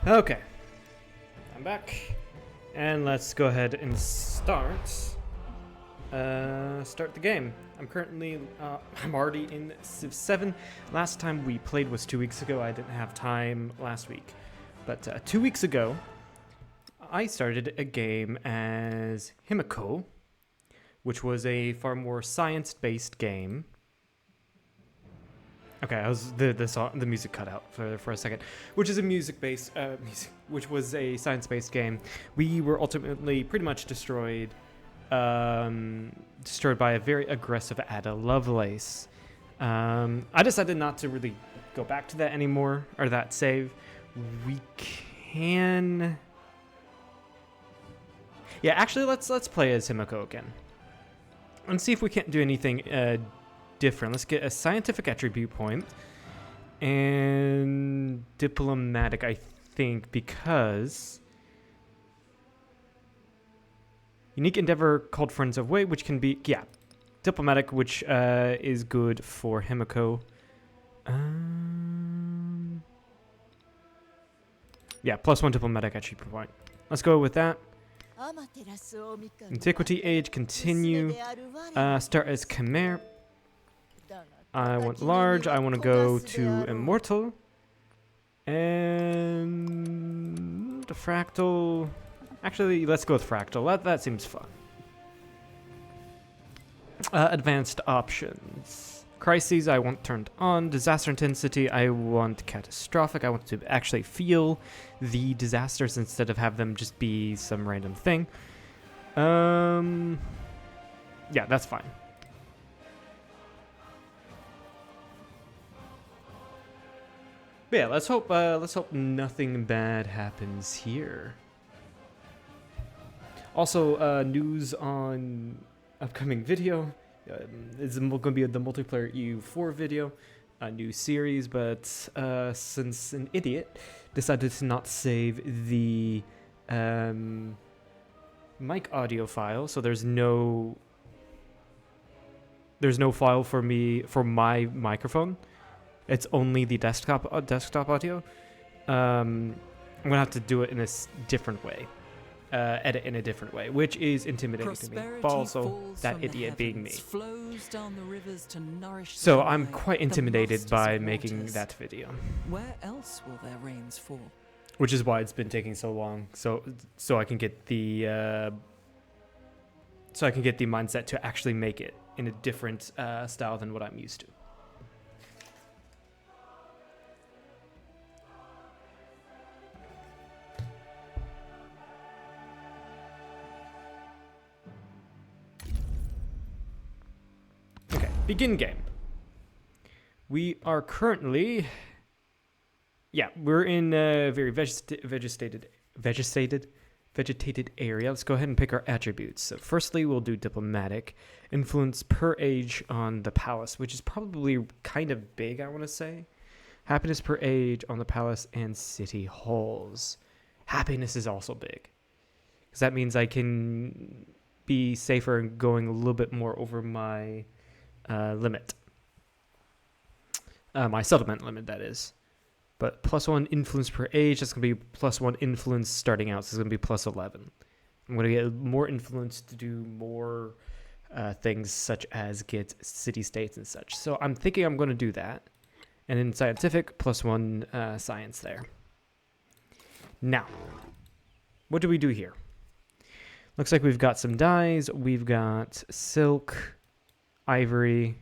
Okay, I'm back, and let's go ahead and start the game. I'm already in Civ 7. Last time we played was 2 weeks ago. I didn't have time last week, but 2 weeks ago, I started a game as Himiko, which was a far more science-based game. Okay, the music cut out for a second, which is a which was a science-based game. We were ultimately pretty much destroyed by a very aggressive Ada Lovelace. I decided not to really go back to that anymore, or that save. We can, yeah. Actually, let's play as Himiko again, and see if we can't do anything different. Let's get a scientific attribute point and diplomatic, I think, because unique endeavor called Friends of Way, which can be, yeah, diplomatic, which is good for Himiko. Yeah, +1 diplomatic attribute point. Let's go with that. Antiquity age, continue. Start as Khmer. I want large. I want to go to immortal. And the fractal. Actually, let's go with fractal. That seems fun. Advanced options. Crises, I want turned on. Disaster intensity, I want catastrophic. I want to actually feel the disasters instead of have them just be some random thing. Yeah, that's fine. But yeah, let's hope nothing bad happens here. Also, news on upcoming video. It's going to be the multiplayer EU4 video, a new series, but since an idiot decided to not save the mic audio file, so there's no file for my microphone. It's only the desktop audio. I'm gonna have to do it in a different way, edit in a different way, which is intimidating to me. But also that idiot being me. So I'm quite intimidated by making that video. Where else will their rains fall? Which is why it's been taking so long. So I can get the mindset to actually make it in a different style than what I'm used to. Begin game. We are currently, we're in a very vegetated area. Let's go ahead and pick our attributes. So firstly, we'll do diplomatic. Influence per age on the palace, which is probably kind of big, I want to say. Happiness per age on the palace and city halls. Happiness is also big, because that means I can be safer and going a little bit more over my limit. My settlement limit, that is. But +1 influence per age, that's going to be +1 influence starting out, so it's going to be +11. I'm going to get more influence to do more things such as get city-states and such. So I'm thinking I'm going to do that. And in scientific, +1 science there. Now, what do we do here? Looks like we've got some dyes. We've got silk, ivory,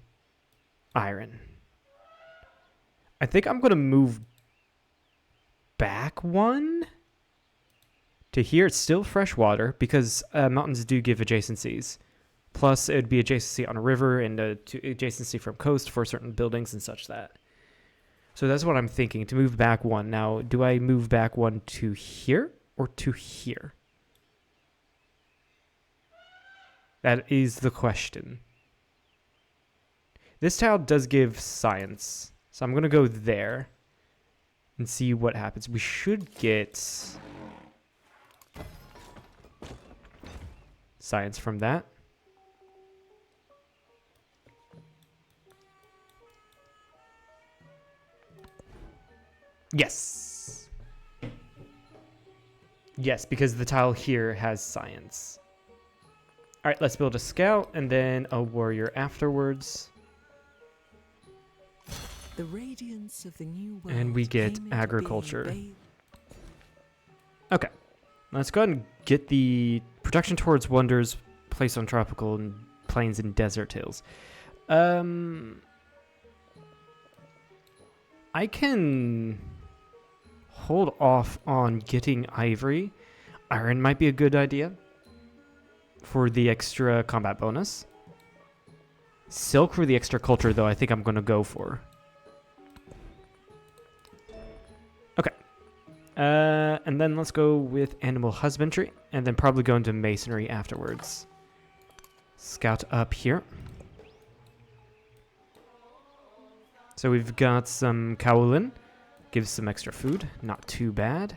iron. I think I'm going to move back 1 to here. It's still fresh water because mountains do give adjacencies. Plus, it would be adjacency on a river and adjacency from coast for certain buildings and such that. So that's what I'm thinking, to move back 1. Now, do I move back 1 to here or to here? That is the question. This tile does give science, so I'm going to go there and see what happens. We should get science from that. Yes. Yes, because the tile here has science. All right, let's build a scout and then a warrior afterwards. The radiance of the new world And we get came into agriculture. being Okay, let's go ahead and get the protection towards wonders placed on tropical and plains and desert hills. I can hold off on getting ivory. Iron might be a good idea for the extra combat bonus. Silk for the extra culture, though, I think I'm going to go for. Okay. And then let's go with animal husbandry, and then probably go into masonry afterwards. Scout up here. So we've got some kaolin. Gives some extra food. Not too bad.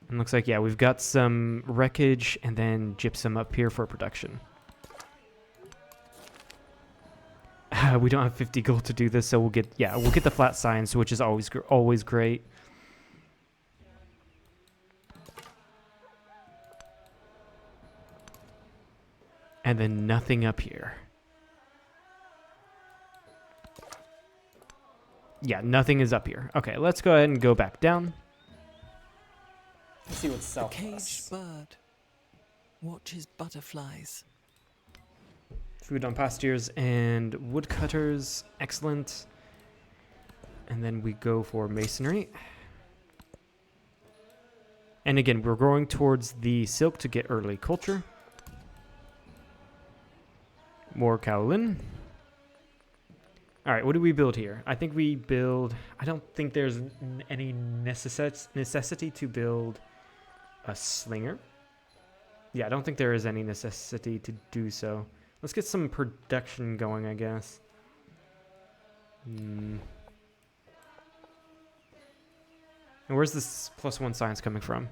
And looks like, yeah, we've got some wreckage and then gypsum up here for production. We don't have 50 gold to do this, so we'll get the flat science, which is always great. And then nothing up here. Yeah, nothing is up here. Okay, let's go ahead and go back down. Let's see what's a south of caged us. bird watches butterflies. Food on pastures and woodcutters. Excellent. And then we go for masonry. And again, we're going towards the silk to get early culture. More kaolin. All right, what do we build here? I think we build... I don't think there's any necessity to build a slinger. Yeah, I don't think there is any necessity to do so. Let's get some production going, I guess. And where's this +1 science coming from?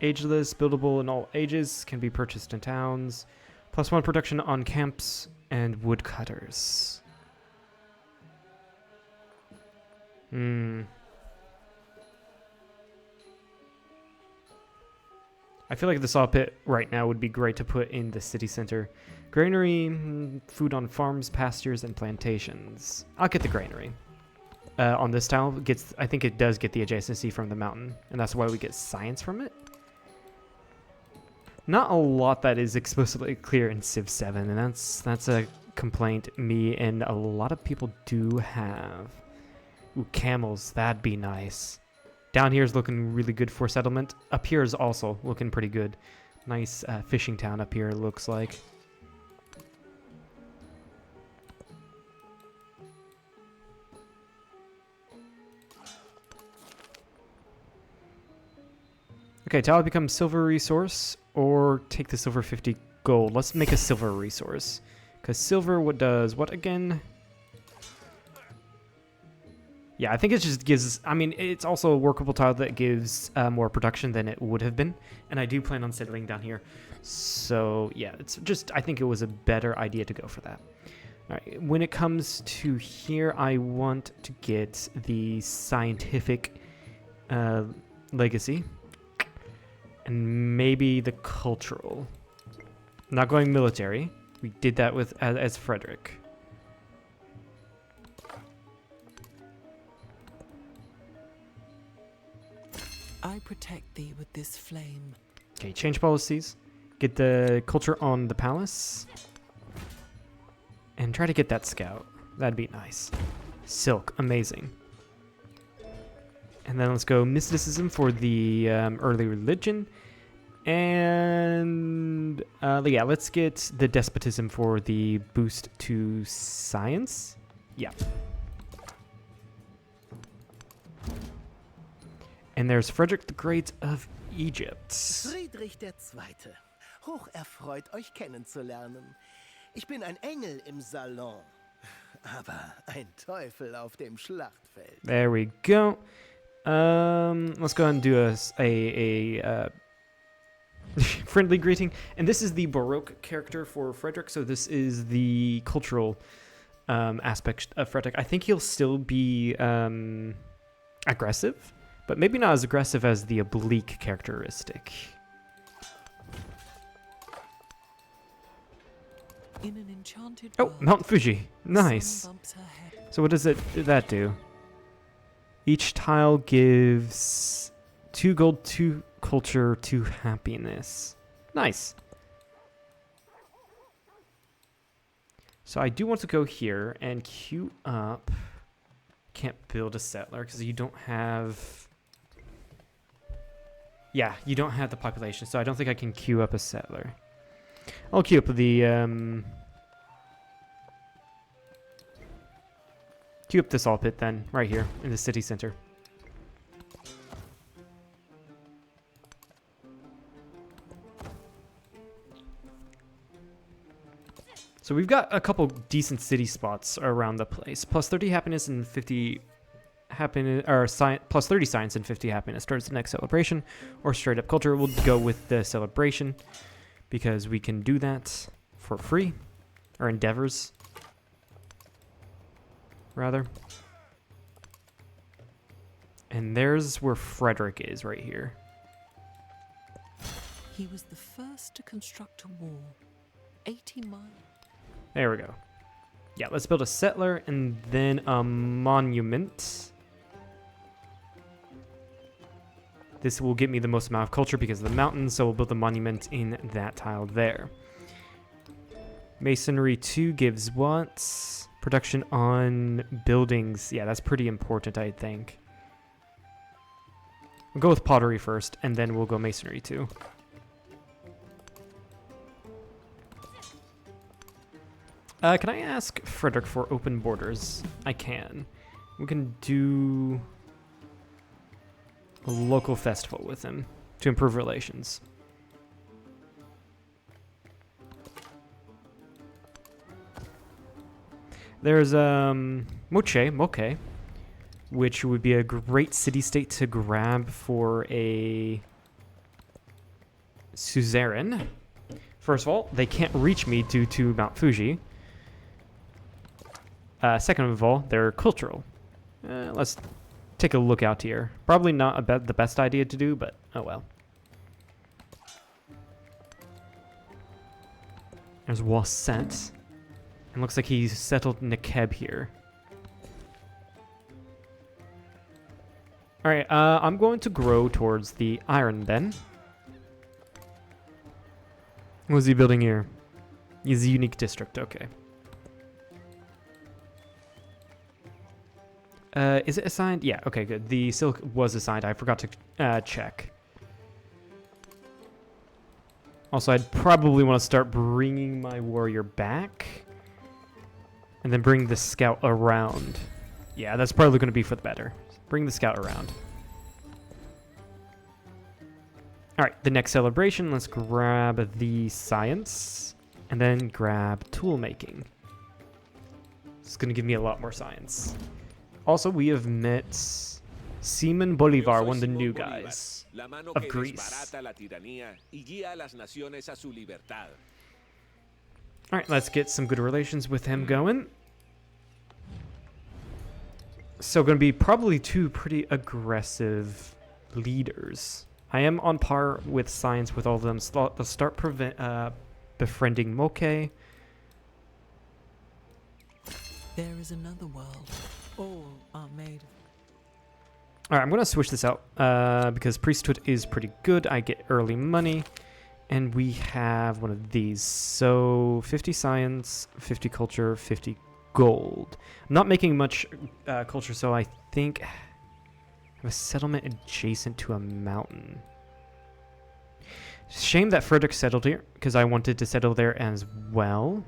Ageless, buildable in all ages, can be purchased in towns. +1 production on camps and woodcutters. I feel like the saw pit right now would be great to put in the city center. Granary, food on farms, pastures, and plantations. I'll get the granary. On this tile, I think it does get the adjacency from the mountain, and that's why we get science from it. Not a lot that is explicitly clear in Civ 7, and that's a complaint me and a lot of people do have. Ooh, camels, that'd be nice. Down here is looking really good for settlement. Up here is also looking pretty good. Nice fishing town up here, it looks like. Okay, tile becomes silver resource, or take the silver 50 gold. Let's make a silver resource. Because silver, what again? Yeah, I think it just gives... I mean, it's also a workable tile that gives more production than it would have been. And I do plan on settling down here. So, yeah, it's just... I think it was a better idea to go for that. All right, when it comes to here, I want to get the scientific legacy. And maybe the cultural. Not going military. We did that with as Frederick. I protect thee with this flame. Okay, change policies. Get the culture on the palace. And try to get that scout. That'd be nice. Silk, amazing. And then let's go mysticism for the early religion. And yeah, let's get the despotism for the boost to science. Yeah. And there's Frederick the Great of Egypt. Friedrich der Zweite. Hoch erfreut, euch kennenzulernen. Ich bin ein Engel im Salon, aber ein Teufel auf dem Schlachtfeld. There we go. Let's go ahead and do a friendly greeting. And this is the Baroque character for Frederick, so this is the cultural aspect of Frederick. I think he'll still be aggressive, but maybe not as aggressive as the oblique characteristic. In an enchanted Oh, world, Mount Fuji. sun Nice. bumps her head. So what does that do? Each tile gives 2 gold, 2 culture, 2 happiness. Nice. So I do want to go here and queue up. Can't build a settler because you don't have... Yeah, you don't have the population, so I don't think I can queue up a settler. I'll queue up the... Queue up the salt pit then, right here in the city center. So we've got a couple decent city spots around the place. Plus 30 happiness and 50 happiness, or plus 30 science and 50 happiness towards the next celebration, or straight up culture. We'll go with the celebration because we can do that for free, or endeavors, rather. And there's where Frederick is, right here. He was the first to construct a wall. 80 miles. There we go. Yeah, let's build a settler and then a monument. This will get me the most amount of culture because of the mountains, so we'll build a monument in that tile there. Masonry 2 gives what? Production on buildings. Yeah, that's pretty important, I think. We'll go with pottery first, and then we'll go masonry 2. Can I ask Frederick for open borders? I can. We can do a local festival with him to improve relations. There's Moke, which would be a great city-state to grab for a suzerain. First of all, they can't reach me due to Mount Fuji. Second of all, they're cultural. Let's take a look out here. Probably not the best idea to do, but oh well. There's Wasset. And looks like he's settled Nekeb here. Alright, I'm going to grow towards the iron then. What's he building here? He's a unique district, okay. Is it assigned? Yeah, okay, good. The silk was assigned. I forgot to check. Also, I'd probably want to start bringing my warrior back. And then bring the scout around. Yeah, that's probably going to be for the better. Bring the scout around. Alright, the next celebration. Let's grab the science. And then grab tool making. It's going to give me a lot more science. Also, we have met Simon Bolivar, one of the new guys of Greece. Alright, let's get some good relations with him going. So, going to be probably 2 pretty aggressive leaders. I am on par with science with all of them. So let's start befriending Moke. There is another world. All are made. Alright, I'm going to switch this out because priesthood is pretty good. I get early money. And we have one of these. So 50 science, 50 culture, 50 gold. I'm not making much culture, so I think I have a settlement adjacent to a mountain. Shame that Frederick settled here, because I wanted to settle there as well.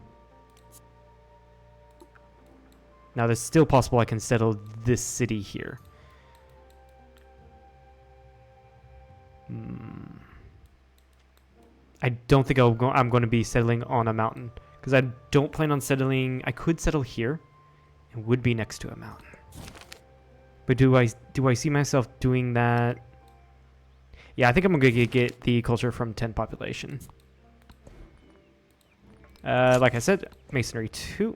Now, it's still possible I can settle this city here. I don't think I'm going to be settling on a mountain, because I don't plan on settling. I could settle here. It would be next to a mountain. But do I see myself doing that? Yeah, I think I'm going to get the culture from 10 population. Like I said, masonry 2.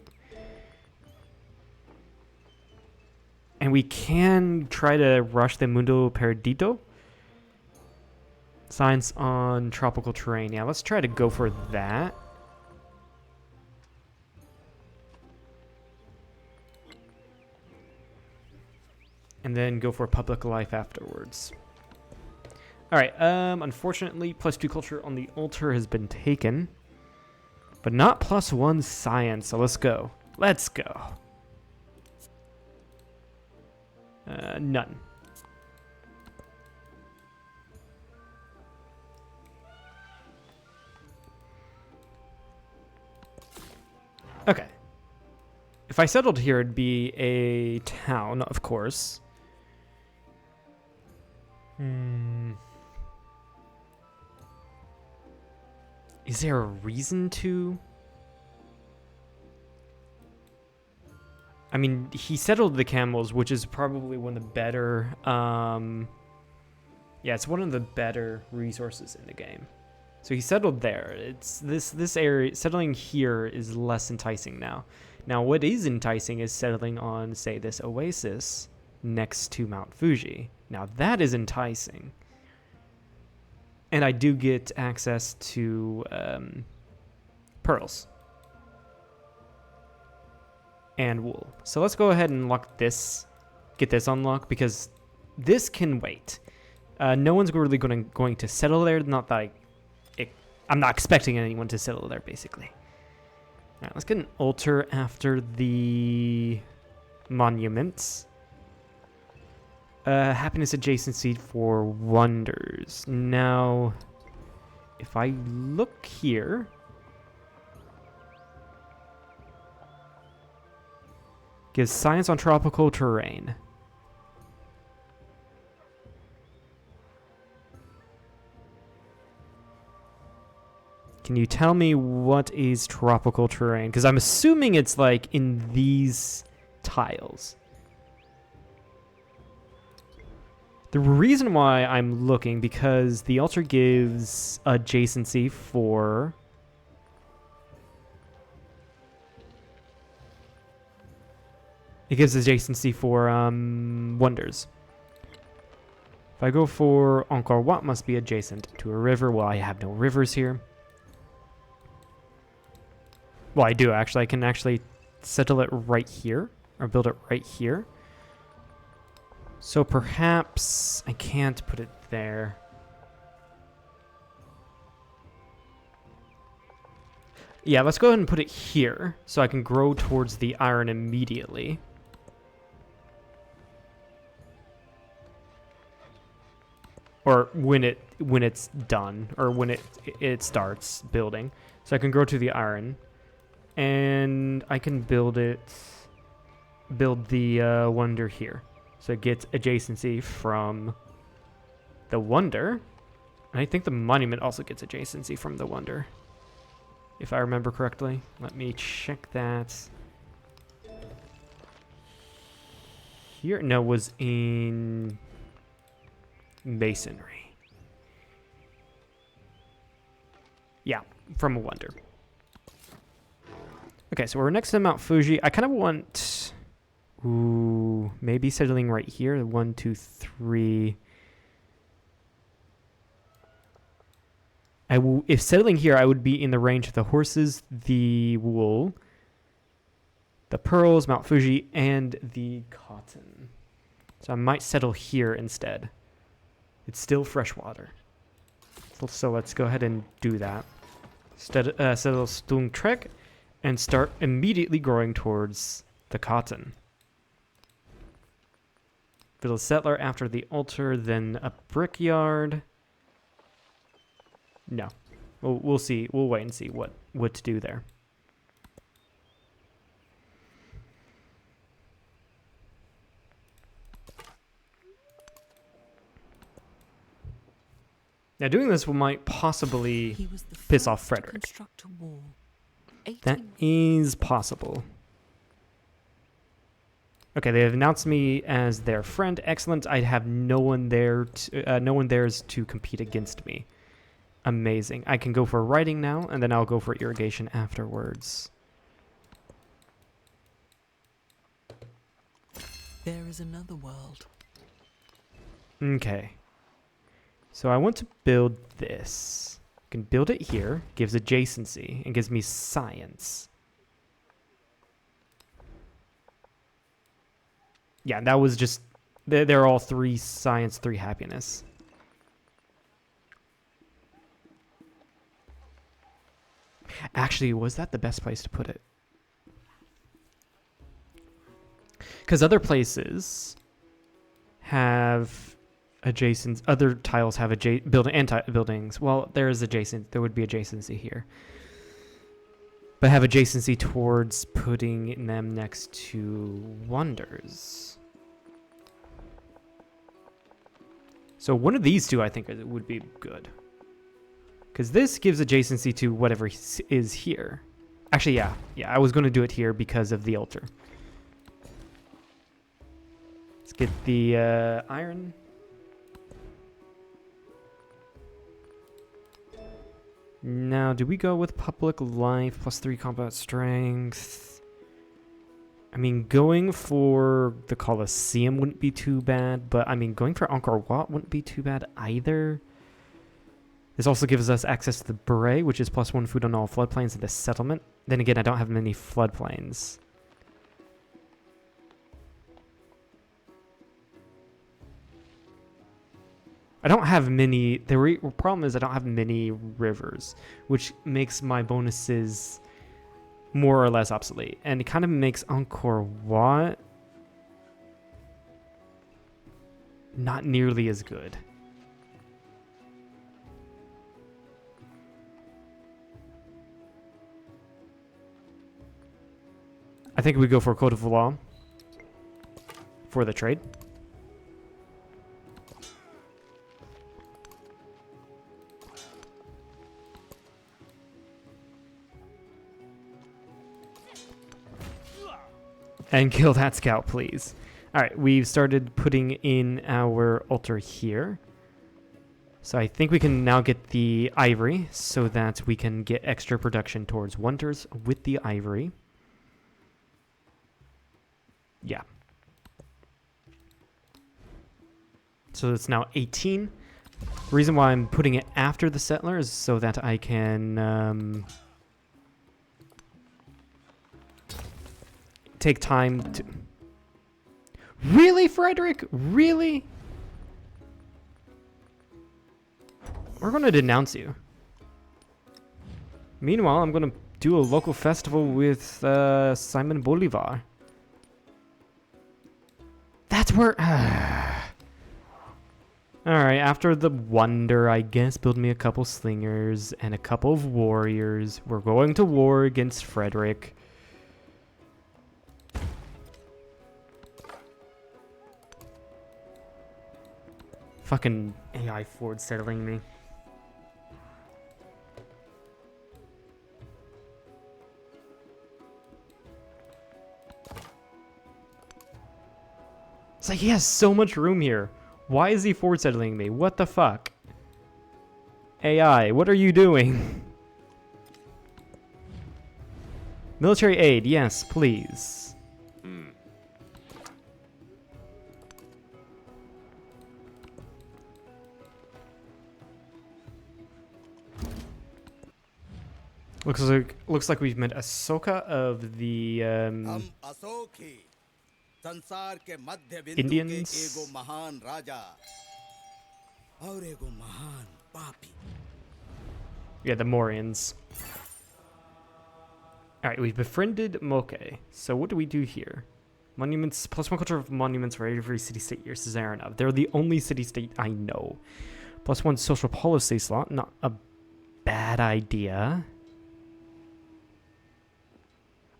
we can try to rush the Mundo Perdido. Science on tropical terrain. Yeah, let's try to go for that. And then go for public life afterwards. Alright, unfortunately, +2 culture on the altar has been taken. But not +1 science, so let's go. Let's go. None. Okay. If I settled here, it'd be a town, of course. Is there a reason to? I mean, he settled the camels, which is probably one of the better... yeah, it's one of the better resources in the game. So he settled there. It's this area, settling here is less enticing now. Now, what is enticing is settling on, say, this oasis next to Mount Fuji. Now, that is enticing. And I do get access to pearls and wool. So let's go ahead and lock this, get this unlocked, because this can wait. No one's really going to settle there. Not that I'm not expecting anyone to settle there, basically. All right, let's get an altar after the monuments. Happiness adjacency for wonders. Now, if I look here, gives science on tropical terrain. Can you tell me what is tropical terrain? Because I'm assuming it's like in these tiles. The reason why I'm looking, because the altar gives adjacency for... It gives adjacency for wonders. If I go for Angkor Wat must be adjacent to a river. Well, I have no rivers here. Well, I do actually. I can actually settle it right here, or build it right here. So perhaps I can't put it there. Yeah, let's go ahead and put it here so I can grow towards the iron immediately. Or when it's done, or when it starts building. So I can grow to the iron. And I can build the wonder here. So it gets adjacency from the wonder. And I think the monument also gets adjacency from the wonder, if I remember correctly. Let me check that. Here, no, was in masonry. Yeah, from a wonder. Okay, so we're next to Mount Fuji. I kind of want... Ooh, maybe settling right here. 1, 2, 3. If settling here, I would be in the range of the horses, the wool, the pearls, Mount Fuji, and the cotton. So I might settle here instead. It's still freshwater. So let's go ahead and do that. Settle Stung Trek and start immediately growing towards the cotton. Build a settler after the altar, then a brickyard. No. We'll see. We'll wait and see what to do there. Now, doing this might possibly piss off Frederick. That is possible. Okay, they have announced me as their friend. Excellent. I have no one there. No one there is to compete against me. Amazing. I can go for writing now, and then I'll go for irrigation afterwards. There is another world. Okay. So I want to build this. I can build it here. Gives adjacency and gives me science. Yeah, that was just... They're all 3 science, 3 happiness. Actually, was that the best place to put it? Because other places have adjacent... Other tiles have buildings. Well, there is adjacent... There would be adjacency here. But have adjacency towards putting them next to wonders. So one of these two, I think, would be good. Because this gives adjacency to whatever is here. Actually, yeah. Yeah, I was going to do it here because of the altar. Let's get the iron. Now, do we go with public life plus 3 combat strength? I mean, going for the Colosseum wouldn't be too bad, but I mean, going for Angkor Wat wouldn't be too bad either. This also gives us access to the Beret, which is plus 1 food on all floodplains in the settlement. Then again, I don't have many floodplains. I don't have many... The problem is I don't have many rivers, which makes my bonuses more or less obsolete. And it kind of makes Angkor Wat not nearly as good. I think we go for Code of Law for the trade. And kill that scout, please. Alright, we've started putting in our altar here. So I think we can now get the ivory so that we can get extra production towards wonders with the ivory. Yeah. So it's now 18. The reason why I'm putting it after the settler is so that I can take time to... Really, Frederick? Really? We're going to denounce you. Meanwhile, I'm going to do a local festival with Simon Bolivar. That's where... Alright, after the wonder, I guess, build me a couple slingers and a couple of warriors. We're going to war against Frederick. Fucking AI Ford settling me. It's like he has so much room here. Why is he forward settling me? What the fuck? AI, what are you doing? Military aid, yes, please. Looks like we've met Ahsoka of the Indians. Yeah, the Morians. Alright, we've befriended Moke. So what do we do here? Monuments, plus 1 culture of monuments for every city-state you're Caesarian of. They're the only city-state I know. Plus 1 social policy slot, not a bad idea.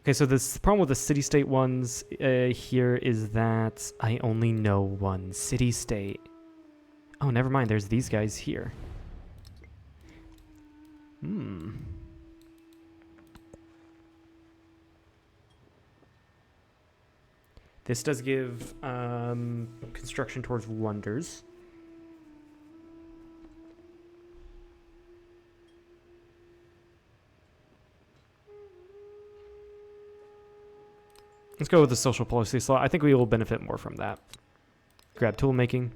Okay, so the problem with the city-state ones here is that I only know one city-state. Oh, never mind. There's these guys here. This does give construction towards wonders. Let's go with the social policy slot. I think we will benefit more from that. Grab tool making.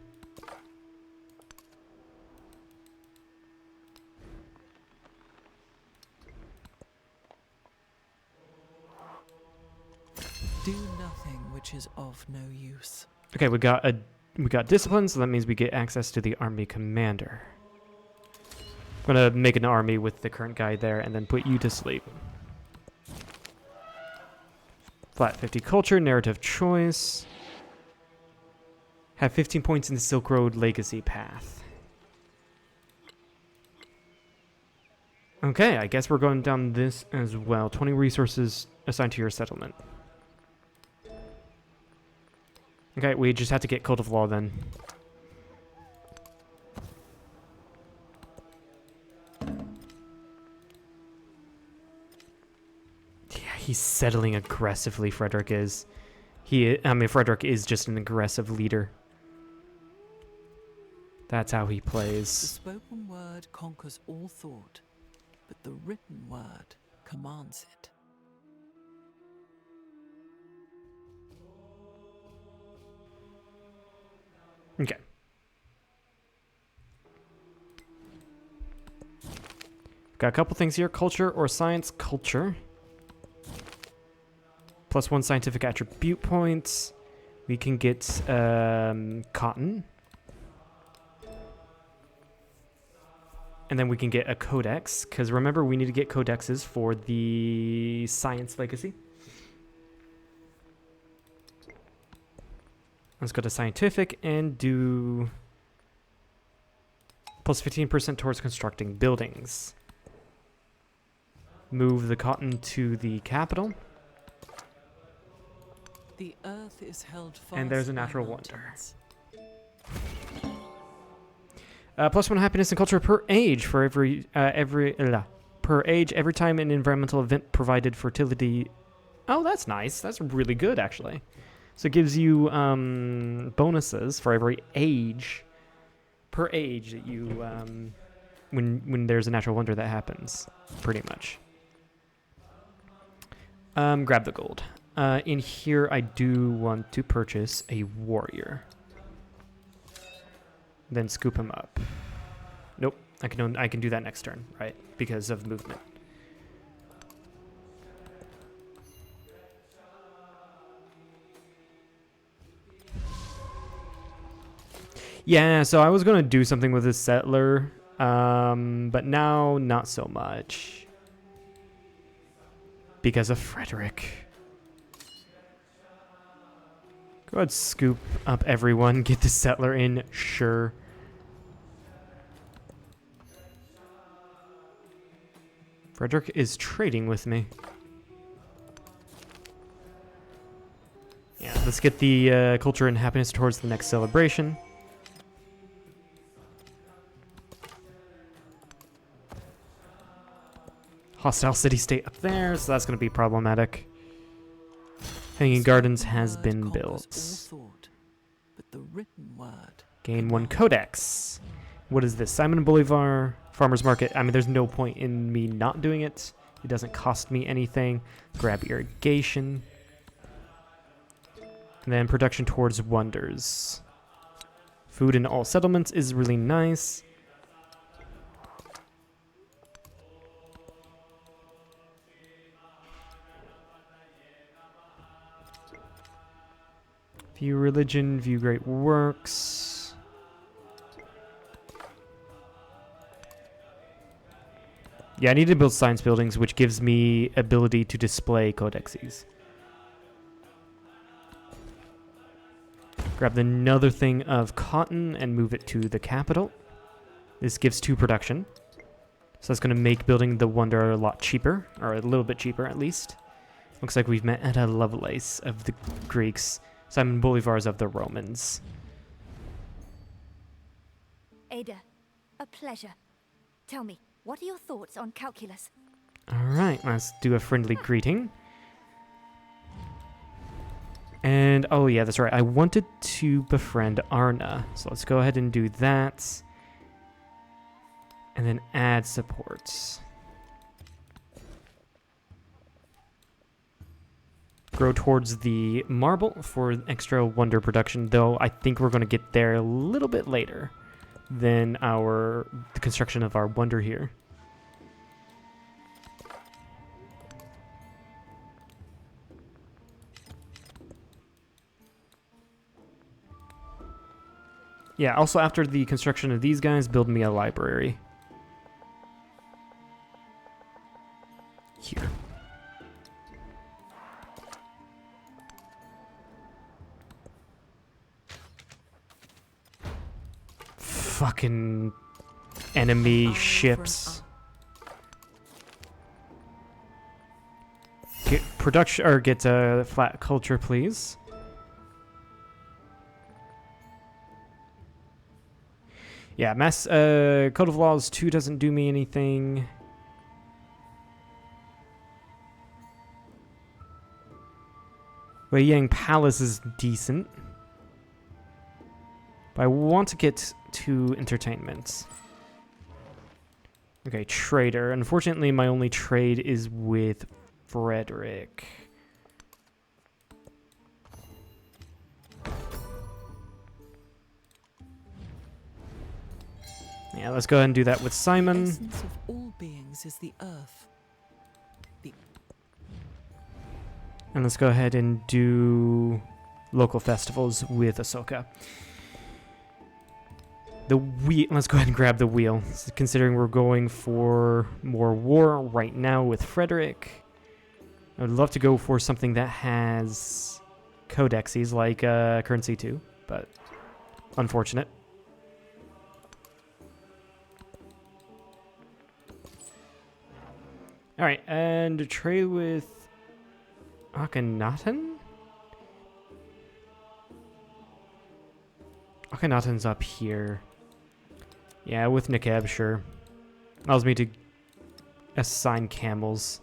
Do nothing which is of no use. Okay, we got discipline, so that means we get access to the army commander. I'm gonna make an army with the current guy there and then put you to sleep. Flat 50 culture, narrative choice. Have 15 points in the Silk Road legacy path. Okay, I guess we're going down this as well. 20 resources assigned to your settlement. Okay, we just have to get Code of Law then. Yeah, he's settling aggressively, Frederick is. Frederick is just an aggressive leader. That's how he The plays. spoken word conquers all thought, but the written word commands it. Okay. Got a couple things here. Culture or science. Culture. +1 scientific attribute points. We can get cotton. And then we can get a codex. Because remember, we need to get codexes for the science legacy. Let's go to scientific and do +15% towards constructing buildings. Move the cotton to the capital. The earth is held fast And there's a by natural wonder. mountains. +1 happiness and culture per age for every time an environmental event provided fertility. Oh, that's nice. That's really good, actually. So it gives you bonuses for every age, per age that you when there's a natural wonder that happens, pretty much. Grab the gold. In here, I do want to purchase a warrior. Then scoop him up. Nope, I can do that next turn, right? Because of movement. Yeah, so I was gonna do something with this settler, but now not so much because of Frederick. Go ahead, scoop up everyone, get the settler in, sure. Frederick is trading with me. Yeah, let's get the culture and happiness towards the next celebration. Hostile city-state up there, so that's going to be problematic. Hanging Gardens has Word been conquers built. all thought, but the written word Gain 1 commands. codex. What is this? Simon Bolivar, Farmer's Market. I mean, there's no point in me not doing it. It doesn't cost me anything. Grab irrigation. And then production towards wonders. Food in all settlements is really nice. View religion, view great works. Yeah, I need to build science buildings, which gives me ability to display codexes. Grab another thing of cotton and move it to the capital. This gives 2 production. So that's going to make building the wonder a lot cheaper, or a little bit cheaper at least. Looks like we've met at a Lovelace of the Greeks. Simon Bolivar's of the Romans. Ada, a pleasure. Tell me, what are your thoughts on calculus? Alright, let's do a friendly greeting. And, oh yeah, that's right. I wanted to befriend Arna. So let's go ahead and do that. And then add supports. grow towards the marble for extra wonder production, though I think we're going to get there a little bit later than the construction of our wonder here. Yeah, also after the construction of these guys, build me a library. Here. Fucking enemy ships. Get production, or get flat culture, please. Yeah, Code of Laws 2 doesn't do me anything. Wei Yang Palace is decent. But I want to get to entertainment. Okay, trader. Unfortunately, my only trade is with Frederick. Yeah, let's go ahead and do that with Simon. The essence of all beings is the earth. And let's go ahead and do local festivals with Ahsoka. The wheel. Let's go ahead and grab the wheel. Considering we're going for more war right now with Frederick, I would love to go for something that has codexes like Currency 2, but unfortunate. All right, and trade with Akhenaten? Akhenaten's up here. Yeah, with Nekeb, sure. Allows me to assign camels.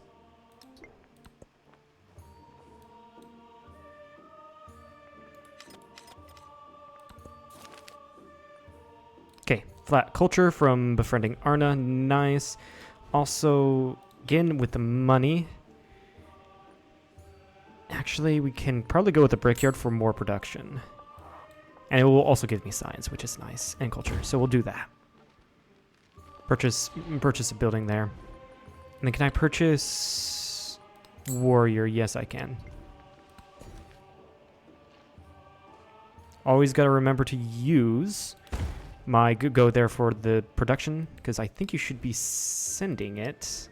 Okay, flat culture from befriending Arna, nice. Also, again, with the money. Actually, we can probably go with the brickyard for more production. And it will also give me science, which is nice, and culture. So we'll do that. Purchase a building there. And then can I purchase warrior? Yes, I can. Always got to remember to use my go there for the production, because I think you should be sending it.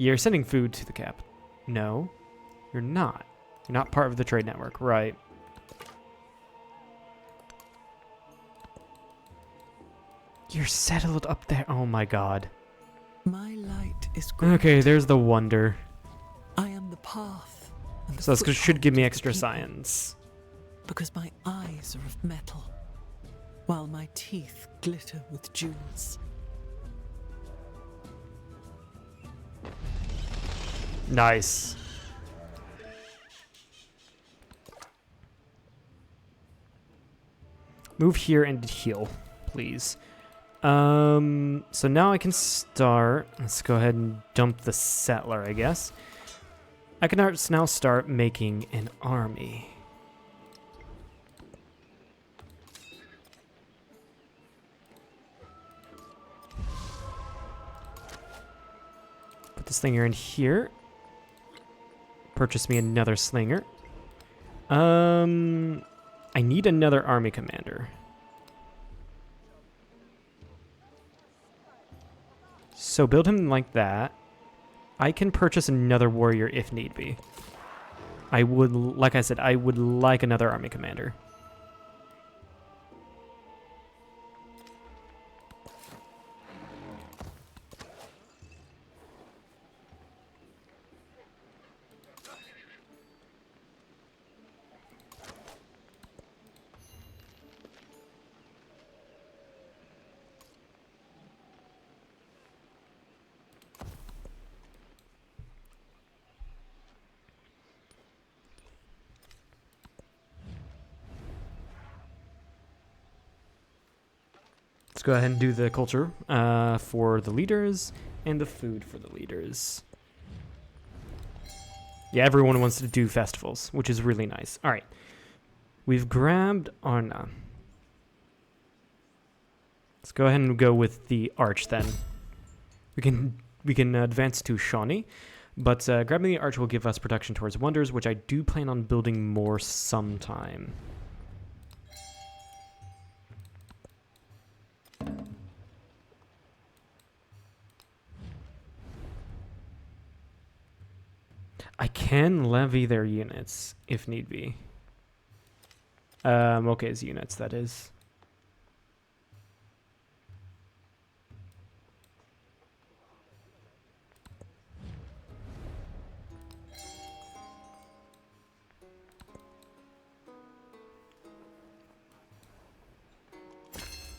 You're sending food to the cap. No, you're not. You're not part of the trade network, right? You're settled up there. Oh my god. My light is great. Okay, there's the wonder. I am the path. And the So this should give me foothold of extra the people, science. because my eyes are of metal, while my teeth glitter with jewels. Nice. Move here and heal, please. So now I can start. Let's go ahead and dump the settler, I guess. I can now start making an army. Put the slinger in here. Purchase me another slinger. I need another army commander. So build him like that. I can purchase another warrior if need be. I would, like I said, I would like another army commander. Let's go ahead and do the culture for the leaders and the food for the leaders. Yeah, everyone wants to do festivals, which is really nice. All right. We've grabbed Arna. Let's go ahead and go with the arch then. We can advance to Shawnee, but grabbing the arch will give us protection towards wonders, which I do plan on building more sometime. I can levy their units if need be. Moke's units, that is.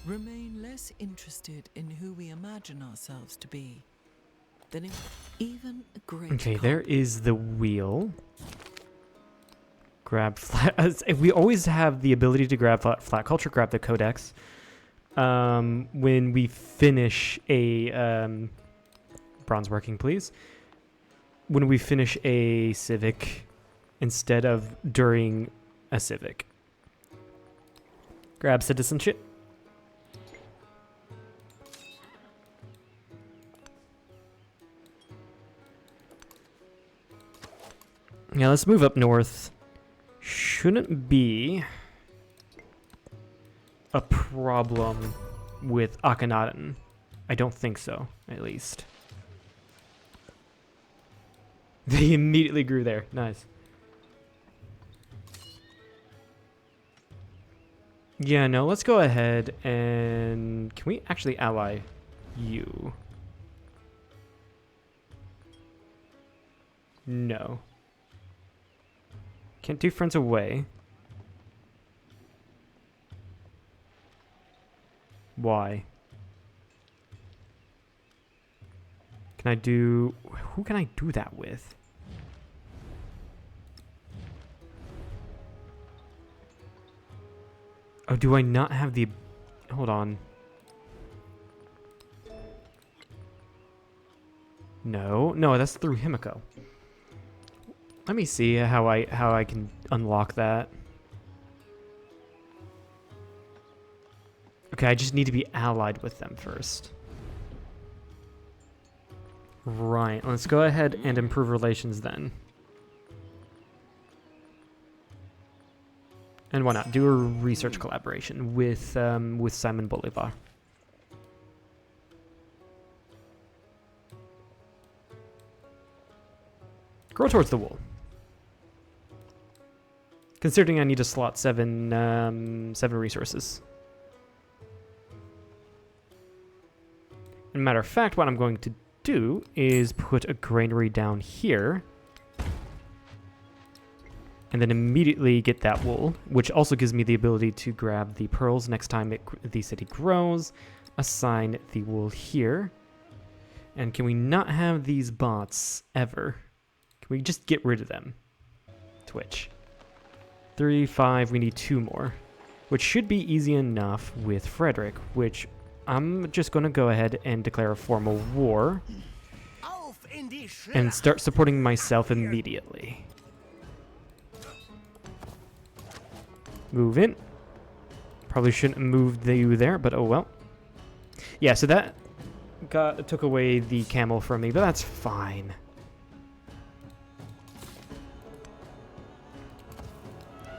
Remain less interested in who we imagine ourselves to be than in even a great. Okay, there is the wheel. Grab flat. We always have the ability to grab flat culture, grab the codex. When we finish a bronze working, please. When we finish a civic instead of during a civic. Grab citizenship. Yeah, let's move up north. Shouldn't be a problem with Akhenaten. I don't think so, at least. They immediately grew there. Nice. Yeah, no, let's go ahead and... Can we actually ally you? No. Can't do friends away. Why? Can I do... Who can I do that with? Oh, do I not have the... Hold on. No. No, that's through Himiko. Let me see how I can unlock that. Okay, I just need to be allied with them first. Right, let's go ahead and improve relations then. And why not? Do a research collaboration with Simon Bolivar. Grow towards the wool. Considering I need to slot seven resources. As a matter of fact, what I'm going to do is put a granary down here. And then immediately get that wool, which also gives me the ability to grab the pearls next time the city grows. Assign the wool here. And can we not have these bots ever? Can we just get rid of them? Twitch. 3, 5, we need 2 more. Which should be easy enough with Frederick, which I'm just going to go ahead and declare a formal war. And start supporting myself immediately. Move in. Probably shouldn't have moved you there, but oh well. Yeah, so that took away the camel from me, but that's fine.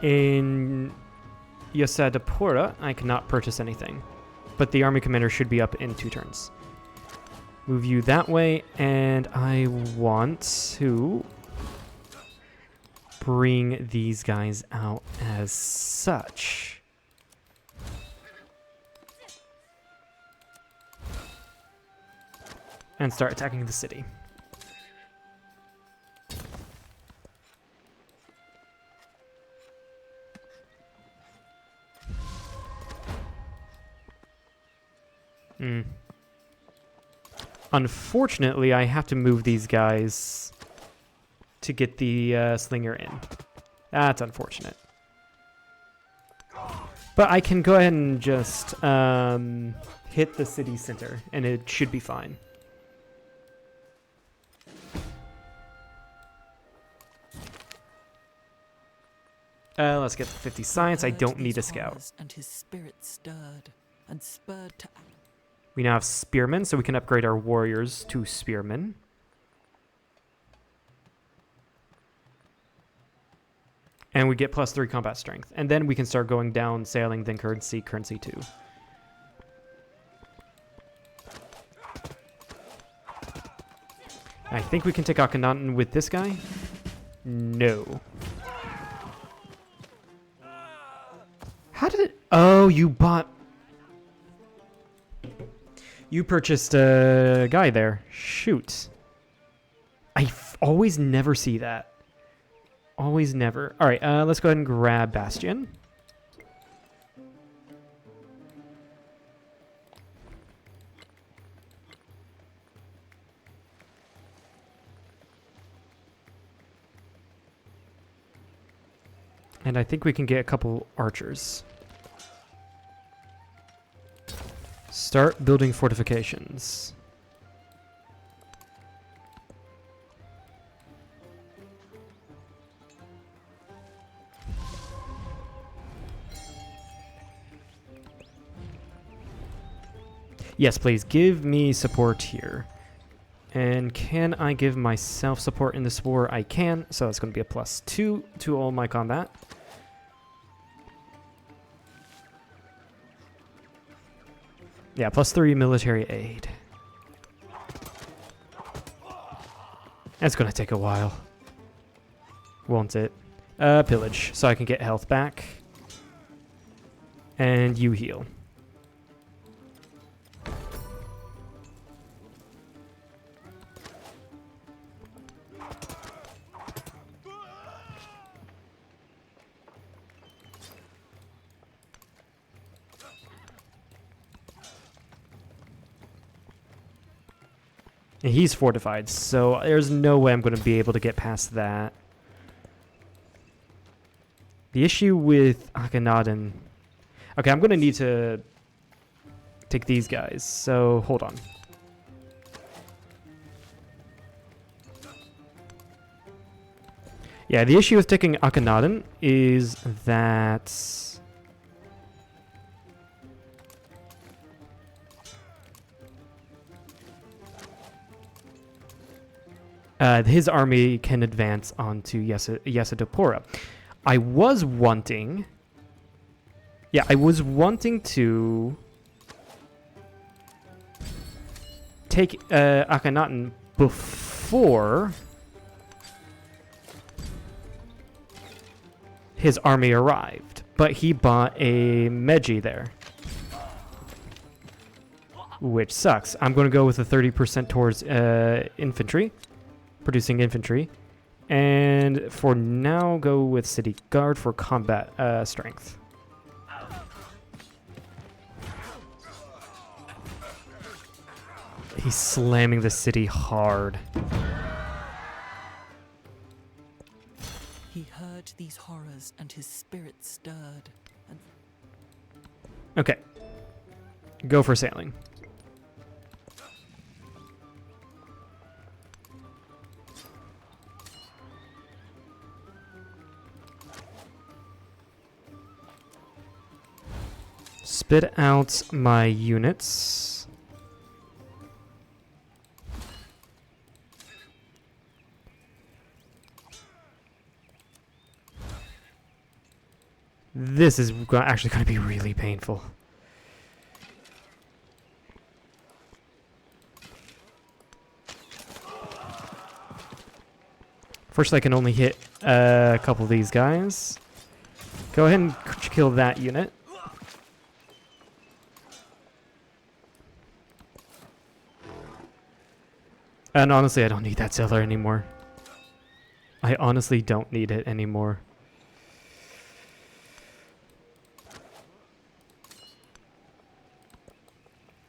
In Yasadapura, I cannot purchase anything, but the army commander should be up in 2 turns. Move you that way, and I want to bring these guys out as such. And start attacking the city. Unfortunately, I have to move these guys to get the slinger in. That's unfortunate. But I can go ahead and just hit the city center, and it should be fine. Let's get to 50 science. I don't need a scout. And his spirit stirred and spurred to act. We now have spearmen, so we can upgrade our warriors to spearmen. And we get +3 combat strength. And then we can start going down, sailing, then currency 2. I think we can take Akhenaten with this guy. No. How did it... Oh, you bought... You purchased a guy there. Shoot. I always never see that. Always never. All right, let's go ahead and grab Bastion. And I think we can get a couple archers. Start building fortifications. Yes, please give me support here. And can I give myself support in this war? I can, so that's going to be a +2 to all my combat. Yeah, +3 military aid. That's going to take a while. Won't it? Pillage, so I can get health back. And you heal. And he's fortified, so there's no way I'm going to be able to get past that. The issue with Akhenaten... Okay, I'm going to need to take these guys, so hold on. Yeah, the issue with taking Akhenaten is that... his army can advance onto Yasadopura. I was wanting... Yeah, I was wanting to take Akhenaten before his army arrived, but he bought a Meiji there, which sucks. I'm going to go with a 30% towards infantry. Producing infantry, and for now go with city guard for combat strength. He's slamming the city hard. He heard these horrors and his spirit stirred. And Okay, go for sailing. Spit out my units. This is actually going to be really painful. First, I can only hit a couple of these guys. Go ahead and kill that unit. And honestly, I don't need that cellar anymore. I honestly don't need it anymore.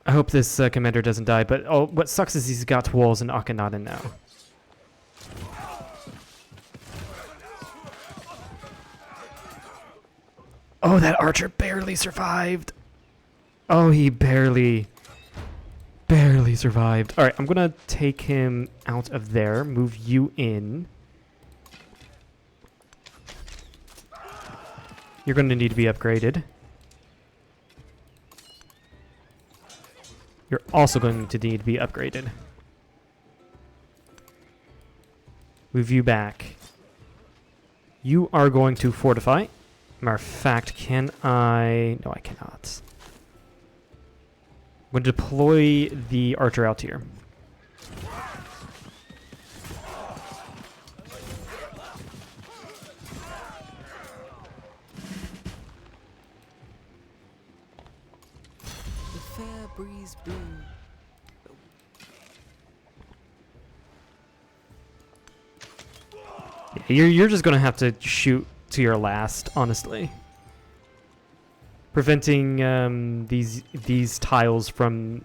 I hope this commander doesn't die, but what sucks is he's got walls in Akhenaten now. Oh, that archer barely survived. Oh, he barely survived. All right, I'm gonna take him out of there, move you in. You're gonna need to be upgraded. You're also going to need to be upgraded. Move you back. You are going to fortify. Matter of fact, can I... No, I cannot. I'm going to deploy the archer out here. The fair breeze blew. You're just going to have to shoot to your last, honestly. Preventing these tiles from...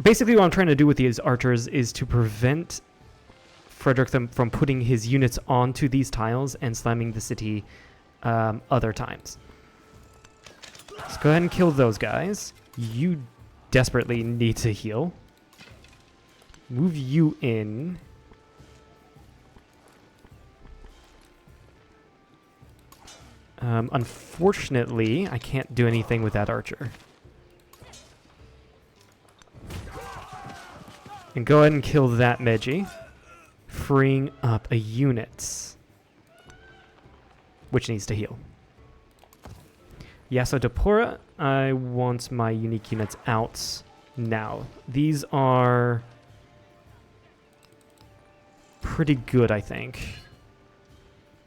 Basically what I'm trying to do with these archers is to prevent Frederick from putting his units onto these tiles and slamming the city other times. Let's go ahead and kill those guys. You desperately need to heal. Move you in. Unfortunately, I can't do anything with that archer. And go ahead and kill that Meiji, freeing up a unit, which needs to heal. Yasuo Depora, I want my unique units out now. These are pretty good, I think.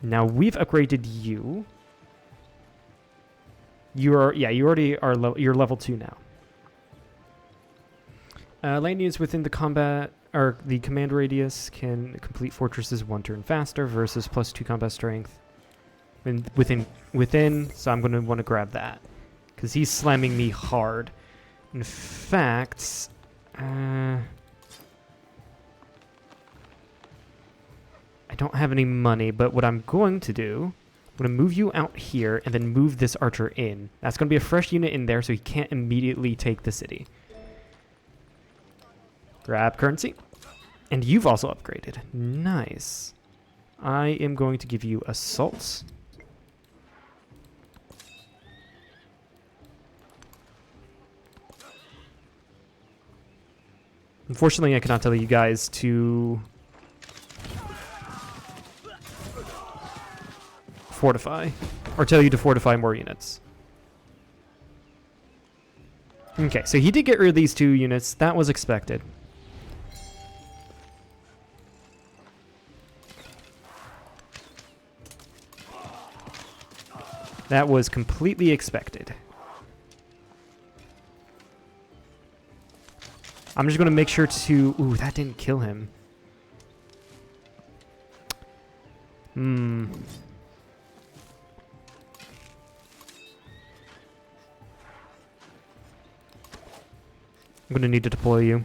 Now we've upgraded you. You already are. You're level 2 now. Land units within the combat or the command radius can complete fortresses 1 turn faster versus +2 combat strength. And within, so I'm going to want to grab that because he's slamming me hard. In fact, I don't have any money, but what I'm going to do, I'm going to move you out here and then move this archer in. That's going to be a fresh unit in there so he can't immediately take the city. Grab currency. And you've also upgraded. Nice. I am going to give you assault. Unfortunately, I cannot tell you guys to fortify, or tell you to fortify more units. Okay, so he did get rid of these 2 units. That was expected. That was completely expected. I'm just going to make sure to... Ooh, that didn't kill him. I'm going to need to deploy you.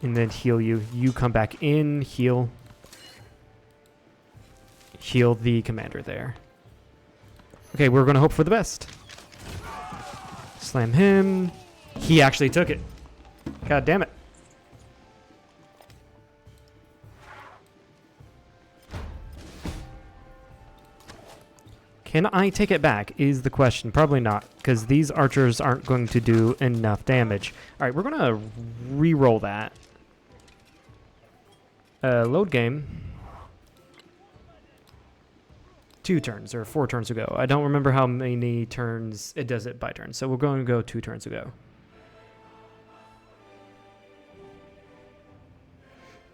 And then heal you. You come back in, heal. Heal the commander there. Okay, we're going to hope for the best. Slam him. He actually took it. God damn it. Can I take it back is the question. Probably not, because these archers aren't going to do enough damage. All right, we're going to re-roll that. Load game. 2 turns or 4 turns ago. I don't remember how many turns it does it by turn. So we're going to go 2 turns ago.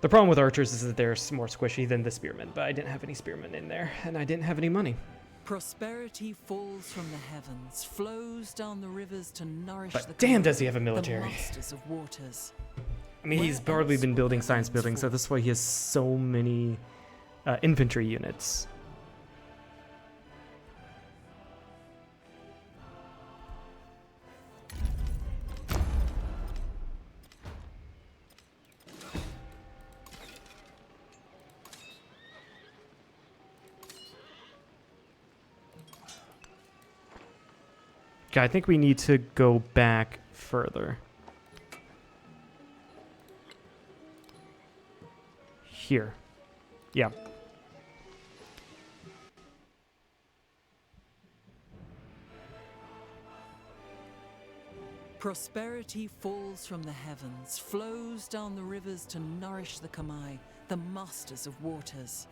The problem with archers is that they're more squishy than the spearmen, but I didn't have any spearmen in there, and I didn't have any money. Prosperity falls from the heavens, flows down the rivers to nourish But the damn, coast, does he have a the military. monsters of waters. I mean, he's probably been building science buildings, so that's why he has so many infantry units. Okay, I think we need to go back further. Here. Yeah. Prosperity falls from the heavens, flows down the rivers to nourish the Khmer, the masters of waters.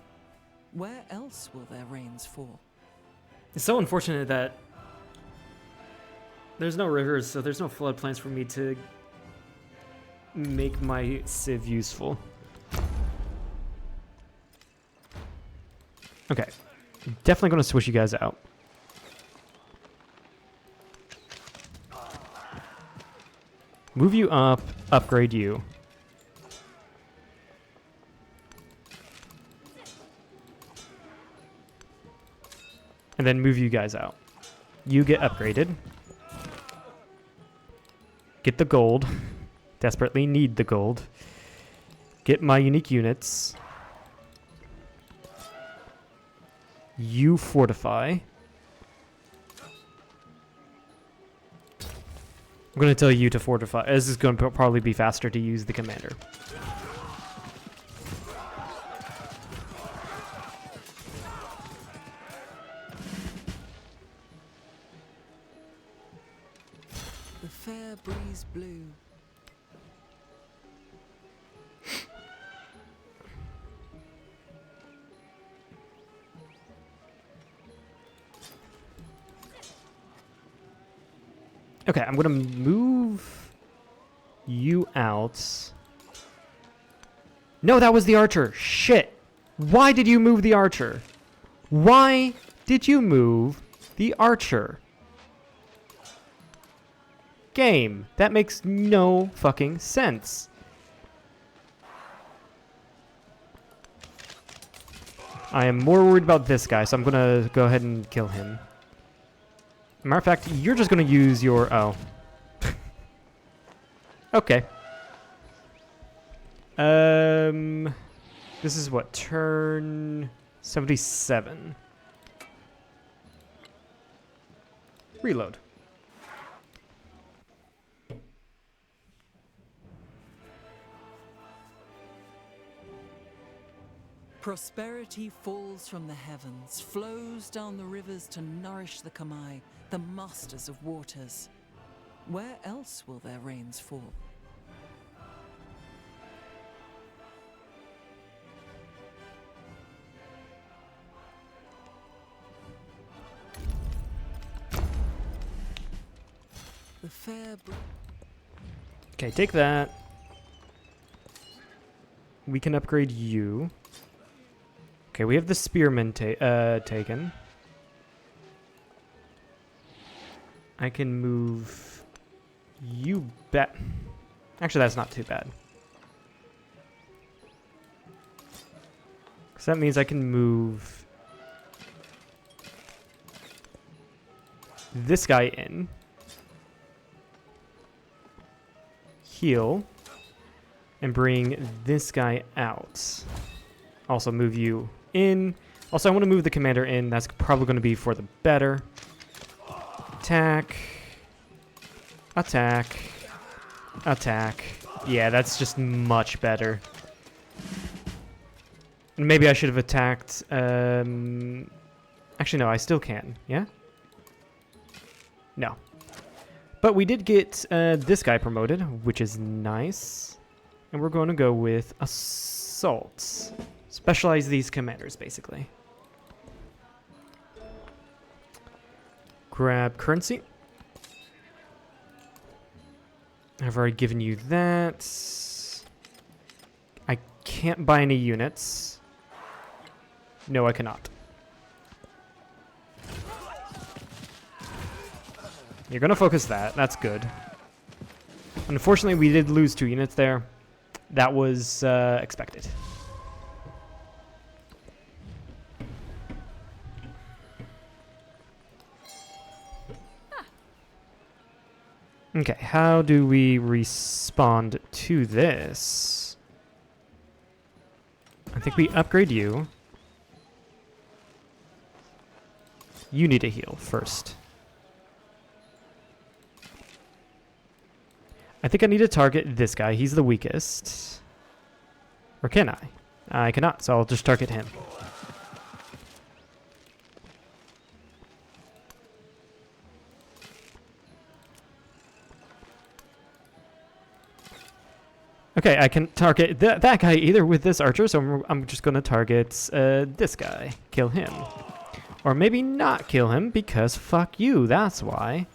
Where else will their rains fall? It's so unfortunate that there's no rivers, so there's no floodplains for me to make my civ useful. Okay. Definitely going to switch you guys out. Move you up, upgrade you. And then move you guys out. You get upgraded. Get the gold. Desperately need the gold. Get my unique units. You fortify. I'm going to tell you to fortify. This is going to probably be faster to use the commander. The fair breeze blew. Okay, I'm going to move you out. No, that was the archer. Shit. Why did you move the archer? Why did you move the archer? Game. That makes no fucking sense. I am more worried about this guy, so I'm going to go ahead and kill him. Matter of fact, you're just going to use your... Oh. Okay. This is what? Turn 77. Reload. Prosperity falls from the heavens, flows down the rivers to nourish the Khmer, the masters of waters. Where else will their rains fall? The fair... Okay, take that. We can upgrade you. Okay, we have the spearmen taken. I can move you back. Actually, that's not too bad. Because that means I can move this guy in. Heal. And bring this guy out. Also move you in. Also, I want to move the commander in. That's probably going to be for the better. Attack. Attack. Attack. Yeah, that's just much better. Maybe I should have attacked... Actually, no, I still can. Yeah? No. But we did get this guy promoted, which is nice. And we're going to go with assaults. Specialize these commanders, basically. Grab currency. I've already given you that. I can't buy any units. No, I cannot. You're going to focus that. That's good. Unfortunately, we did lose 2 units there. That was expected. Okay, how do we respond to this? I think we upgrade you. You need to heal first. I think I need to target this guy. He's the weakest. Or can I? I cannot, so I'll just target him. Okay, I can target that guy either with this archer, so I'm just going to target this guy. Kill him. Or maybe not kill him, because fuck you, that's why.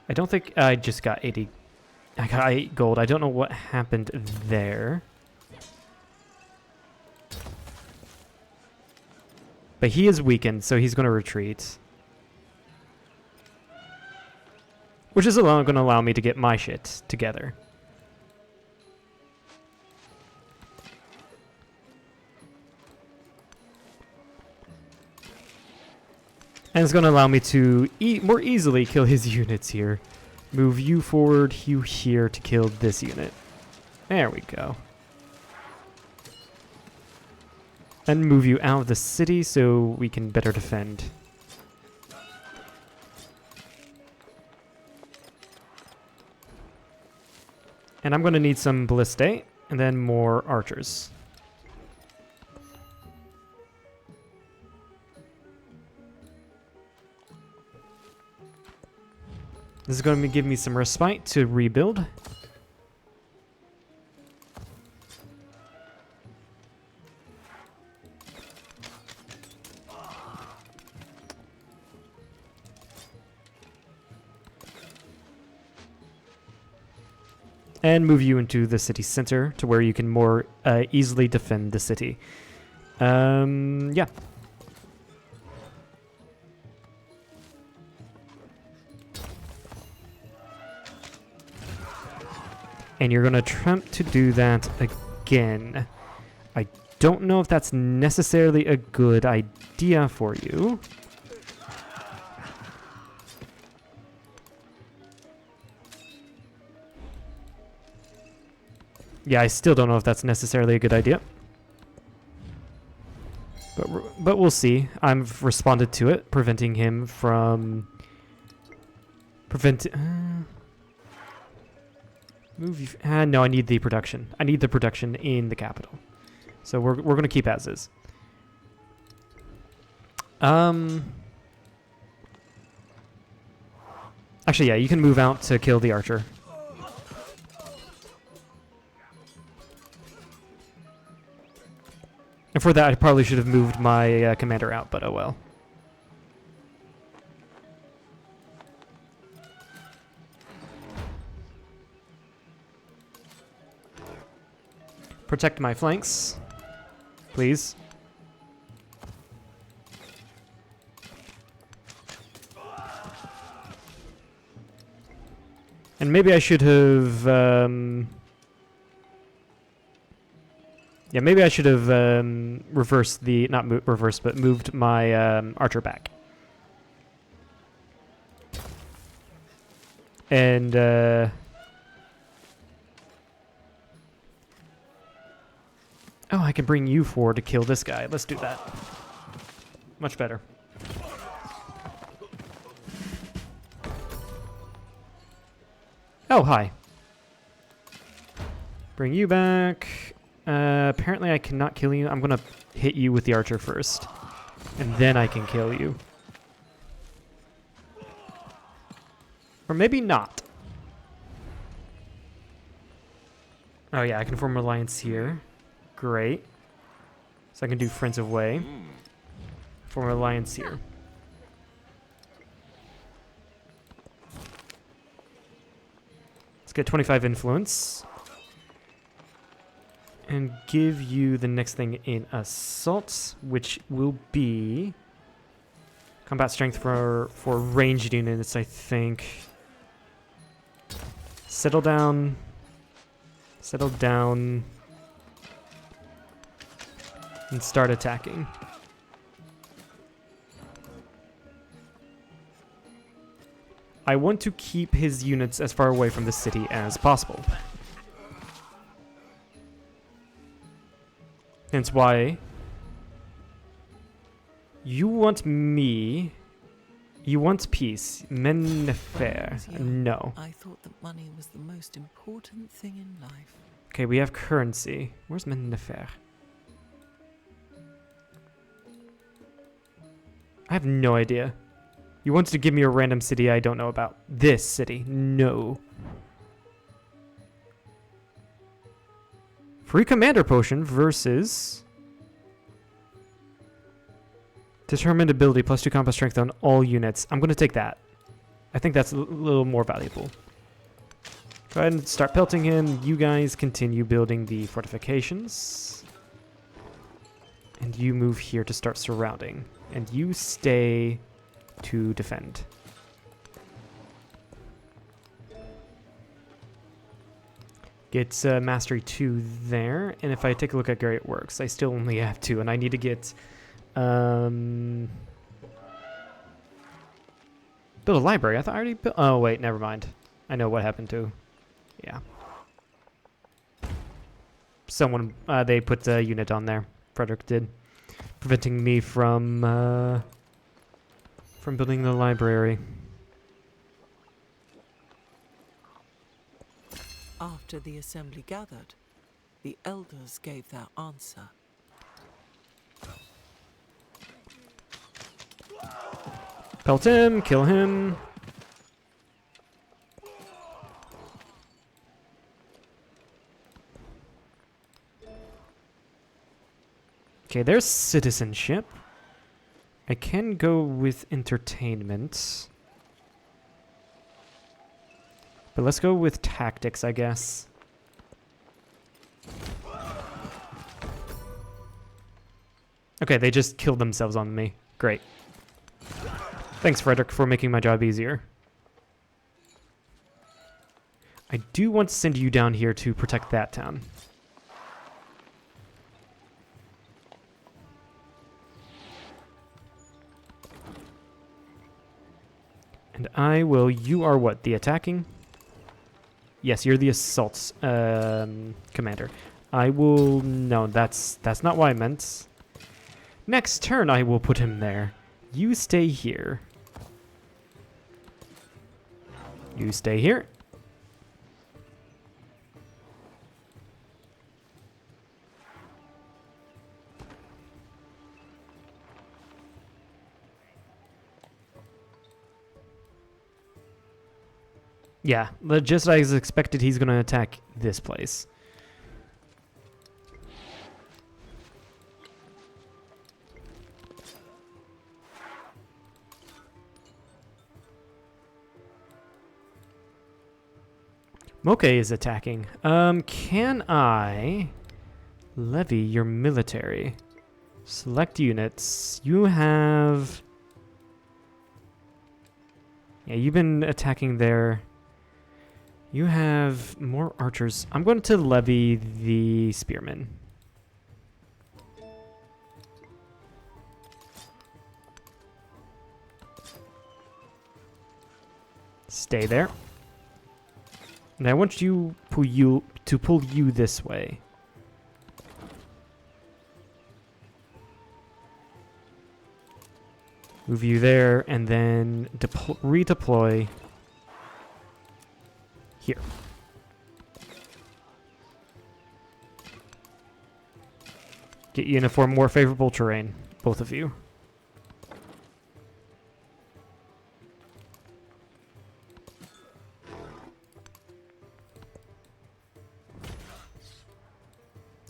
I don't think I just got 80. I got 8 gold. I don't know what happened there. But he is weakened, so he's going to retreat. Which is going to allow me to get my shit together. And it's going to allow me to more easily kill his units here. Move you forward, you here to kill this unit. There we go. And move you out of the city so we can better defend. And I'm going to need some ballistae and then more archers. This is going to give me some respite to rebuild. And move you into the city center to where you can more easily defend the city. Yeah. And you're going to attempt to do that again. I don't know if that's necessarily a good idea for you. Yeah, I still don't know if that's necessarily a good idea. But we'll see. I've responded to it, preventing him from... no, I need the production. I need the production in the capital. So we're going to keep as is. Actually, yeah, you can move out to kill the archer. And for that, I probably should have moved my commander out, but oh well. Protect my flanks, please. And maybe I should have... yeah, maybe I should have reversed the... Not reversed, but moved my archer back. And... oh, I can bring you forward to kill this guy. Let's do that. Much better. Oh, hi. Bring you back. Apparently I cannot kill you. I'm going to hit you with the archer first. And then I can kill you. Or maybe not. Oh yeah, I can form an alliance here. Great. So I can do Friends of Way. Form an alliance here. Let's get 25 influence. And give you the next thing in assault, which will be combat strength for ranged units, I think. Settle down. Settle down. And start attacking. I want to keep his units as far away from the city as possible. Hence why you want me You want peace. Mennefer. No. I thought that money was the most important thing in life. Okay, we have currency. Where's Mennefer? I have no idea. You wanted to give me a random city I don't know about. This city. No. Free commander potion versus determined ability plus 2 combat strength on all units. I'm going to take that. I think that's a little more valuable. Go ahead and start pelting him. You guys continue building the fortifications. And you move here to start surrounding. And you stay to defend. Get Mastery 2 there. And if I take a look at Great Works, I still only have 2. And I need to get... build a library. I thought I already built... Oh, wait. Never mind. I know what happened to... Yeah. Someone... they put a unit on there. Frederick did. Preventing me from building the library. After the assembly gathered, the elders gave their answer. Pelt him, kill him. Okay, there's citizenship. I can go with entertainment. But let's go with tactics, I guess. Okay, they just killed themselves on me. Great. Thanks, Frederick, for making my job easier. I do want to send you down here to protect that town. And I will... You are what? The attacking? Yes, you're the assault commander. I will... No, that's not what I meant. Next turn, I will put him there. You stay here. You stay here. Yeah, just as expected, he's going to attack this place. Moke is attacking. Can I levy your military? Select units. You have... Yeah, you've been attacking there. You have more archers. I'm going to levy the spearmen. Stay there. And I want you to pull you this way. Move you there, and then redeploy here. Get you in a more favorable terrain, both of you.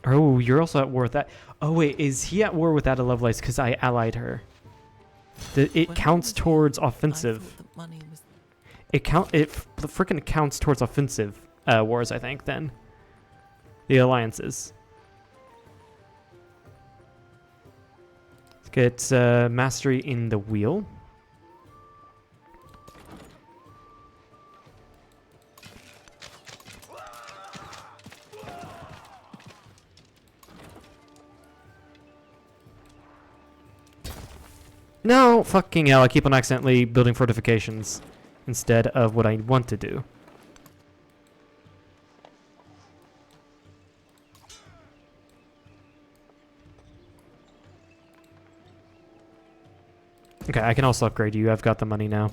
Oh, you're also at war with that. Oh, wait, is he at war with Ada Lovelace because I allied her? It counts towards offensive. It freaking counts towards offensive wars, I think, then. The alliances. Let's get mastery in the wheel. No, fucking hell, I keep on accidentally building fortifications instead of what I want to do. Okay, I can also upgrade you. I've got the money now.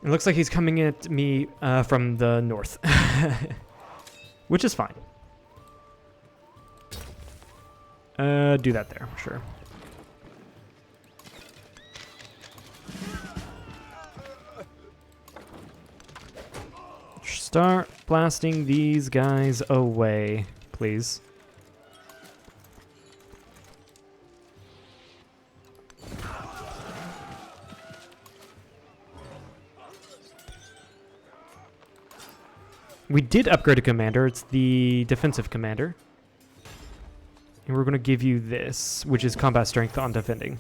It looks like he's coming at me from the north, which is fine. Do that there, sure. Start blasting these guys away, please. We did upgrade a commander. It's the defensive commander. And we're going to give you this, which is combat strength on defending.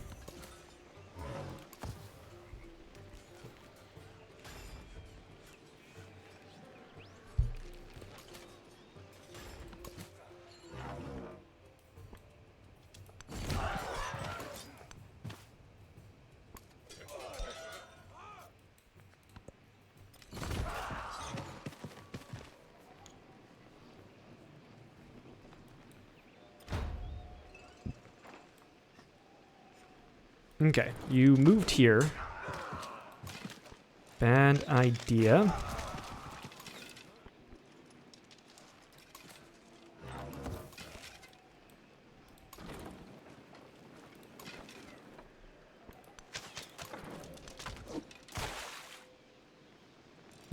Okay, you moved here. Bad idea.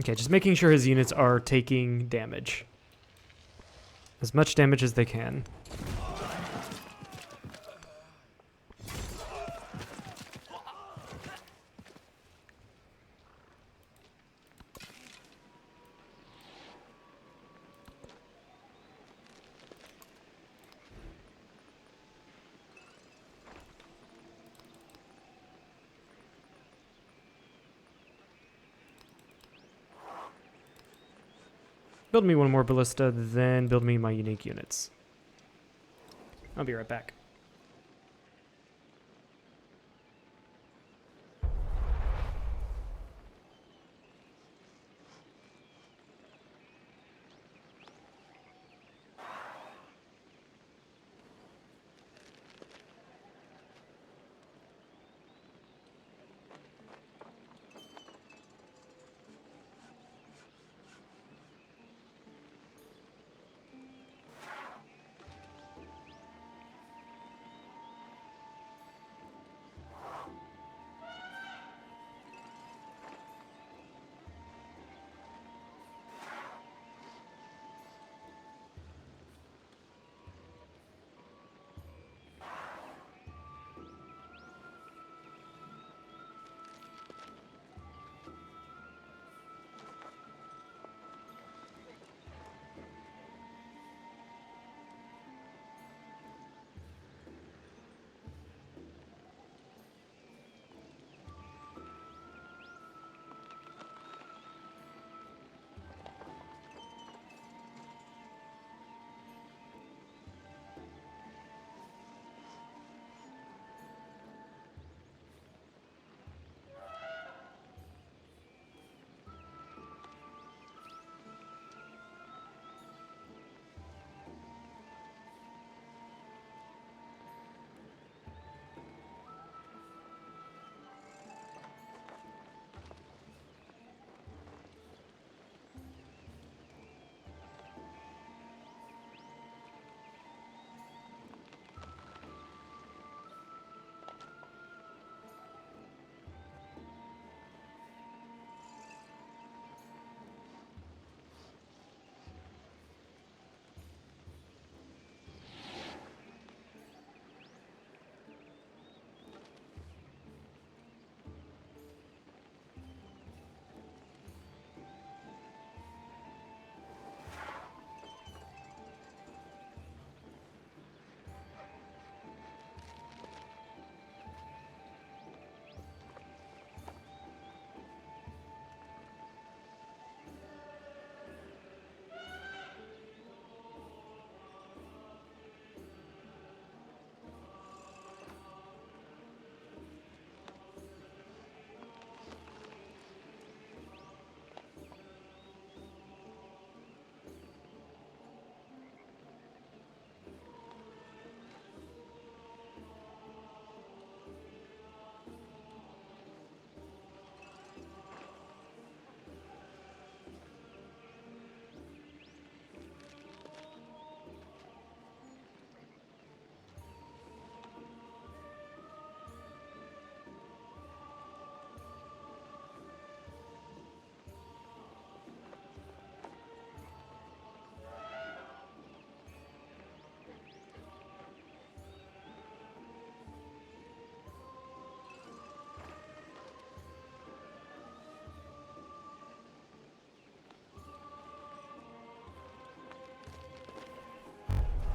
Okay, just making sure his units are taking damage. As much damage as they can. Build me one more ballista, then build me my unique units. I'll be right back.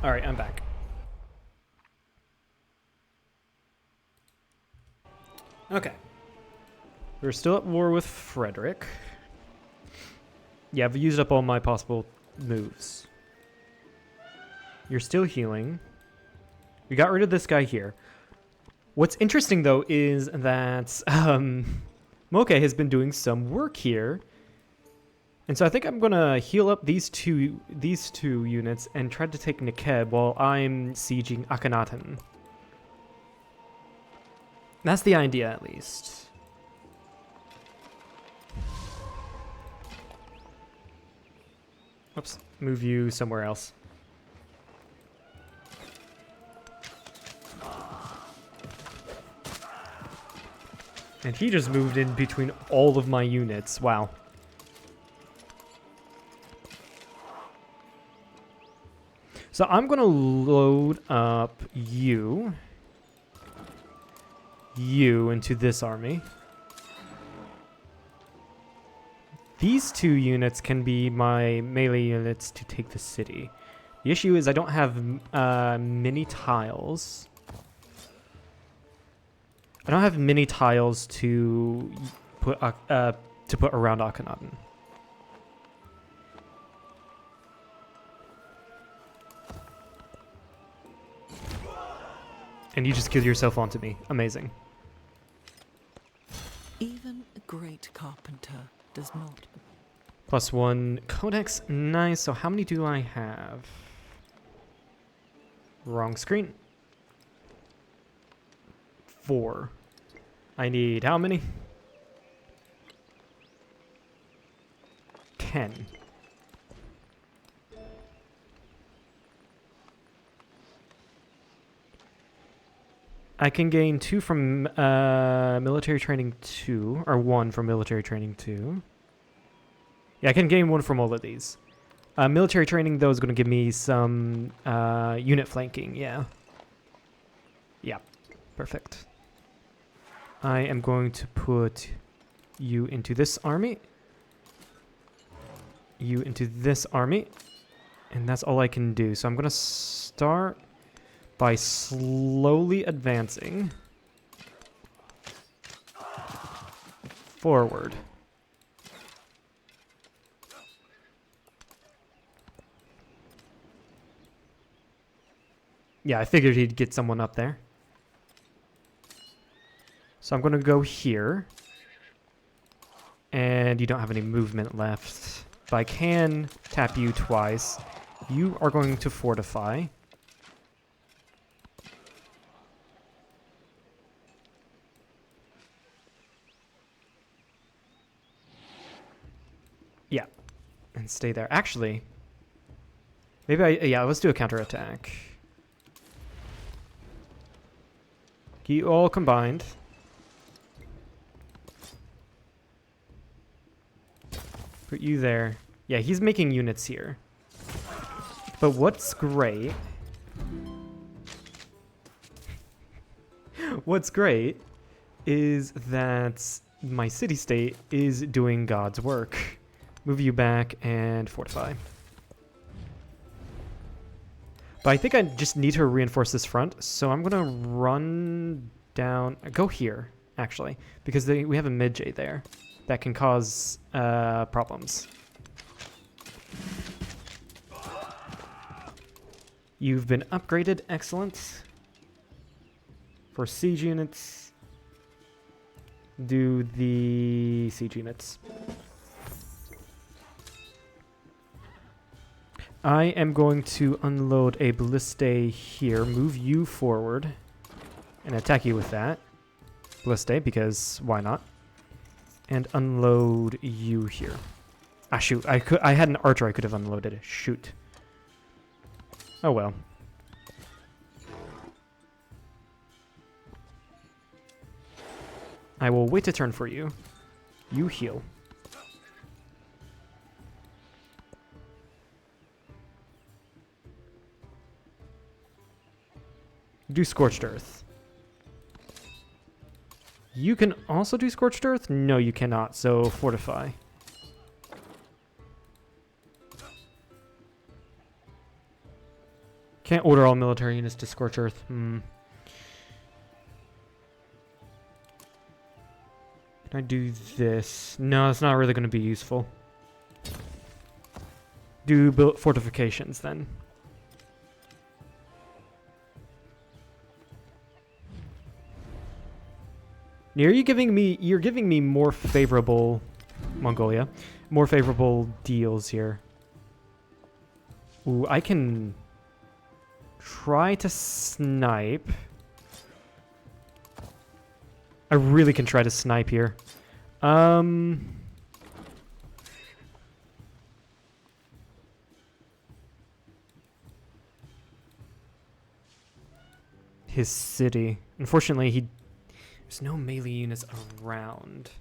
All right, I'm back. Okay. We're still at war with Frederick. Yeah, I've used up all my possible moves. You're still healing. We got rid of this guy here. What's interesting, though, is that Moke has been doing some work here. And so I think I'm going to heal up these two units and try to take Nekeb while I'm sieging Akhenaten. That's the idea, at least. Oops, move you somewhere else. And he just moved in between all of my units. Wow. So I'm going to load up you into this army. These two units can be my melee units to take the city. The issue is I don't have many tiles. I don't have many tiles to put around Akhenaten. And you just killed yourself onto me. Amazing. Even a great carpenter does not. +1 codex. Nice. So how many do I have? Wrong screen. 4. I need how many? 10. I can gain 2 from military training 2, or 1 from military training 2. Yeah, I can gain 1 from all of these. Military training, though, is going to give me some unit flanking, yeah. Yeah, perfect. I am going to put you into this army. You into this army. And that's all I can do. So I'm going to start by slowly advancing forward. Yeah, I figured he'd get someone up there. So I'm going to go here. And you don't have any movement left. But I can tap you twice. You are going to fortify. Yeah. And stay there. Actually, maybe yeah, let's do a counterattack. You all combined. Put you there. Yeah, he's making units here. But what's great... what's great is that my city-state is doing God's work. Move you back and fortify. But I think I just need to reinforce this front, so I'm going to run down... Go here, actually, because we have a mid-J there that can cause problems. You've been upgraded. Excellent. For siege units, do the siege units. I am going to unload a ballista here, move you forward, and attack you with that. Ballista, because why not? And unload you here. Ah, shoot. I had an archer I could have unloaded. Shoot. Oh well. I will wait a turn for you. You heal. Do Scorched Earth. You can also do Scorched Earth? No, you cannot, so fortify. Can't order all military units to Scorch Earth. Can I do this? No, it's not really going to be useful. Do build fortifications then. You're giving me more favorable Mongolia, more favorable deals here. Ooh, I can try to snipe. I really can try to snipe here. His city. Unfortunately, there's no melee units around.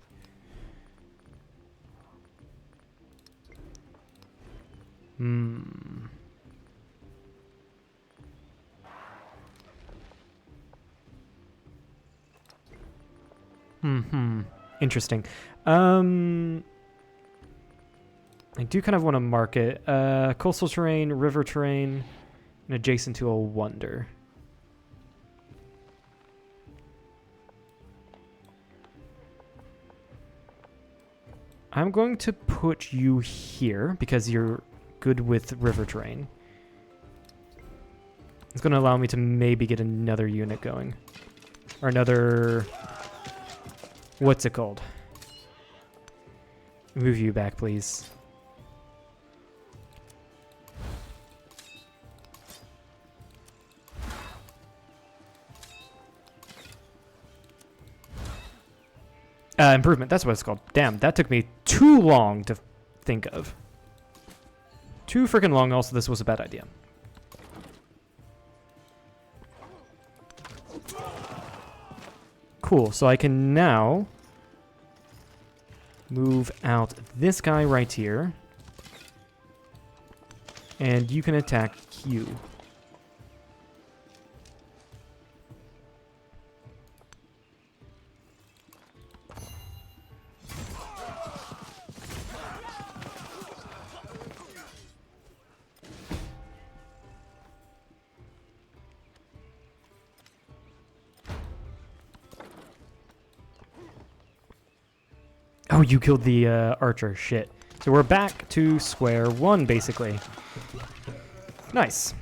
Interesting. I do kind of want to mark it. Coastal terrain, river terrain, and adjacent to a wonder. I'm going to put you here because you're good with river terrain. It's going to allow me to maybe get another unit going. Or another... What's it called? Move you back, please. Improvement, that's what it's called. Damn, that took me too long to think of. Too freaking long, also this was a bad idea. Cool, so I can now move out this guy right here. And you can attack you. Oh, you killed the archer. Shit. So we're back to square one, basically. Nice.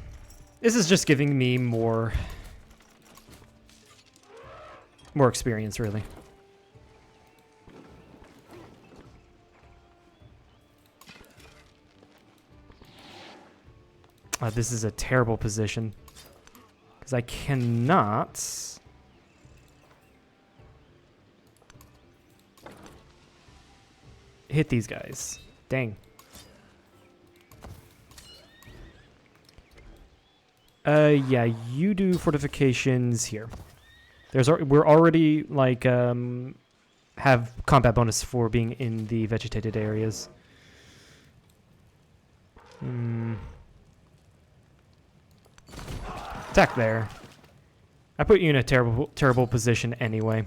This is just giving me more experience, really. This is a terrible position. Because I cannot... hit these guys. Dang. Yeah, you do fortifications here. We're already like have combat bonus for being in the vegetated areas. Attack there. I put you in a terrible position anyway.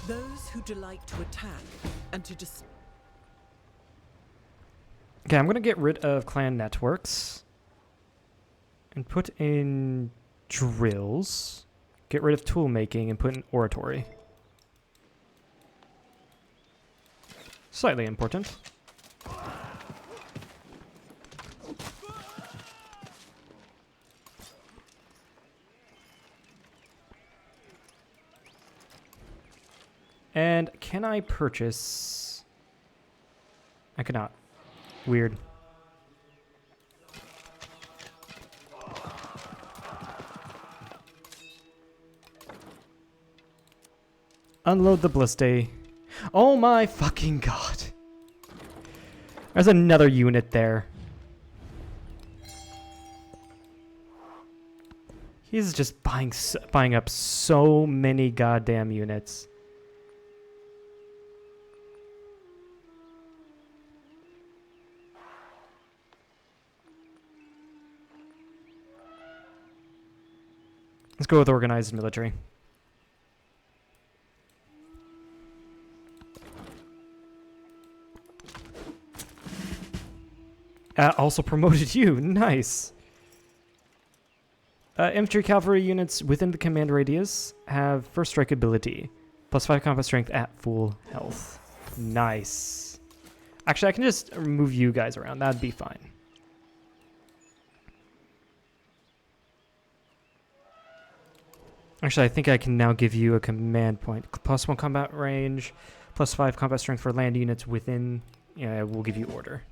Those who delight to attack and to Okay, I'm going to get rid of clan networks and put in drills. Get rid of tool making and put in oratory. Slightly important. And can I purchase... I cannot. Weird. Unload the ballista. Oh my fucking god. There's another unit there. He's just buying up so many goddamn units. Let's go with organized military. Also promoted you. Nice. Infantry cavalry units within the command radius have first strike ability. +5 combat strength at full health. Nice. Actually, I can just move you guys around. That'd be fine. Actually, I think I can now give you a command point. +1 combat range, +5 combat strength for land units within. Yeah, we'll give you order.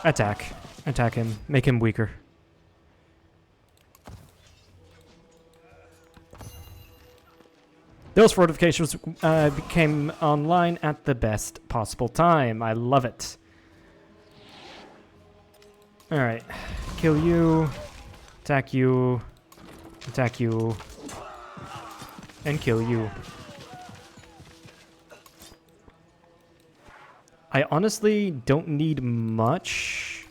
Attack. Attack him. Make him weaker. Those fortifications became online at the best possible time. I love it. Alright. Kill you. Attack you. Attack you. And kill you. I honestly don't need much.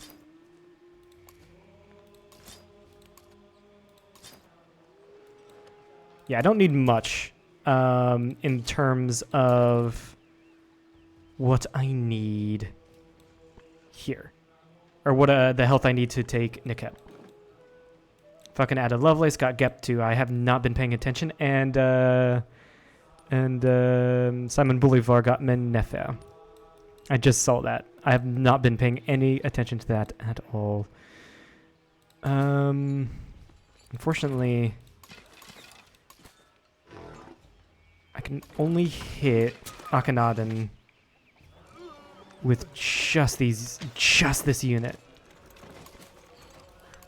Yeah, I don't need much in terms of what I need here. Or what the health I need to take Nikep. Fucking added Lovelace, got Gep too. I have not been paying attention. And Simon Bolivar got Mennefer. I just saw that. I have not been paying any attention to that at all. Unfortunately, I can only hit Akhenaten with just this unit.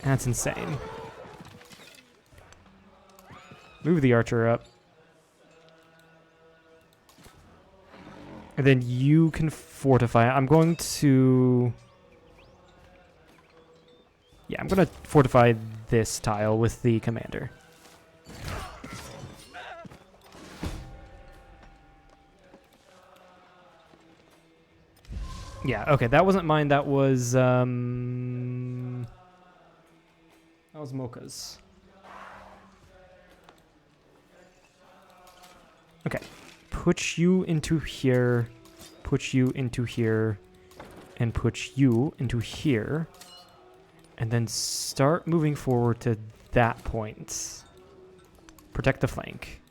That's insane. Move the archer up. And then you can fortify. I'm going to... Yeah, I'm going to fortify this tile with the commander. Yeah, okay, that wasn't mine. That was Mocha's. Okay. Put you into here, put you into here, and put you into here. And then start moving forward to that point. Protect the flank.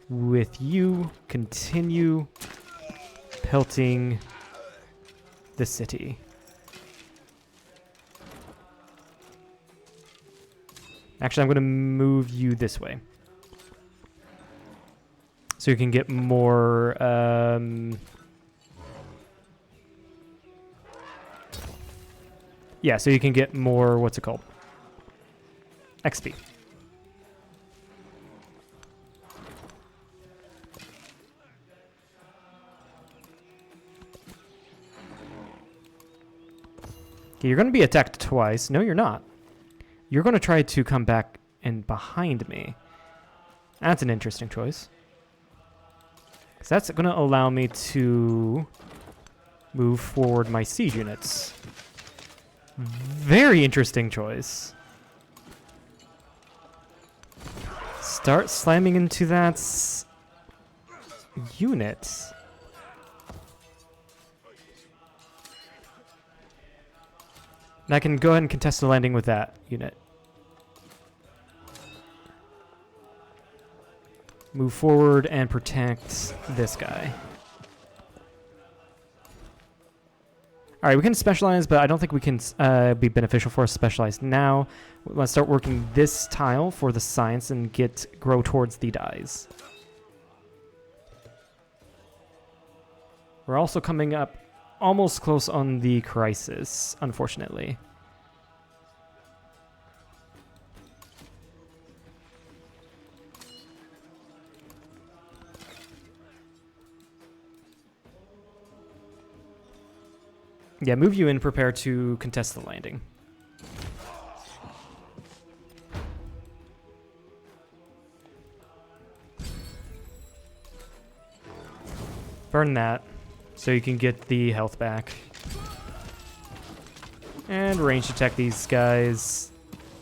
With you, continue pelting the city. Actually, I'm going to move you this way. So you can get more... yeah, so you can get more... What's it called? XP. Okay, you're going to be attacked twice. No, you're not. You're going to try to come back in behind me. That's an interesting choice. So that's going to allow me to move forward my siege units. Very interesting choice. Start slamming into that unit. And I can go ahead and contest the landing with that unit. Move forward and protect this guy. Alright, we can specialize, but I don't think we can be beneficial for us to specialize now. Let's start working this tile for the science and grow towards the dies. We're also coming up almost close on the crisis, unfortunately. Yeah, move you in, prepare to contest the landing. Burn that so you can get the health back. And range attack these guys.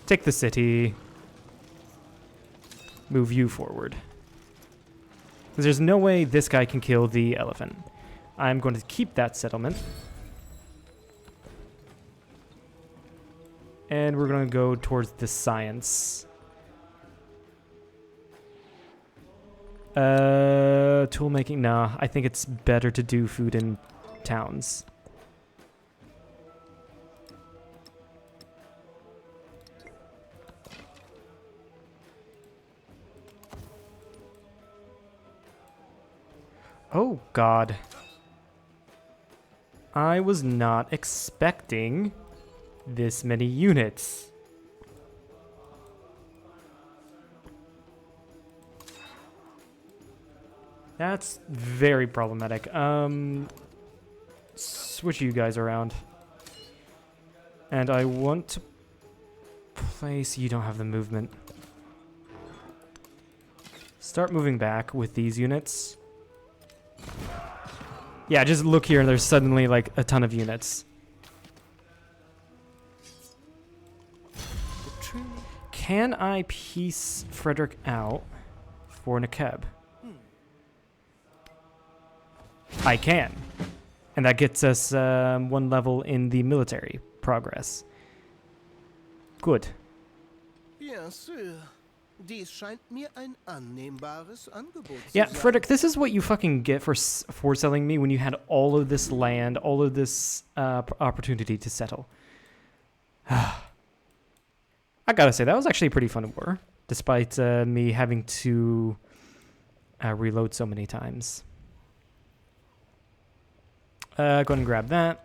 Take the city. Move you forward. Because there's no way this guy can kill the elephant. I'm going to keep that settlement. And we're going to go towards the science. Tool making? Nah, I think it's better to do food in towns. Oh, God. I was not expecting this many units. That's very problematic. Switch you guys around. And I want to place... You don't have the movement. Start moving back with these units. Yeah, just look here and there's suddenly like a ton of units. Can I piece Frederick out for Nekeb? I can. And that gets us 1 level in the military progress. Good. Bien sûr. Dies scheint mir ein annehmbares Angebot zu Yeah, sein. Frederick, this is what you fucking get for selling me when you had all of this land, all of this opportunity to settle. I gotta say, that was actually a pretty fun war, despite me having to reload so many times. Go ahead and grab that.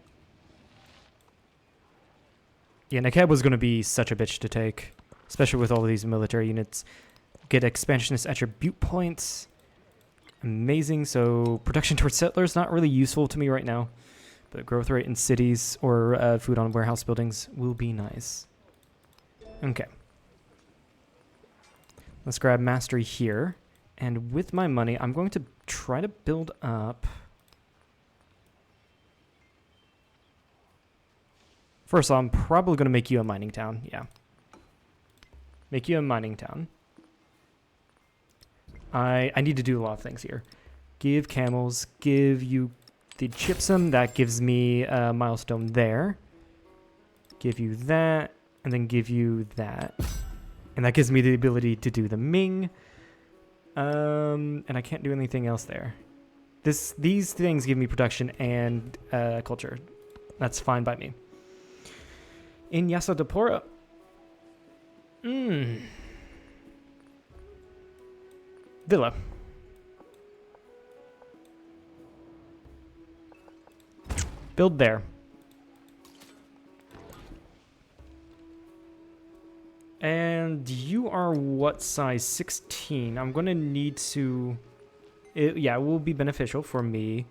Yeah, Nekeb was going to be such a bitch to take, especially with all of these military units. Get expansionist attribute points. Amazing. So production towards settlers, not really useful to me right now. But growth rate in cities or food on warehouse buildings will be nice. Okay. Let's grab mastery here. And with my money, I'm going to try to build up... First of all, I'm probably going to make you a mining town. Yeah. Make you a mining town. I need to do a lot of things here. Give camels. Give you the gypsum. That gives me a milestone there. Give you that. And then give you that. And that gives me the ability to do the Ming. And I can't do anything else there. These things give me production and culture. That's fine by me. In Yasadapura. Villa. Build there. And you are what size? 16. I'm going to need to... yeah, it will be beneficial for me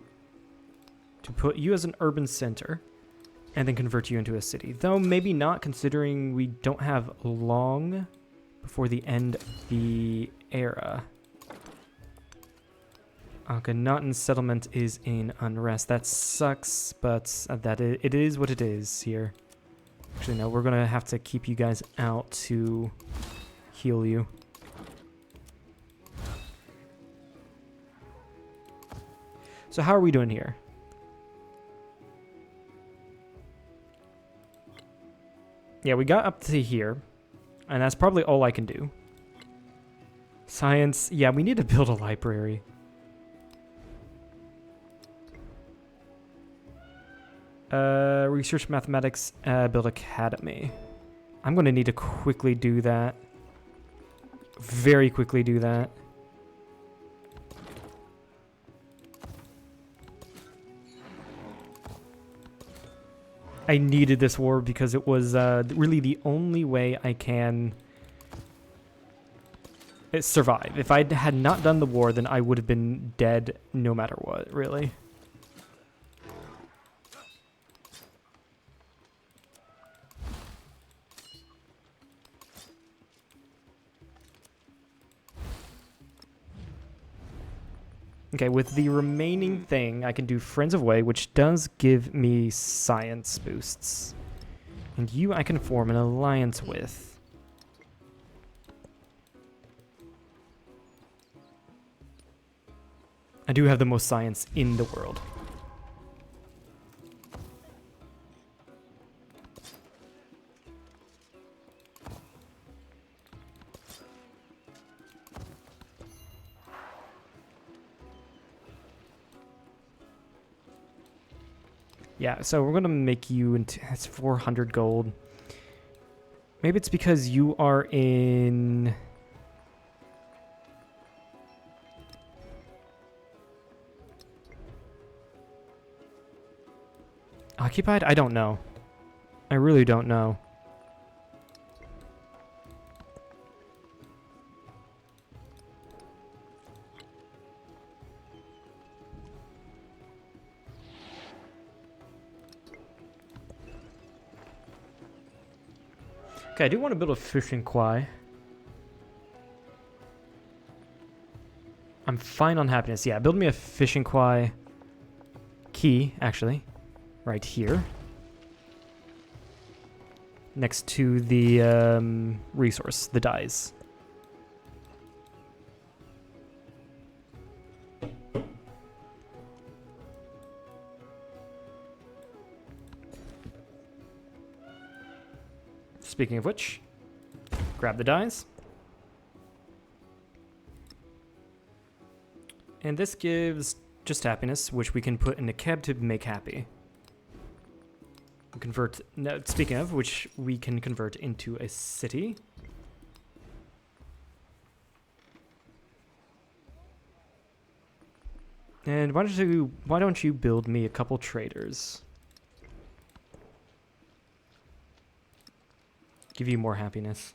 to put you as an urban center. And then convert you into a city. Though maybe not, considering we don't have long before the end of the era. Akhenaten settlement is in unrest. That sucks, but it is what it is here. Actually, no, we're going to have to keep you guys out to heal you. So how are we doing here? Yeah, we got up to here, and that's probably all I can do. Science, yeah, we need to build a library. Research mathematics, build academy. I'm going to need to quickly do that. Very quickly do that. I needed this war because it was really the only way I can survive. If I had not done the war, then I would have been dead no matter what, really. Okay, with the remaining thing, I can do Friends of Way, which does give me science boosts. And you I can form an alliance with. I do have the most science in the world. Yeah, so we're gonna make you into, that's 400 gold. Maybe it's because you are in occupied? I don't know. I really don't know. Okay, I do want to build a fishing quay. I'm fine on happiness. Yeah, build me a fishing quay key, actually, right here. Next to the resource, the dyes. Speaking of which, grab the dyes. And this gives just happiness, which we can put in a keb to make happy. Convert. No, speaking of which, we can convert into a city. And why don't you build me a couple traders? Give you more happiness.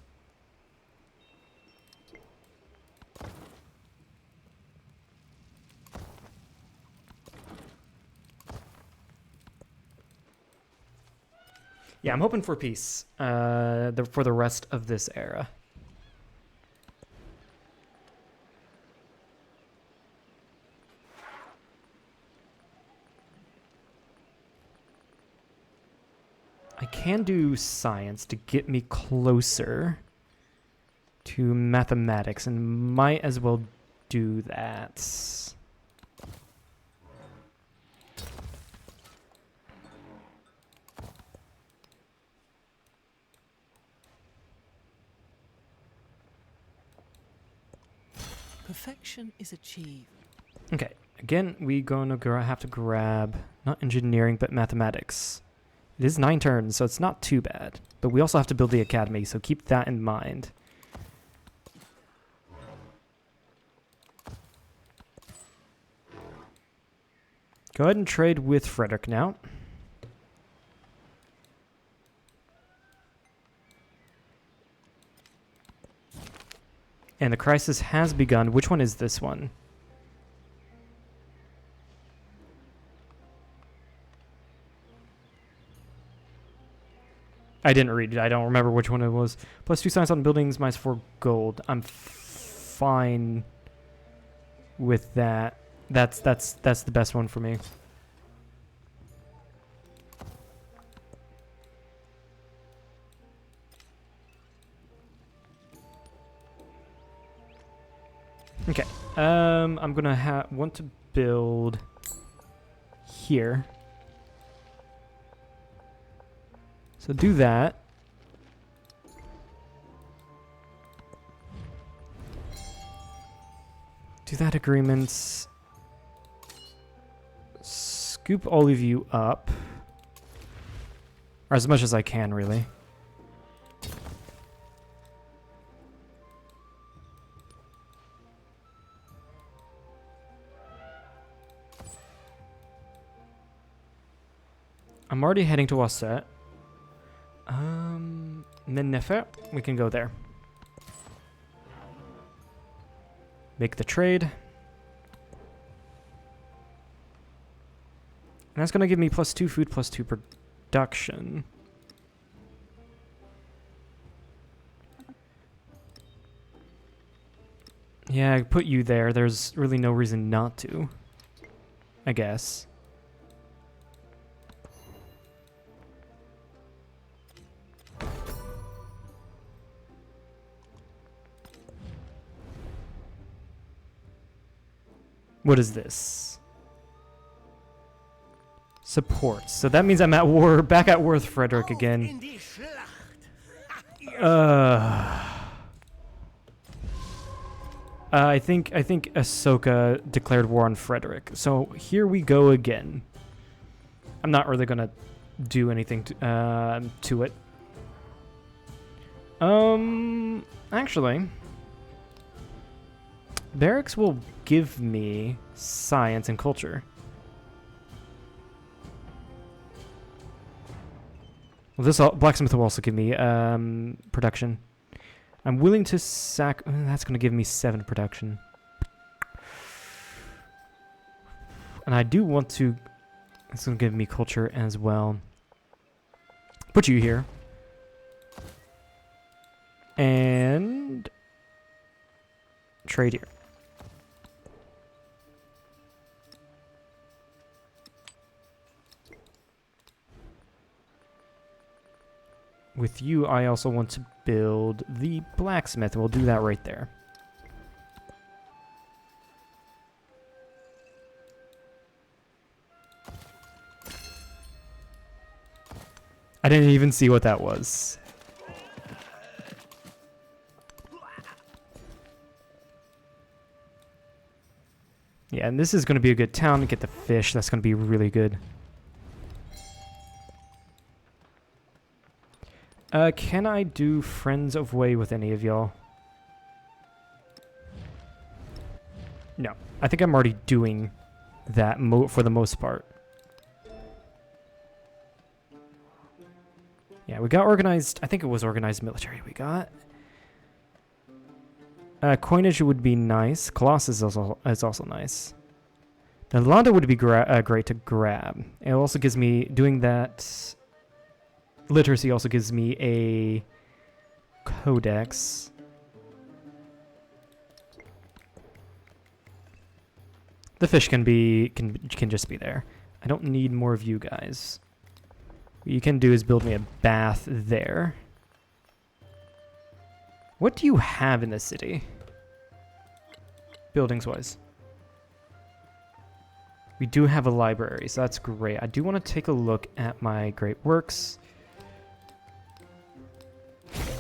Yeah, I'm hoping for peace for the rest of this era. I can do science to get me closer to mathematics, and might as well do that. Perfection is achieved. Okay, again, we gonna have to grab not engineering but mathematics. It is 9 turns, so it's not too bad. But we also have to build the academy, so keep that in mind. Go ahead and trade with Frederick now. And the crisis has begun. Which one is this one? I didn't read it. I don't remember which one it was. +2 science on buildings, -4 gold. I'm fine with that. That's the best one for me. Okay. I'm gonna want to build here. So do that. Do that agreements. Scoop all of you up. Or as much as I can, really. I'm already heading to Wasset. And then Nefer, we can go there. Make the trade. And that's gonna give me +2 food, +2 production. Yeah, I put you there. There's really no reason not to, I guess. What is this? Support. So that means I'm at war, back at war with Frederick Auf again. in die Schlacht! I think Ahsoka declared war on Frederick. So here we go again. I'm not really gonna do anything to it. Actually, barracks will give me science and culture. Well, blacksmith will also give me production. I'm willing to that's going to give me 7 production. And I do want to... It's going to give me culture as well. Put you here. And... trade here. With you, I also want to build the blacksmith. We'll do that right there. I didn't even see what that was. Yeah, and this is going to be a good town to get the fish. That's going to be really good. Can I do Friends of Way with any of y'all? No. I think I'm already doing that for the most part. Yeah, we got organized. I think it was organized military we got. Coinage would be nice. Colossus is also nice. Now, Londa would be great to grab. It also gives me... Doing that... Literacy also gives me a codex. The fish can just be there. I don't need more of you guys. What you can do is build me a bath there. What do you have in this city? Buildings wise. We do have a library, so that's great. I do want to take a look at my great works.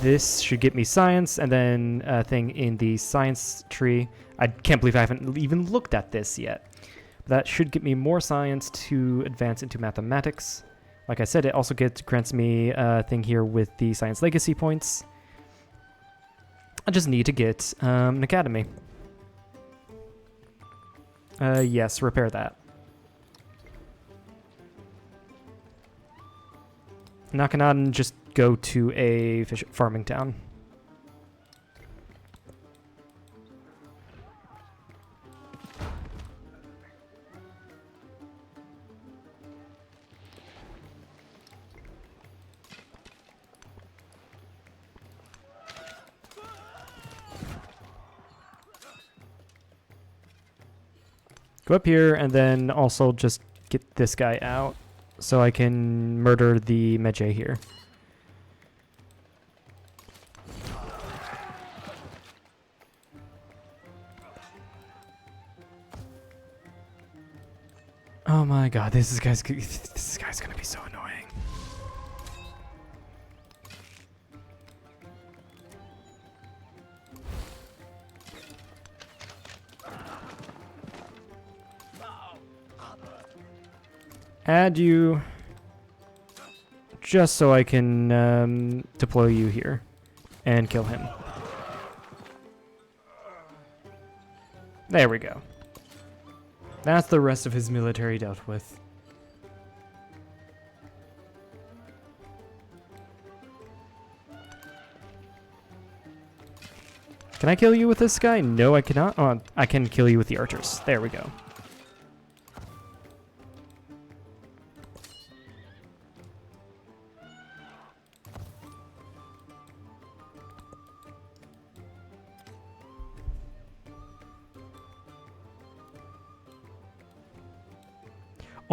This should get me science, and then a thing in the science tree. I can't believe I haven't even looked at this yet. But that should get me more science to advance into mathematics. Like I said, it also grants me a thing here with the science legacy points. I just need to get an academy. Yes, repair that. Knocking and just go to a fish farming town. Go up here and then also just get this guy out so I can murder the Medjay here. Oh my god, this guy's gonna be so annoying. Add you just so I can deploy you here and kill him. There we go. That's the rest of his military dealt with. Can I kill you with this guy? No, I cannot. Oh, I can kill you with the archers. There we go.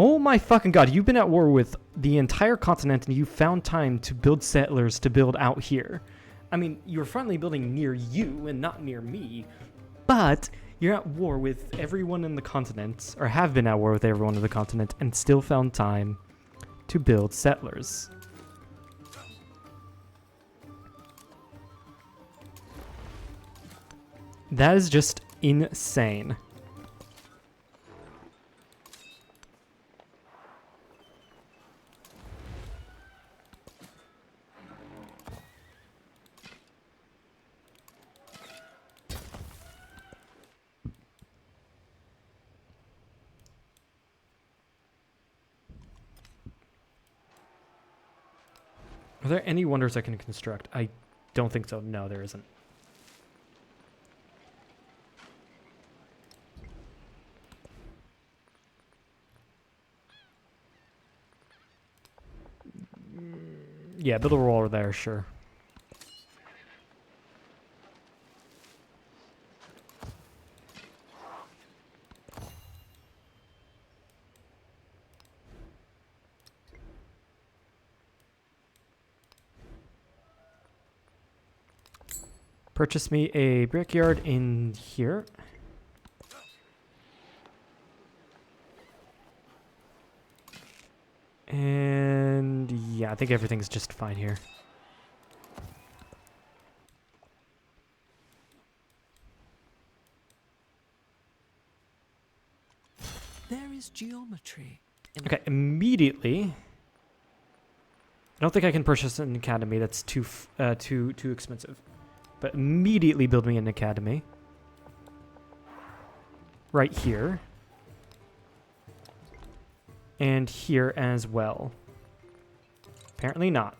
Oh my fucking god, you've been at war with the entire continent and you found time to build settlers to build out here. I mean, you're finally building near you and not near me, but you're at war with everyone in the continent, or have been at war with everyone in the continent, and still found time to build settlers. That is just insane. Are there any wonders I can construct? I don't think so. No, there isn't. Yeah, build a roller there, sure. Purchase me a brickyard in here. And yeah, I think everything's just fine here. There is geometry. Okay, immediately. I don't think I can purchase an academy. That's too expensive. But immediately build me an academy. Right here. And here as well. Apparently not.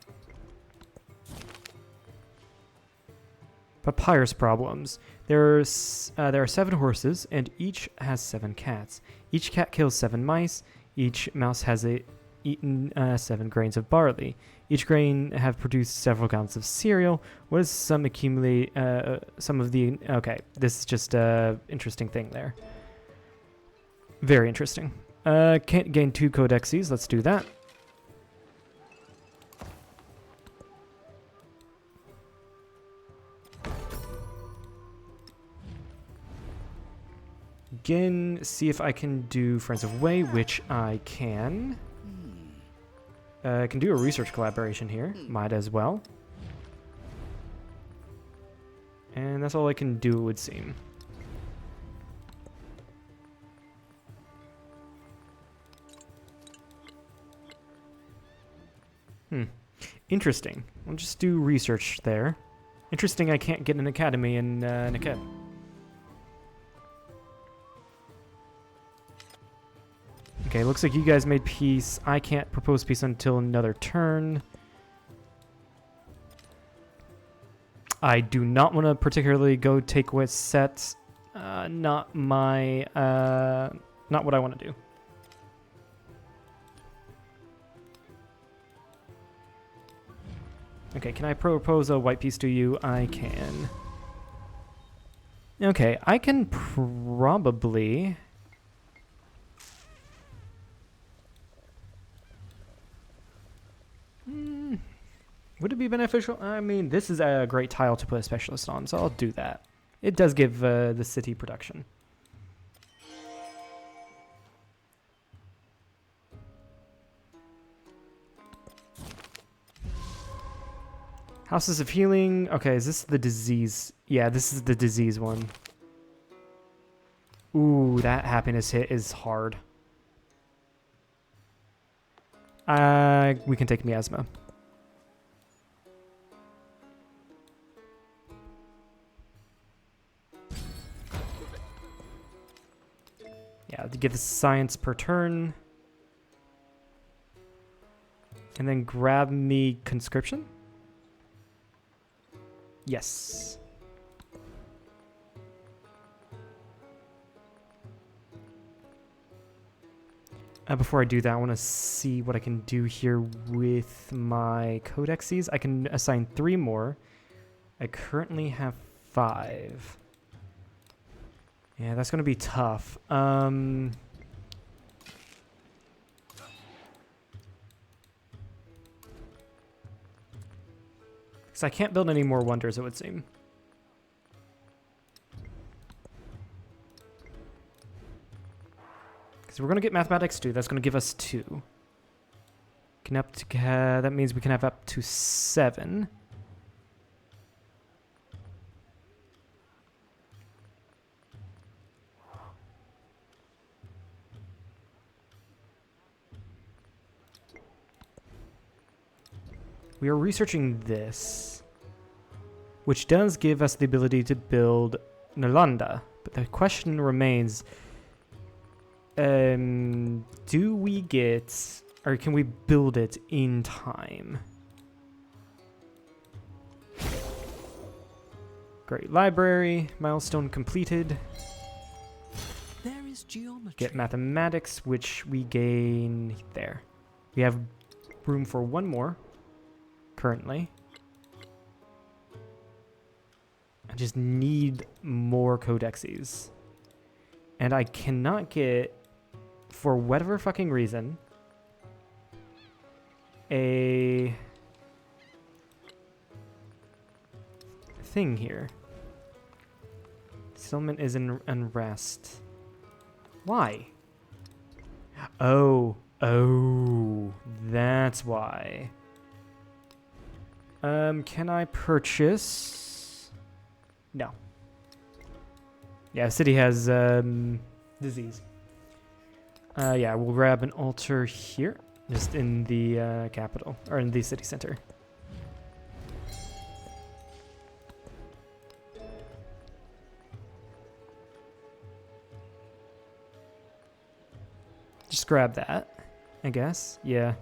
Papyrus problems. There are 7 horses, and each has 7 cats. Each cat kills 7 mice. Each mouse has eaten 7 grains of barley. Each grain have produced several gallons of cereal. What is some accumulate? Some of the okay. This is just a interesting thing there. Very interesting. Can't gain 2 codexes. Let's do that. Again, see if I can do Friends of Way, which I can. I can do a research collaboration here. Might as well. And that's all I can do, it would seem. Interesting. I'll just do research there. Interesting I can't get an academy in Nekeb. Okay, looks like you guys made peace. I can't propose peace until another turn. I do not want to particularly go take with sets. Not what I want to do. Okay, can I propose a white peace to you? I can. Okay, I can probably... Would it be beneficial? I mean, this is a great tile to put a specialist on, so I'll do that. It does give the city production. Houses of Healing. Okay, is this the disease? Yeah, this is the disease one. Ooh, that happiness hit is hard. We can take miasma. Yeah, to get the science per turn. And then grab me conscription? Yes. Before I do that, I want to see what I can do here with my codexes. I can assign 3 more. I currently have 5. Yeah, that's going to be tough. Because I can't build any more wonders, it would seem. Because we're going to get mathematics 2. That's going to give us 2. Can up to, that means we can have up to 7. We are researching this, which does give us the ability to build Nalanda. But the question remains, do we get, or can we build it in time? Great library, milestone completed. There is geometry. Get mathematics, which we gain there. We have room for one more. Currently. I just need more codexes. And I cannot get, for whatever fucking reason, a thing here. Settlement is in unrest. Why? Oh, that's why. Can I purchase? No. Yeah, city has, disease. Yeah, we'll grab an altar here, just in the, capital, or in the city center. Just grab that, I guess. Yeah.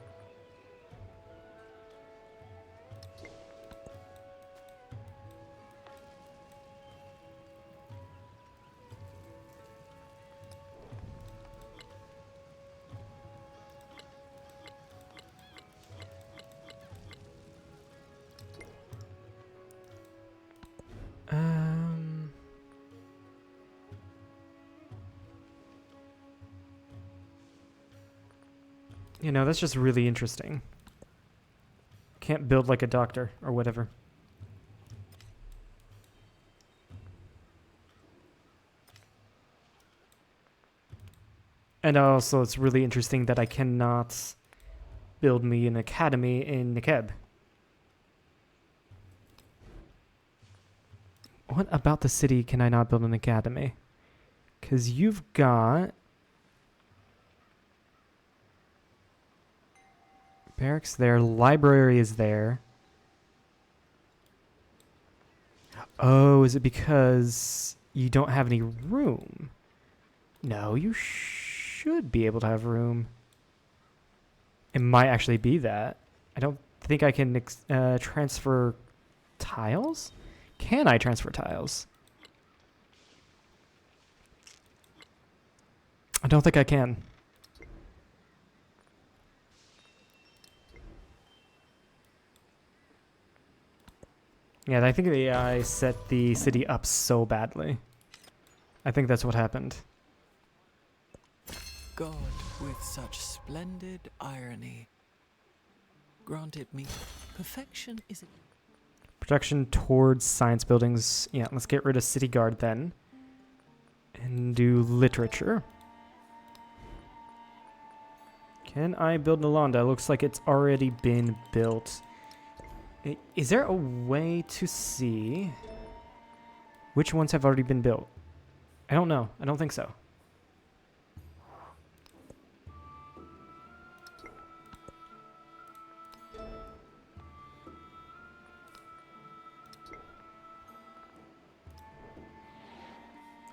You know, that's just really interesting. Can't build like a doctor or whatever. And also, it's really interesting that I cannot build me an academy in Nekeb. What about the city can I not build an academy? Because you've got barracks there, library is there. Oh, is it because you don't have any room? No, you should be able to have room. It might actually be that. I don't think I can transfer tiles? Can I transfer tiles? I don't think I can. Yeah, I think the AI set the city up so badly. I think that's what happened. God with such splendid irony granted me perfection is it. Protection towards science buildings. Yeah, let's get rid of city guard then. And do literature. Can I build Nalanda? Looks like it's already been built. Is there a way to see which ones have already been built? I don't know. I don't think so.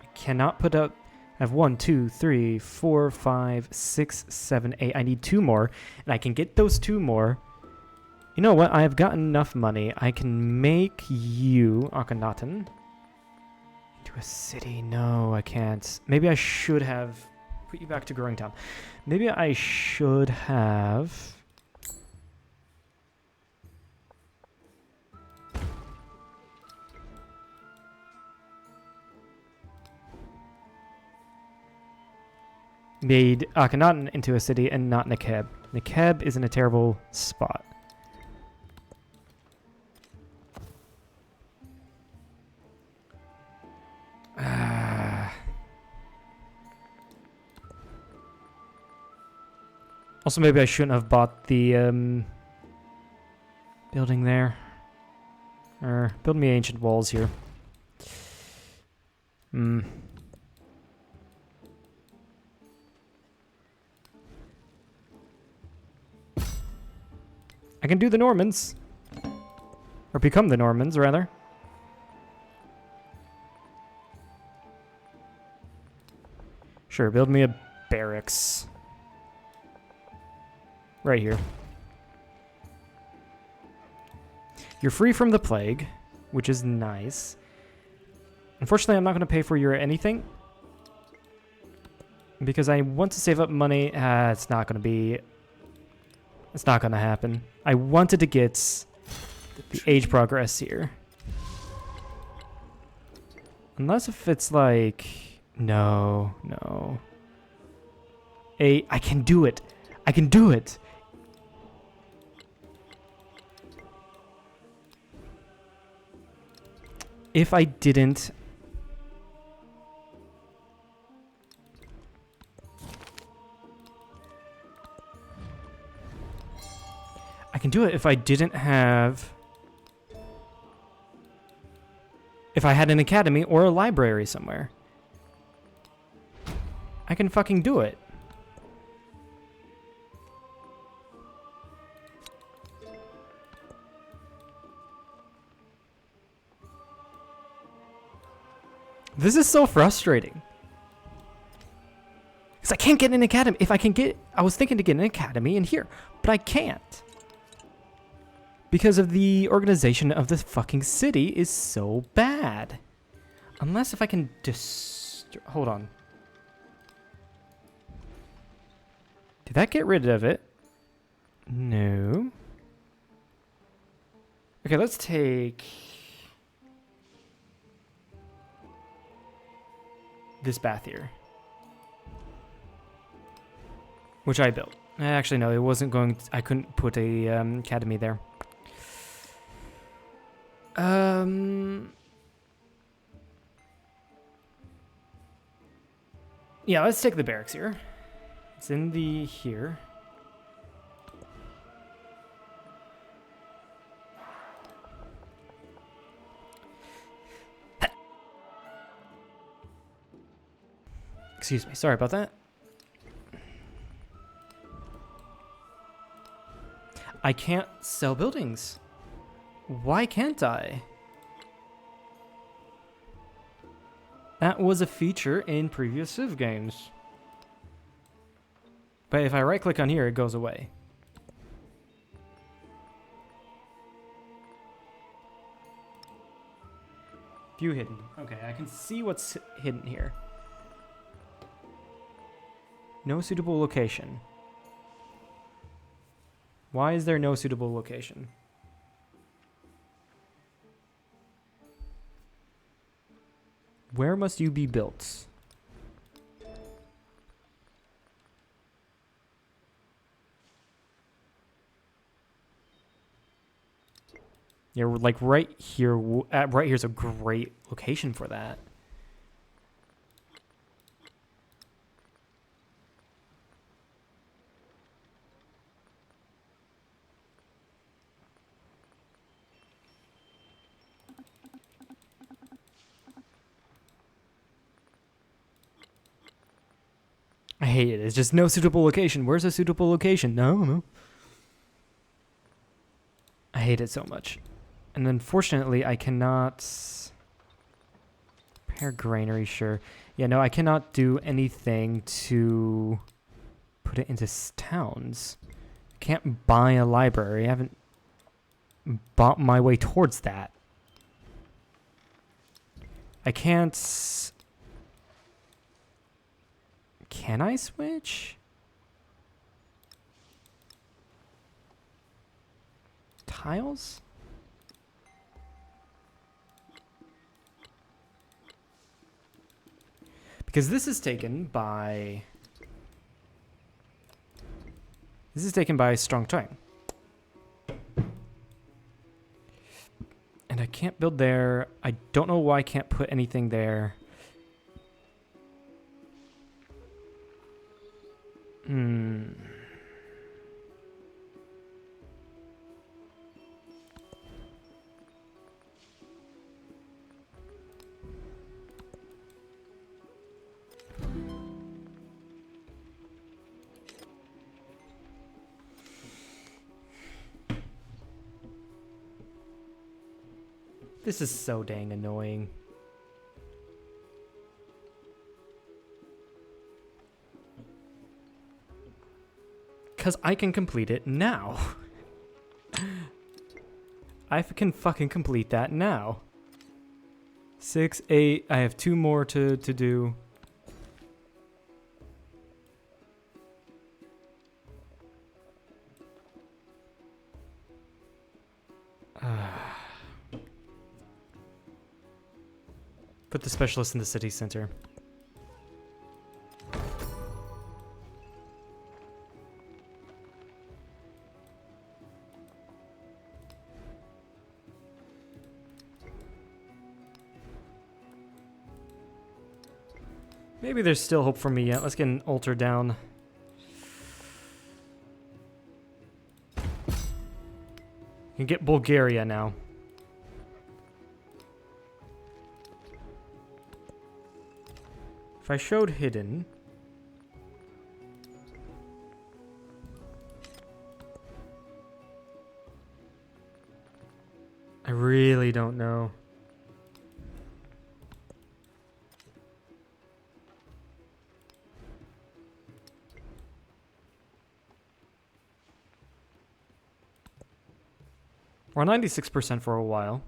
I cannot put up. I have 1, 2, 3, 4, 5, 6, 7, 8. I need 2 more, and I can get those 2 more. You know what? I have got enough money. I can make you, Akhenaten, into a city. No, I can't. Maybe I should have put you back to Growing Town. Maybe I should have made Akhenaten into a city and not Nekeb. Nekeb is in a terrible spot. Also, maybe I shouldn't have bought the building there. Or build me ancient walls here. I can do the Normans. Or become the Normans, rather. Sure, build me a barracks. Right here. You're free from the plague, which is nice. Unfortunately, I'm not going to pay for your anything. Because I want to save up money. It's not going to be... It's not going to happen. I wanted to get the age progress here. Unless if it's like... No. I can do it. I can do it. If I didn't... I can do it if I didn't have... If I had an academy or a library somewhere. I can fucking do it. This is so frustrating. Because I can't get an academy. If I can get... I was thinking to get an academy in here, but I can't. Because of the organization of this fucking city is so bad. Unless if I can hold on. Did that get rid of it? No. Okay, let's take... this bath here. Which I built. Actually, no, it wasn't going... I couldn't put a academy there. Yeah, let's take the barracks here. It's in the... here. Excuse me, sorry about that. I can't sell buildings. Why can't I? That was a feature in previous Civ games. But if I right click on here, it goes away. View hidden. Okay, I can see what's hidden here. No suitable location. Why is there no suitable location? Where must you be built? Yeah, like right here. Right here's a great location for that. I hate it. It's just no suitable location. Where's a suitable location? No. I hate it so much. And unfortunately, I cannot... Repair granary, sure. Yeah, no, I cannot do anything to put it into towns. I can't buy a library. I haven't bought my way towards that. I can't... Can I switch? Tiles? Because this is taken by... This is taken by Strong Twang. And I can't build there. I don't know why I can't put anything there. This is so dang annoying. Because I can complete it now. I can fucking complete that now. 6, 8. I have 2 more to do. Put the specialist in the city center. Maybe there's still hope for me yet. Let's get an altar down. You can get Bulgaria now. If I showed hidden... I really don't know. We're 96% for a while.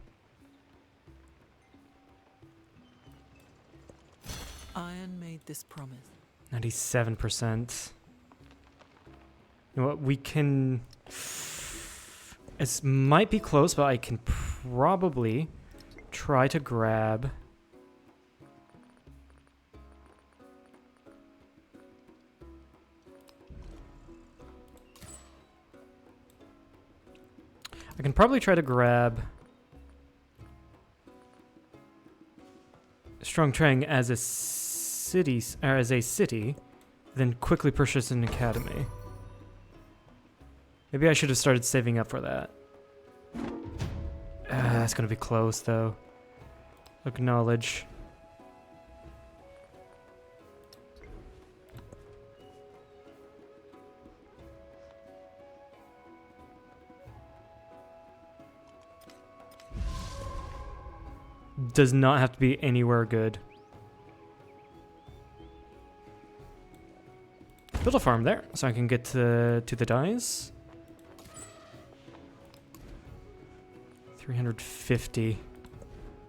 Iron made this promise. 97%. You know what? We can... It might be close, but I can probably try to grab... I can probably try to grab Strong Trang as a city, then quickly purchase an academy. Maybe I should have started saving up for that. That's gonna be close though. Acknowledge. Does not have to be anywhere good. Build a farm there, so I can get to the dyes. 350.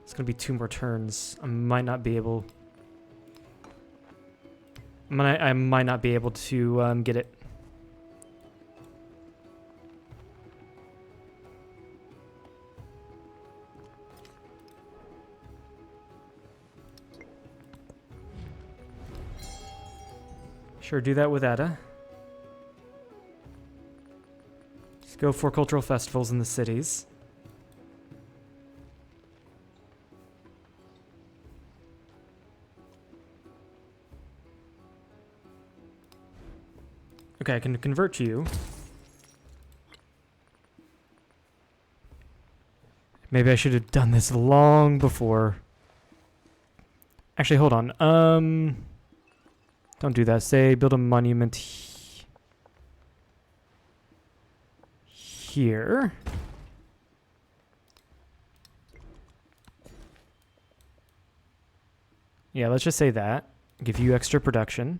It's gonna be 2 more turns. I might not be able. I might not be able to get it. Sure, do that with Ada. Let's go for cultural festivals in the cities. Okay, I can convert you. Maybe I should have done this long before. Actually, hold on. Don't do that. Say, build a monument here. Yeah, let's just say that. Give you extra production.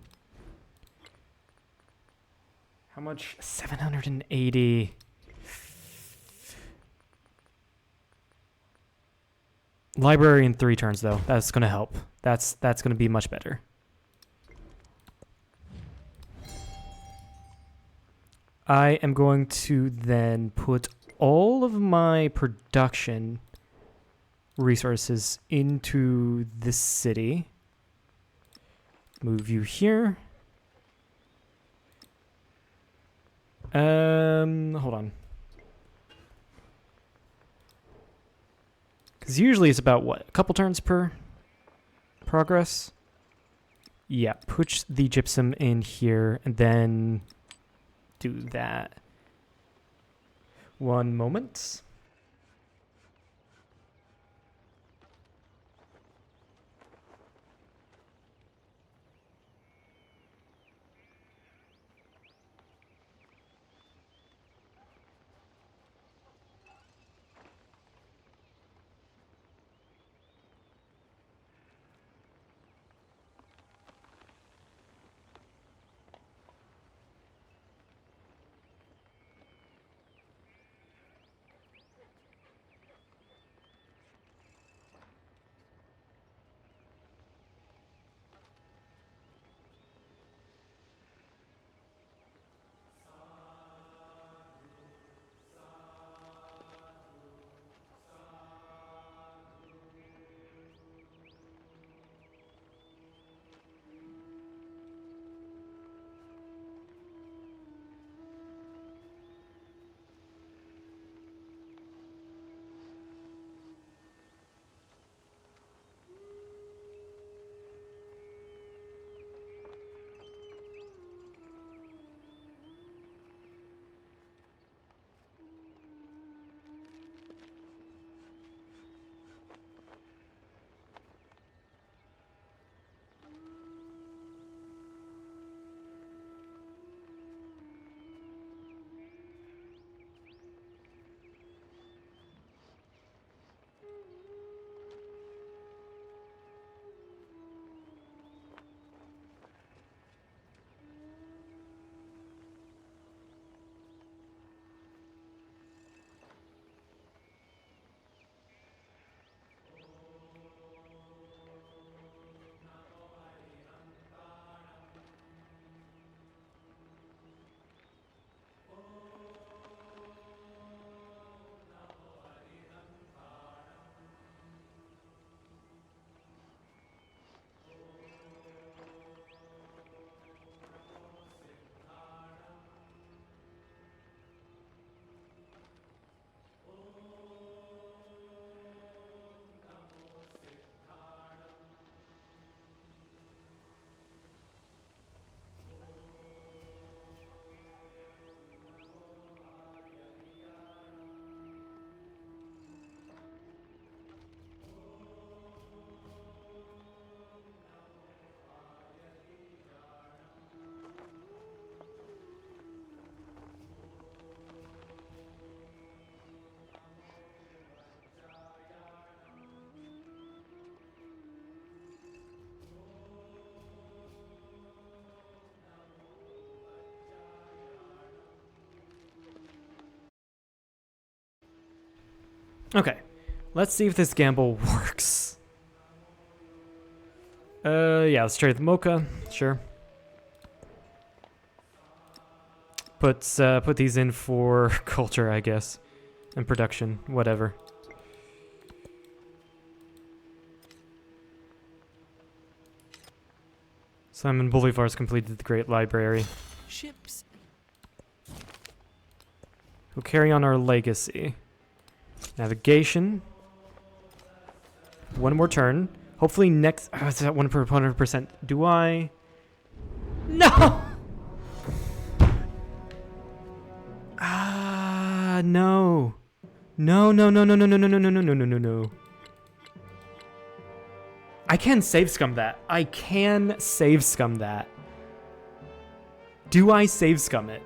How much? 780. Library in 3 turns, though. That's going to help. That's going to be much better. I am going to then put all of my production resources into this city. Move you here. Hold on. Because usually it's about, what, a couple turns per progress? Yeah, push the gypsum in here and then do that. One moment. Okay, let's see if this gamble works. Yeah, let's trade the mocha. Sure. Put these in for culture, I guess, and production, whatever. Simon Bolivar's completed the Great Library. Ships. We'll carry on our legacy. Navigation. One more turn. Hopefully next... Oh, it's at 100%. Do I... No! No. No, no, no, no, no, no, no, no, no, no, no, no, no, no. I can save scum that. I can save scum that. Do I save scum it?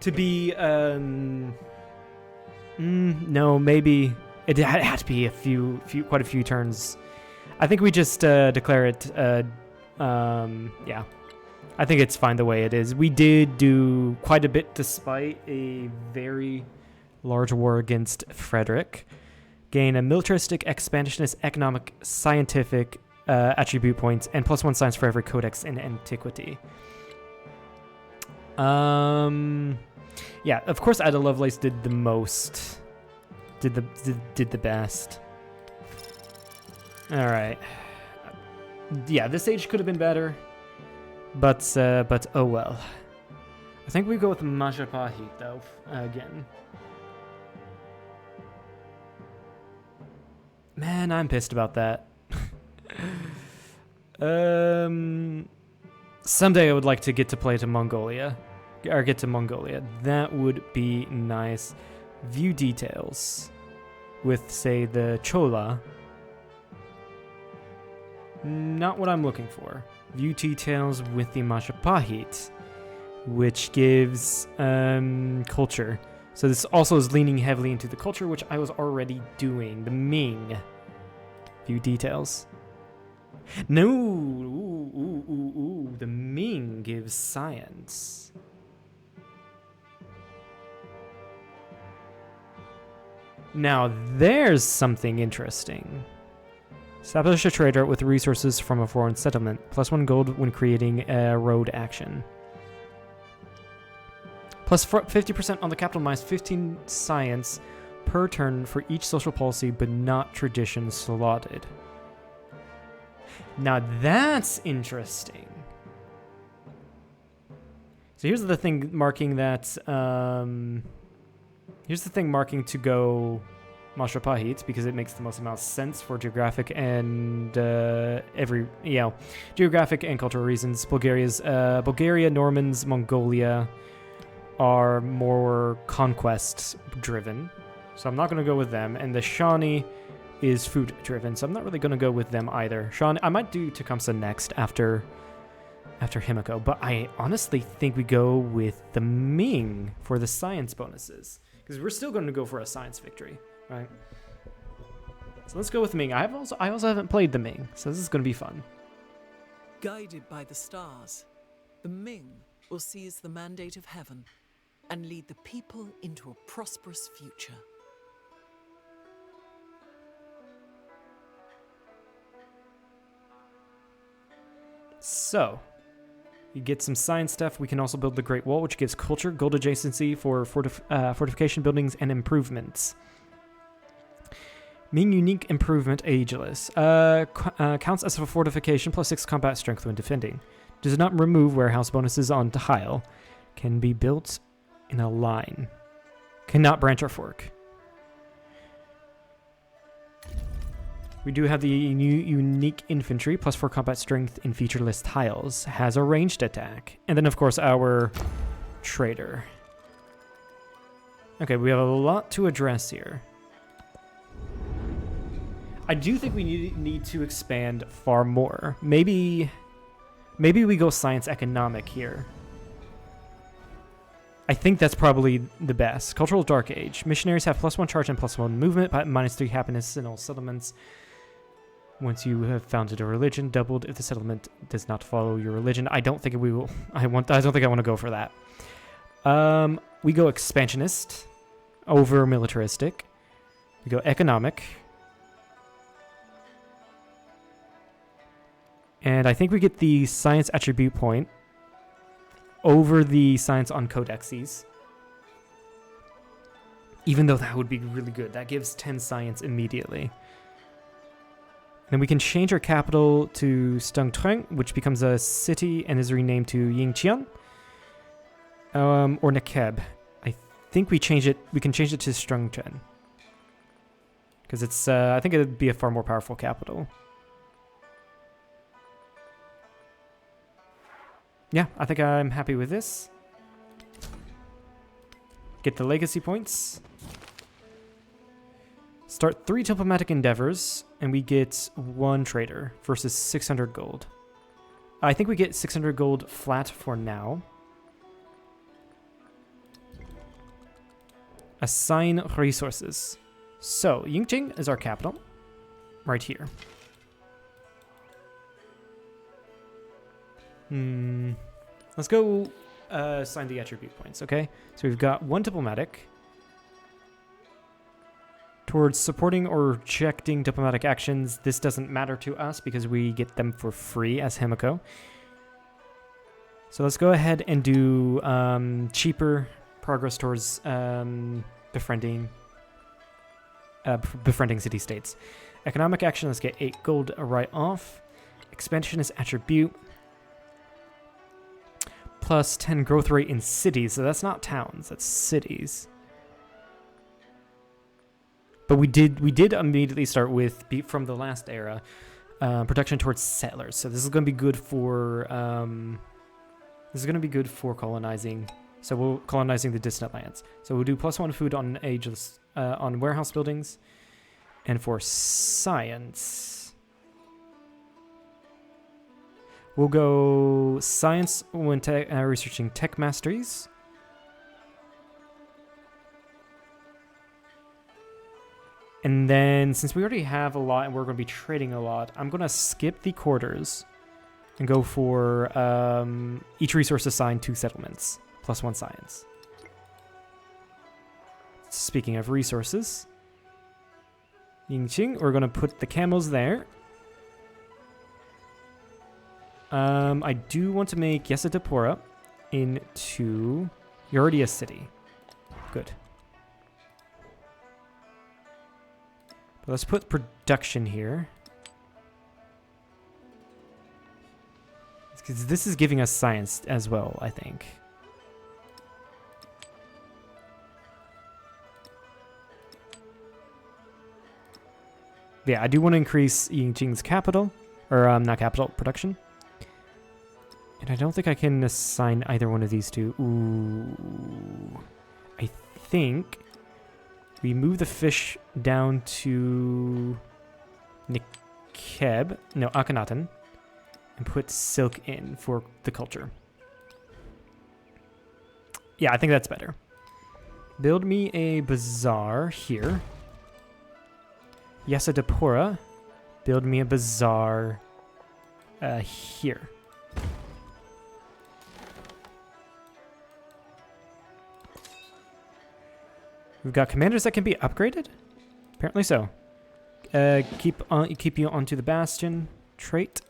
To be, no, maybe. It had to be quite a few turns. I think we just declare it, yeah. I think it's fine the way it is. We did do quite a bit despite a very large war against Frederick. Gain a militaristic, expansionist, economic, scientific attribute points, and +1 science for every codex in antiquity. Yeah, of course Ada Lovelace did the most. Did the best. Alright. Yeah, this age could have been better. But oh well. I think we go with Majapahit though, again. Man, I'm pissed about that. Someday I would like to get to play to Mongolia. Or get to Mongolia. That would be nice. View details. With, say, the Chola. Not what I'm looking for. View details with the Majapahit. Which gives culture. So this also is leaning heavily into the culture, which I was already doing. The Ming. View details. No! Ooh. The Ming gives science. Now, there's something interesting. Establish a trader with resources from a foreign settlement. +1 gold when creating a road action. Plus 50% on the capital minus 15 science per turn for each social policy, but not tradition slotted. Now that's interesting. So here's the thing marking that. Here's the thing marking to go Majapahit because it makes the most amount of sense for geographic and geographic and cultural reasons. Bulgaria, Normans, Mongolia are more conquest driven, so I'm not going to go with them. And the Shawnee is food driven, so I'm not really going to go with them either. Shawnee, I might do Tecumseh next after Himiko, but I honestly think we go with the Ming for the science bonuses because we're still going to go for a science victory, right? So let's go with Ming. I also haven't played the Ming, so this is going to be fun. Guided by the stars, the Ming will seize the mandate of heaven and lead the people into a prosperous future. So, you get some science stuff. We can also build the Great Wall, which gives culture, gold adjacency for fortification buildings and improvements. Ming unique improvement, ageless. Counts as a fortification, +6 combat strength when defending. Does not remove warehouse bonuses on tile. Can be built in a line. Cannot branch or fork. We do have the new unique infantry, +4 combat strength in feature list tiles. Has a ranged attack. And then, of course, our trader. Okay, we have a lot to address here. I do think we need to expand far more. Maybe we go science economic here. I think that's probably the best. Cultural Dark Age. Missionaries have +1 charge and +1 movement, but -3 happiness in all settlements. Once you have founded a religion, doubled if the settlement does not follow your religion. I don't think we will. I don't think I want to go for that. We go expansionist. over militaristic. We go economic. And I think we get the science attribute point over the science on codexes. Even though that would be really good. That gives 10 science immediately. Then we can change our capital to Stungtreng, which becomes a city and is renamed to Yingqian. Or Nekeb. I think we can change it to Stungtreng. Because it's, I think it would be a far more powerful capital. Yeah, I think I'm happy with this. Get the legacy points. Start 3 diplomatic endeavors, and we get 1 trader versus 600 gold. I think we get 600 gold flat for now. Assign resources. So, Yingqing is our capital, right here. Let's go assign the attribute points, okay? So we've got 1 diplomatic. Towards supporting or rejecting diplomatic actions, this doesn't matter to us because we get them for free as Himiko. So let's go ahead and do cheaper progress towards befriending city-states. Economic action, let's get 8 gold right off. Expansion is attribute. Plus 10 growth rate in cities, so that's not towns, that's cities. But we did immediately start with, from the last era, production towards settlers. So this is going to be good for colonizing. So we're colonizing the distant lands. So we'll do +1 food on ageless on warehouse buildings, and for science, we'll go science when researching tech masteries. And then, since we already have a lot and we're going to be trading a lot, I'm going to skip the quarters and go for each resource assigned 2 settlements, +1 science. Speaking of resources, Yingqing, we're going to put the camels there. I do want to make Yesadapura into... You're already a city. Good. Let's put production here. Because this is giving us science as well, I think. Yeah, I do want to increase Yingqing's capital. Or, not capital, production. And I don't think I can assign either one of these two. Ooh. I think... we move the fish down to Nekeb, no, Akhenaten, and put silk in for the culture. Yeah, I think that's better. Build me a bazaar here. Yesadapura, build me a bazaar here. We've got commanders that can be upgraded? Apparently so. Keep you onto the bastion trait.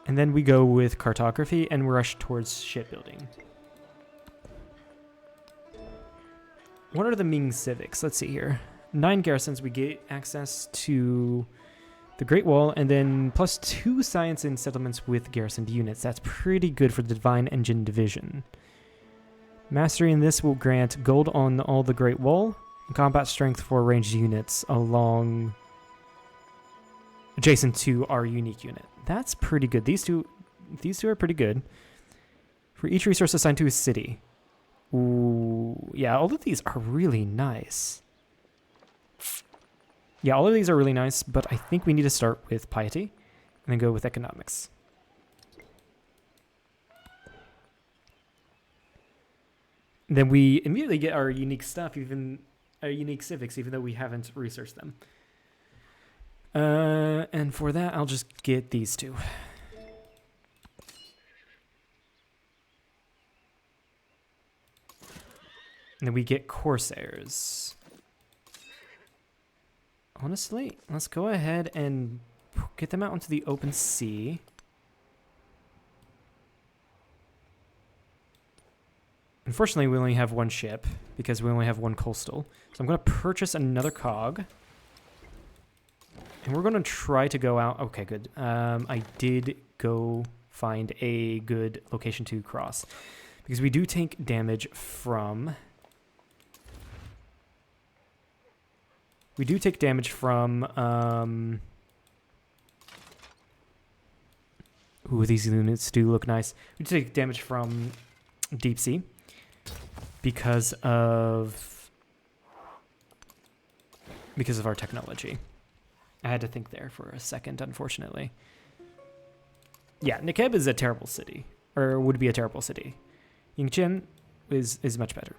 And then we go with cartography and rush towards shipbuilding. What are the Ming civics? Let's see here. 9 garrisons, we get access to the Great Wall, and then +2 science in settlements with garrisoned units. That's pretty good for the Divine Engine Division. Mastery in this will grant gold on all the Great Wall, and combat strength for ranged units along adjacent to our unique unit. That's pretty good. These two are pretty good. For each resource assigned to a city. Ooh, yeah, all of these are really nice. Yeah, all of these are really nice, but I think we need to start with piety and then go with economics. Then we immediately get our unique stuff, even our unique civics, even though we haven't researched them. And for that, I'll just get these two. And then we get Corsairs. Honestly, let's go ahead and get them out into the open sea. Unfortunately, we only have one ship because we only have one coastal. So I'm going to purchase another cog. And we're going to try to go out. Okay, good. I did go find a good location to cross. Because we do take damage from... We do take damage from... Ooh, these units do look nice. We do take damage from deep sea. Because of our technology. I had to think there for a second, unfortunately. Yeah, Nekeb is a terrible city. Or would be a terrible city. Yingqian is much better.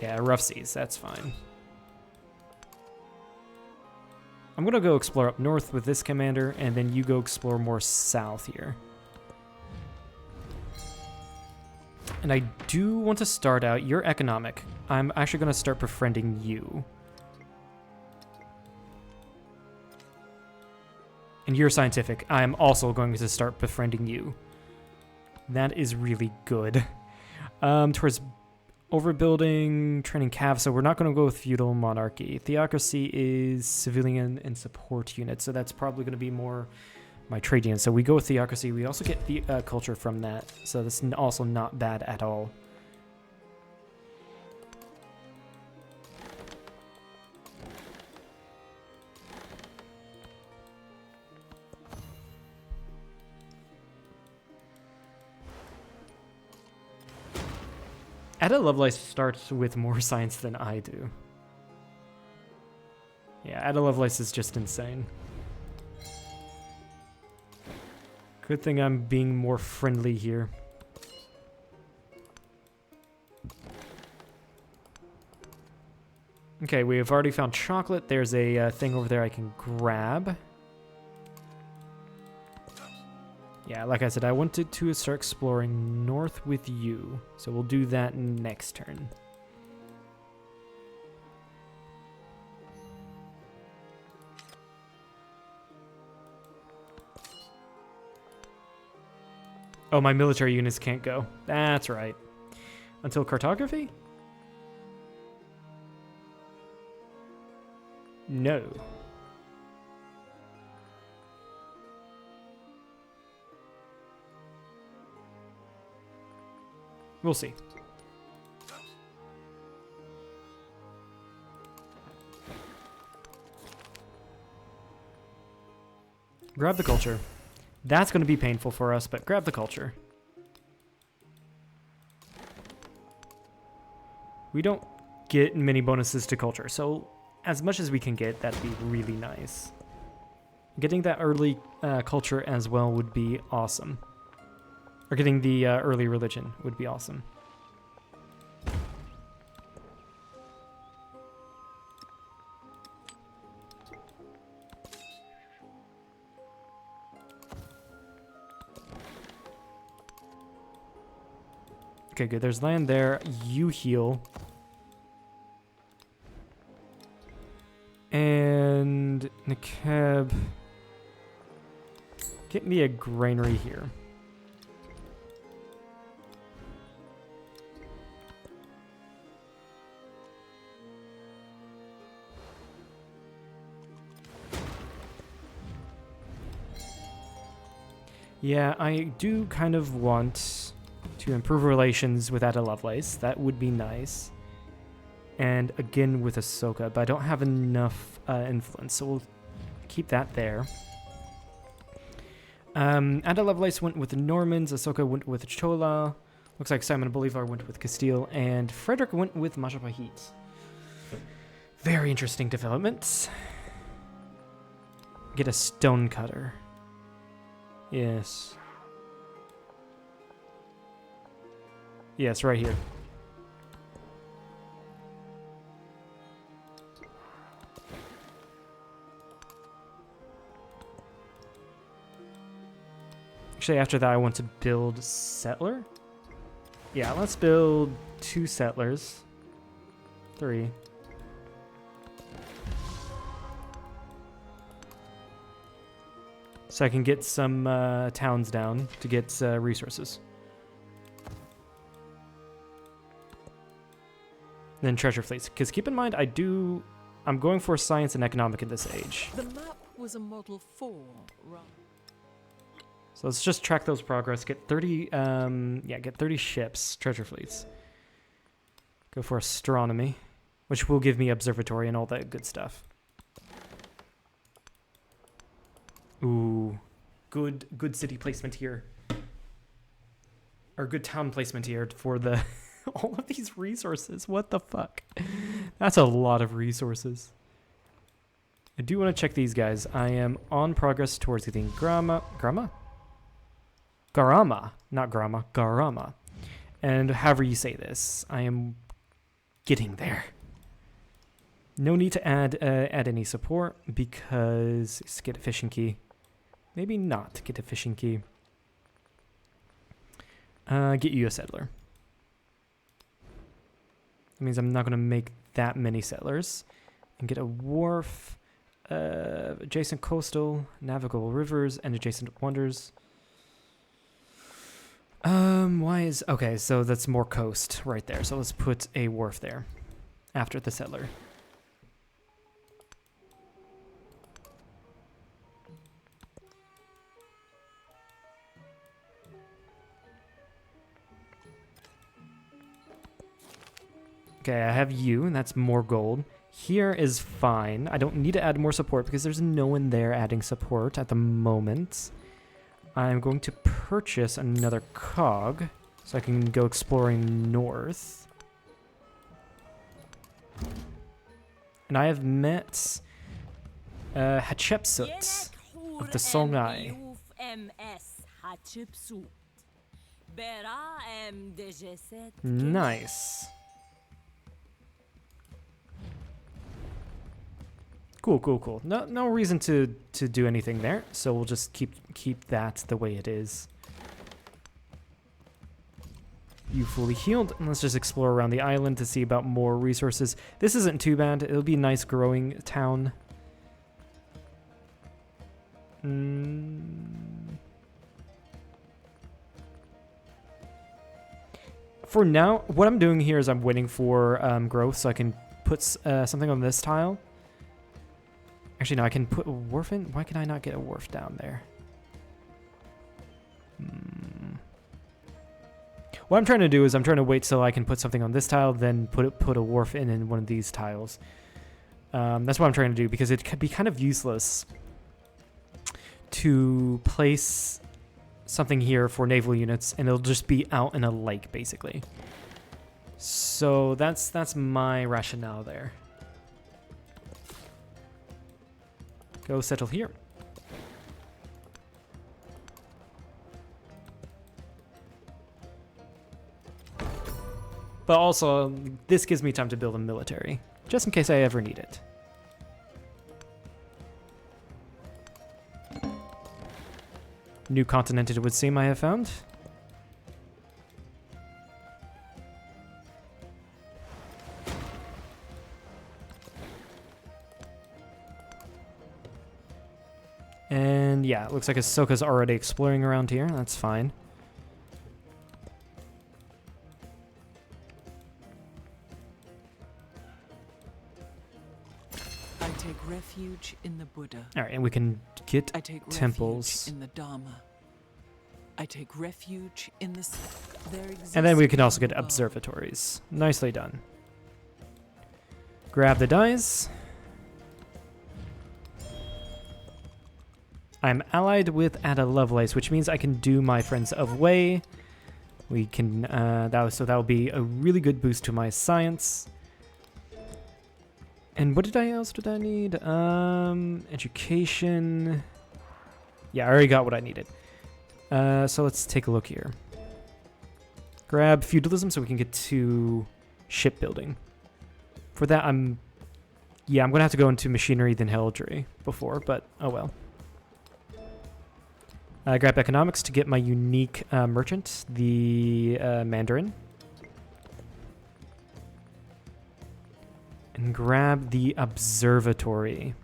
Yeah, rough seas, that's fine. I'm gonna go explore up north with this commander, and then you go explore more south here. And I do want to start out, you're economic. I'm actually going to start befriending you. And you're scientific. I'm also going to start befriending you. That is really good. Towards overbuilding, training cav, so we're not going to go with feudal monarchy. Theocracy is civilian and support unit, so that's probably going to be more... my trade unit. So we go with theocracy. We also get the culture from that. So that's also not bad at all. Ada Lovelace starts with more science than I do. Yeah, Ada Lovelace is just insane. Good thing I'm being more friendly here. Okay, we have already found chocolate. There's a thing over there I can grab. Yeah, like I said, I wanted to start exploring north with you. So we'll do that next turn. Oh, my military units can't go. That's right. Until cartography? No. We'll see. Grab the culture. That's going to be painful for us, but grab the culture. We don't get many bonuses to culture, so as much as we can get, that'd be really nice. Getting that early culture as well would be awesome. Or getting the early religion would be awesome. Okay, good. There's land there. You heal. And Nekeb. Get me a granary here. Yeah, I do kind of want to improve relations with Ada Lovelace. That would be nice. And again with Ahsoka, but I don't have enough influence, so we'll keep that there. Ada Lovelace went with the Normans, Ahsoka went with Chola. Looks like Simon Bolivar went with Castile, and Frederick went with Majapahit. Very interesting developments. Get a stone cutter. Yes. Yes, right here. Actually, after that, I want to build settler. Yeah, let's build 2 settlers. 3. So I can get some towns down to get resources. Then treasure fleets. Because keep in mind, I'm going for science and economic in this age. The map was a Model 4. So let's just track those progress. Get 30, get 30 ships, treasure fleets. Go for astronomy, which will give me observatory and all that good stuff. Ooh, good city placement here. Or good town placement here for the all of these resources. What the fuck? That's a lot of resources. I do want to check these guys. I am on progress towards getting Garama, not Grama, Garama. And however you say this, I am getting there. No need to add any support because let's get a fishing key. Maybe not get a fishing key. Get you a settler. That means I'm not going to make that many settlers. And get a wharf, adjacent coastal, navigable rivers, and adjacent wonders. Okay, so that's more coast right there. So let's put a wharf there after the settler. Okay, I have you, and that's more gold. Here is fine. I don't need to add more support because there's no one there adding support at the moment. I'm going to purchase another cog so I can go exploring north. And I have met Hatshepsut of the Songhai. Nice. Cool. No reason to do anything there, so we'll just keep that the way it is. You fully healed, and let's just explore around the island to see about more resources. This isn't too bad. It'll be a nice growing town. For now, what I'm doing here is I'm waiting for growth so I can put something on this tile. Actually, no, I can put a wharf in. Why can I not get a wharf down there? What I'm trying to do is I'm trying to wait till I can put something on this tile, then put a wharf in one of these tiles. That's what I'm trying to do because it could be kind of useless to place something here for naval units, and it'll just be out in a lake, basically. So that's my rationale there. Go settle here. But also, this gives me time to build a military, just in case I ever need it. New continent, it would seem, I have found. And yeah, it looks like Ahsoka's already exploring around here. That's fine. I take refuge in the Buddha. All right, and we can get I take temples. refuge in the Dharma. I take refuge in the... And then we can also get observatories. Nicely done. Grab the dice. I'm allied with Ada Lovelace, which means I can do my Friends of Way. We can, that'll be a really good boost to my science. And what else did I need? Education. Yeah, I already got what I needed. So let's take a look here. Grab feudalism so we can get to shipbuilding. For that, I'm gonna have to go into machinery then heraldry before, but oh well. Grab economics to get my unique merchant, the Mandarin. And grab the observatory.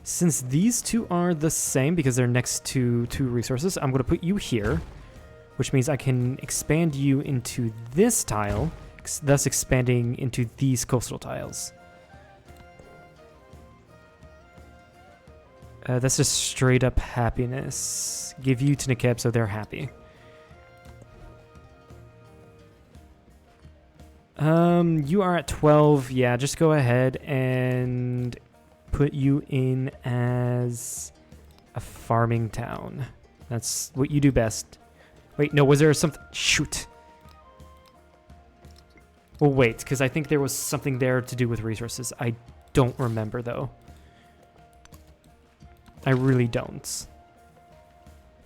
Since these two are the same because they're next to two resources, I'm going to put you here, which means I can expand you into this tile, thus expanding into these coastal tiles. That's just straight up happiness. Give you to Nekeb so they're happy. You are at 12. Yeah, just go ahead and put you in as a farming town. That's what you do best. Wait, no, was there something? Shoot. Well, wait, because I think there was something there to do with resources. I don't remember, though. I really don't.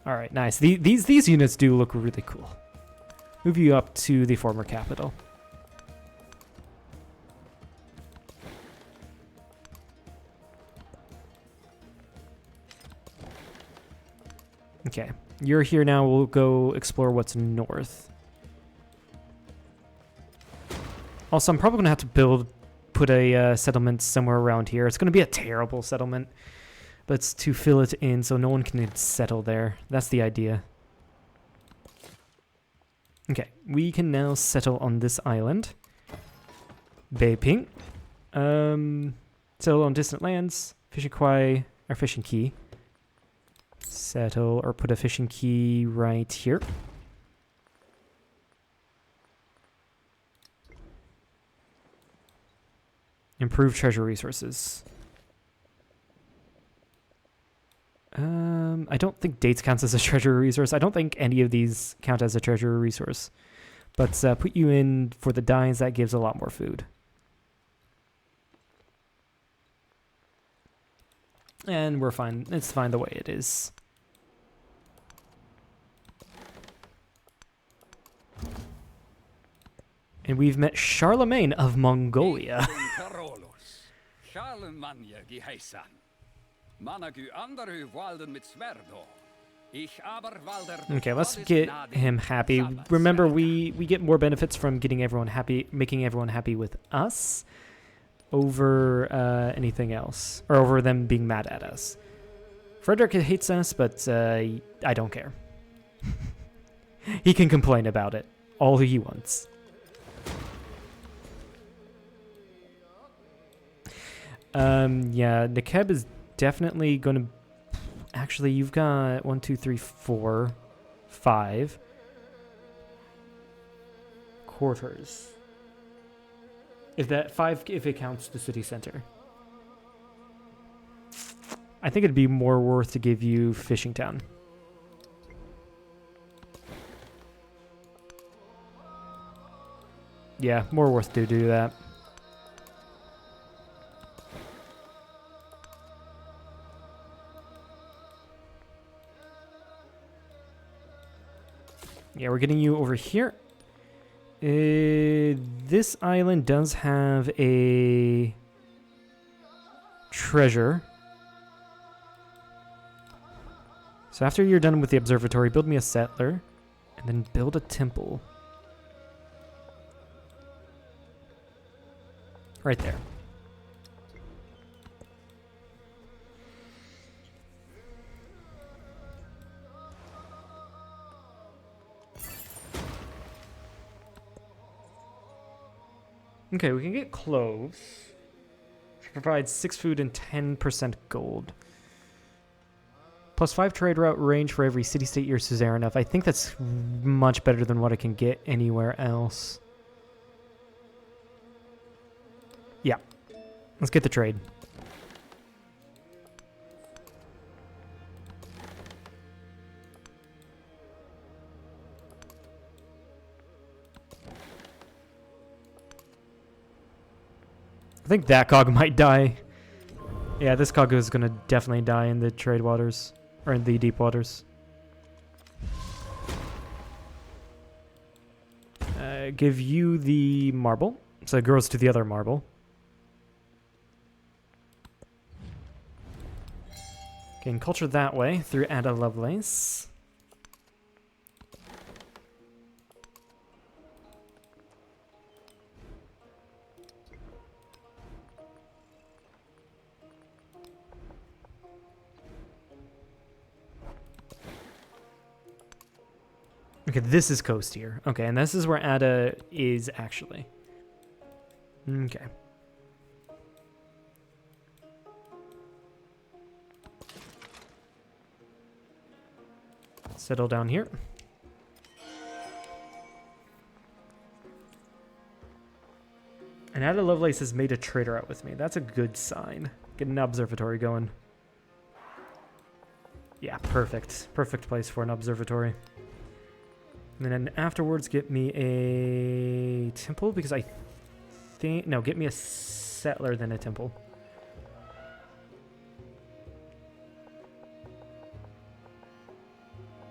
All right, nice. These units do look really cool. Move you up to the former capital. Okay, you're here now. We'll go explore what's north. Also, I'm probably going to have to put a settlement somewhere around here. It's going to be a terrible settlement, but it's to fill it in so no one can settle there. That's the idea. Okay, we can now settle on this island. Beiping. Settle on distant lands. Fishing Kwai, or fishing key. Settle or put a fishing key right here. Improve treasure resources. I don't think dates counts as a treasure resource. I don't think any of these count as a treasure resource. But put you in for the dyes. That gives a lot more food. And we're fine. It's fine the way it is. And we've met Charlemagne of Mongolia. Okay, let's get him happy. Remember, we get more benefits from getting everyone happy, making everyone happy with us over anything else, or over them being mad at us. Frederick hates us, but I don't care. He can complain about it all he wants. Yeah, Nekeb is definitely going to... Actually, you've got 1, 2, 3, 4, 5 quarters. If that 5, if it counts the city center. I think it'd be more worth to give you Fishing Town. Yeah, more worth to do that. Yeah, we're getting you over here. This island does have a treasure. So after you're done with the observatory, build me a settler, and then build a temple. Right there. Okay, we can get cloves. Which provides 6 food and 10% gold. Plus 5 trade route range for every city-state your suzerain of. I think that's much better than what I can get anywhere else. Yeah. Let's get the trade. I think that cog might die. Yeah, this cog is going to definitely die in the trade waters. Or in the deep waters. Give you the marble. So it goes to the other marble. Getting culture that way through Ada Lovelace. Okay, this is coast here. Okay, and this is where Ada is actually. Okay. Settle down here. And Ada Lovelace has made a trader out with me. That's a good sign. Get an observatory going. Yeah, perfect. Perfect place for an observatory. And then afterwards, get me a temple, because I think... No, get me a settler, then a temple.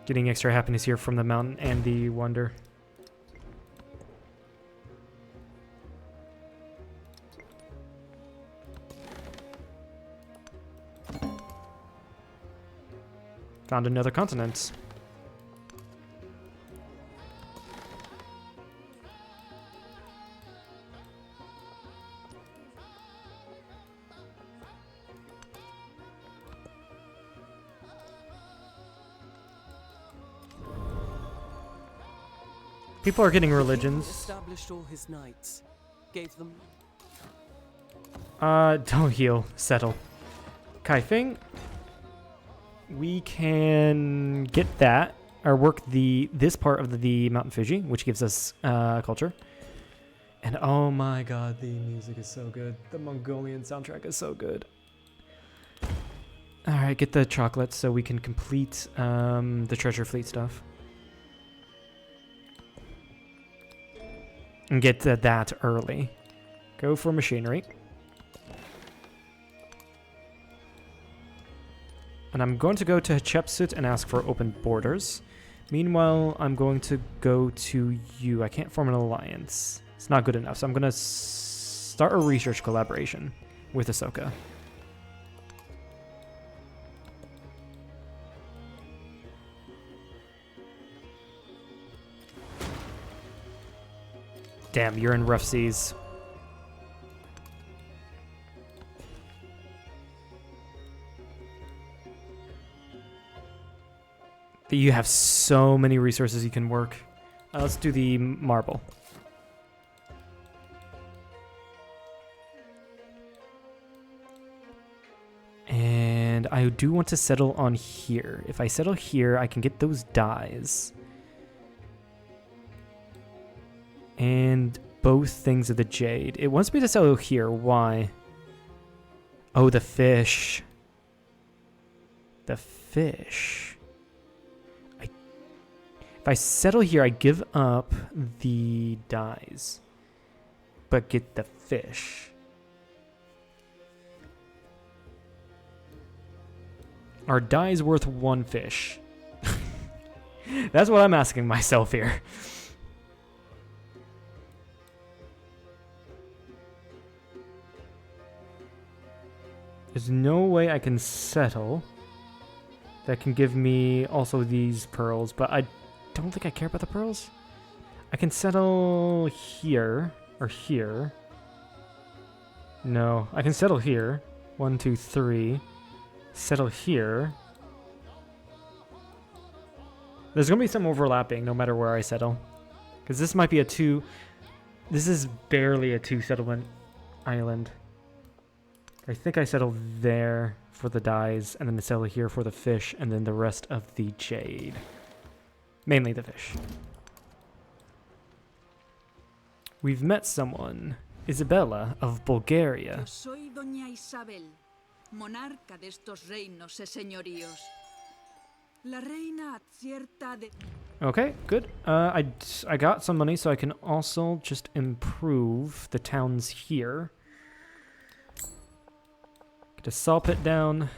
Getting extra happiness here from the mountain and the wonder. Found another continent. People are getting religions. Established all his knights. Gave them... Don't heal. Settle. Kaifeng. We can get that, or work this part of the Mountain Fiji, which gives us culture. And oh my god, the music is so good. The Mongolian soundtrack is so good. Alright, get the chocolates so we can complete the treasure fleet stuff. And get that early. Go for machinery. And I'm going to go to Hatshepsut and ask for open borders. Meanwhile, I'm going to go to you. I can't form an alliance. It's not good enough, so I'm going to start a research collaboration with Ahsoka. Damn, you're in rough seas. But you have so many resources you can work. Let's do the marble. And I do want to settle on here. If I settle here, I can get those dyes. And both things of the jade. It wants me to settle here. Why? Oh, the fish. The fish. If I settle here, I give up the dyes, but get the fish. Are dyes worth one fish? That's what I'm asking myself here. There's no way I can settle that can give me also these pearls, but I don't think I care about the pearls. I can settle here or here. No, I can settle here. 1, 2, 3. Settle here. There's gonna be some overlapping no matter where I settle, because this might be a 2. This is barely a 2 settlement island. I think I settle there for the dyes, and then I settle here for the fish, and then the rest of the jade. Mainly the fish. We've met someone. Isabella of Bulgaria. Yo soy Doña Isabel, monarca de estos reinos y señoríos. La reina acierta de... Okay, good. I got some money, so I can also just improve the towns here. Get a saw pit down.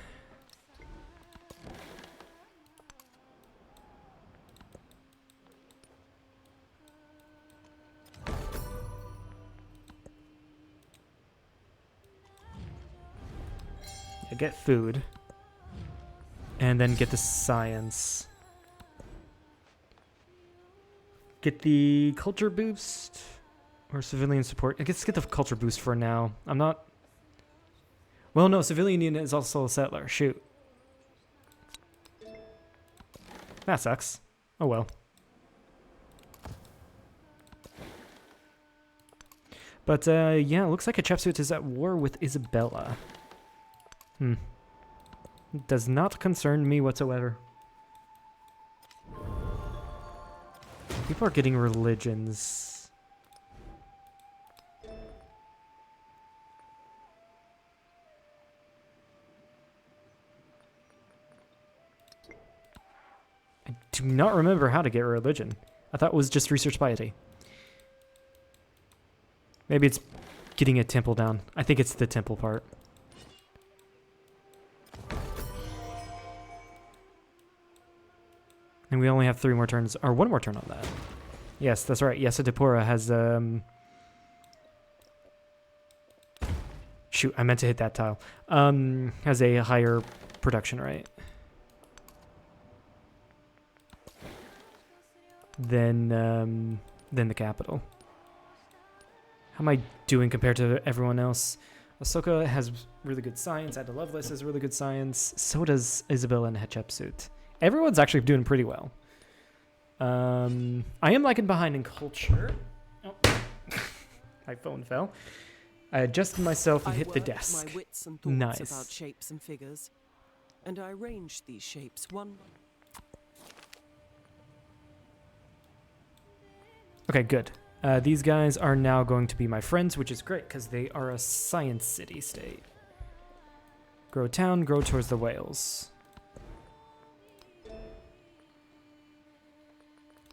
I get food. And then get the science. Get the culture boost. Or civilian support. I guess get the culture boost for now. I'm not... Well, no, civilian unit is also a settler. Shoot. That sucks. Oh well. But, yeah, it looks like Hatshepsut is at war with Isabella. Does not concern me whatsoever. People are getting religions. I do not remember how to get religion. I thought it was just research piety. Maybe it's getting a temple down. I think it's the temple part. And we only have 3 more turns, or 1 more turn on that. Yes, that's right. Yesadipura has, shoot, I meant to hit that tile. Has a higher production rate than the capital. How am I doing compared to everyone else? Ahsoka has really good science. Ada Lovelace has really good science. So does Isabella and Hatshepsut. Everyone's actually doing pretty well. I am lagging behind in culture. Oh. My phone fell. I adjusted myself and hit the desk. My wits and thoughts Nice. about shapes and figures, and I arranged these shapes one. Okay, good. These guys are now going to be my friends, which is great because they are a science city-state. Grow town, grow towards the whales.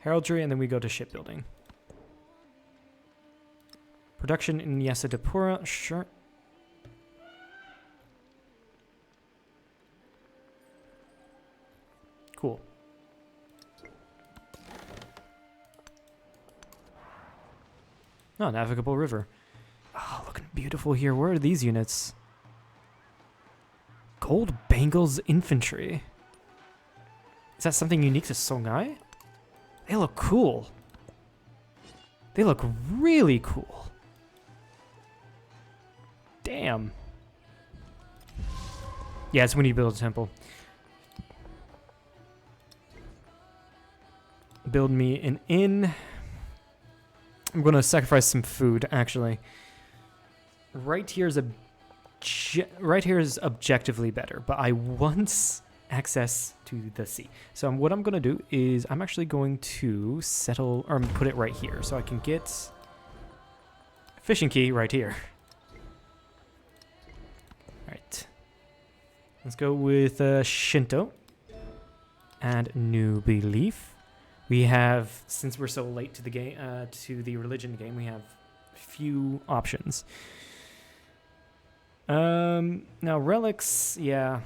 Heraldry, and then we go to shipbuilding. Production in Yesadipura, sure. Cool. Oh, navigable river. Oh, looking beautiful here. Where are these units? Gold Bangles Infantry. Is that something unique to Songhai? They look cool. They look really cool. Damn. Yes, we need to build a temple. Build me an inn. I'm going to sacrifice some food, actually. Right here is objectively better, but I want access to the sea. So what I'm going to do is I'm actually going to settle, or put it right here, so I can get a fishing key right here. All right. Let's go with Shinto and New Belief. We have, since we're so late to the game, to the religion game, we have few options. Now relics, yeah.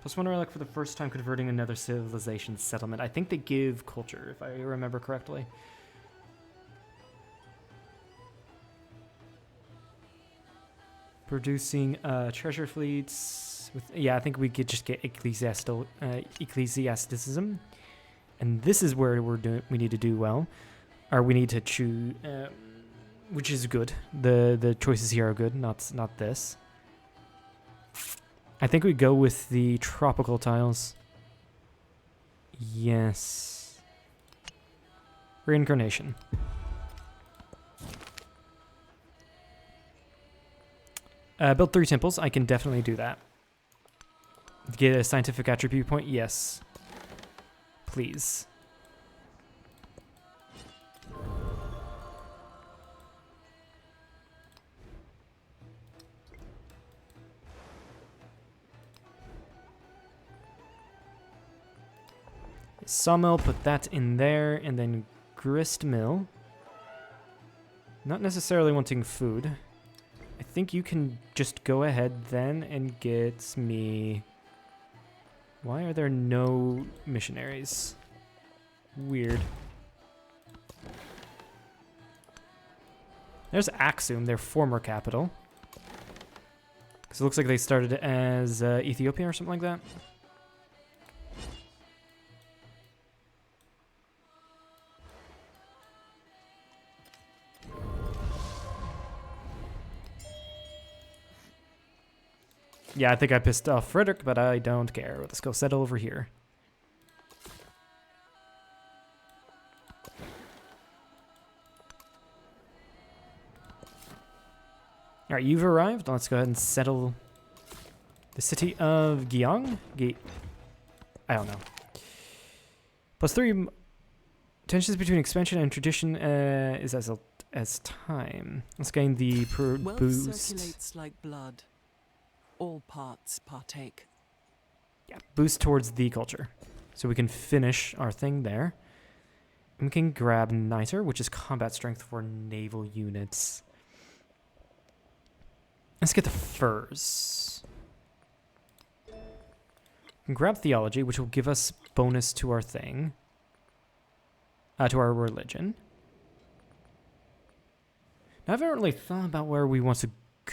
+1 relic for the first time converting another civilization settlement. I think they give culture, if I remember correctly. Producing treasure fleets. Yeah, I think we could just get ecclesiasticism, and this is where we need to do well, or we need to choose, which is good. The choices here are good, not this. I think we go with the tropical tiles. Yes. Reincarnation. Build 3 temples. I can definitely do that. Get a scientific attribute point? Yes. Please. Sawmill, put that in there, and then grist mill. Not necessarily wanting food. I think you can just go ahead then and get me... Why are there no missionaries? Weird. There's Axum, their former capital. Because it looks like they started as Ethiopia or something like that. Yeah, I think I pissed off Frederick, but I don't care. Let's go settle over here. Alright, you've arrived. Let's go ahead and settle the city of Gyeong? I don't know. +3 tensions between expansion and tradition is as time. Let's gain the Wealth boost. circulates like blood. All parts partake. Yeah, boost towards the culture. So we can finish our thing there. And we can grab Niter, which is combat strength for naval units. Let's get the furs. We can grab theology, which will give us bonus to our thing. To our religion. Now, I haven't really thought about where we want to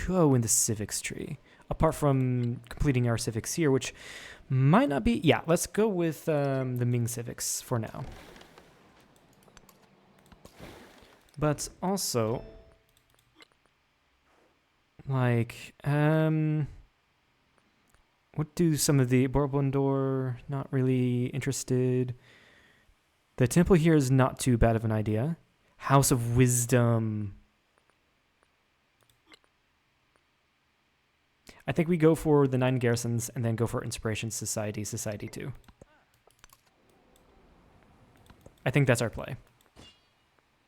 go in the civics tree. Apart from completing our civics here, which might not be... Yeah, let's go with the Ming civics for now. But also... Like, what do some of the Bourbondor? Not really interested. The temple here is not too bad of an idea. House of Wisdom. I think we go for the 9 garrisons and then go for Inspiration Society 2. I think that's our play.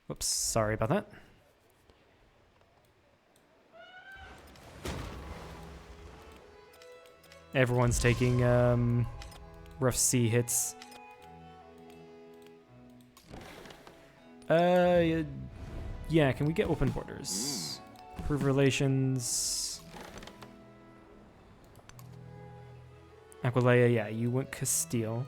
Whoops, sorry about that. Everyone's taking rough sea hits. Yeah, can we get open borders? Improve relations. Aquileia, yeah, you want Castile.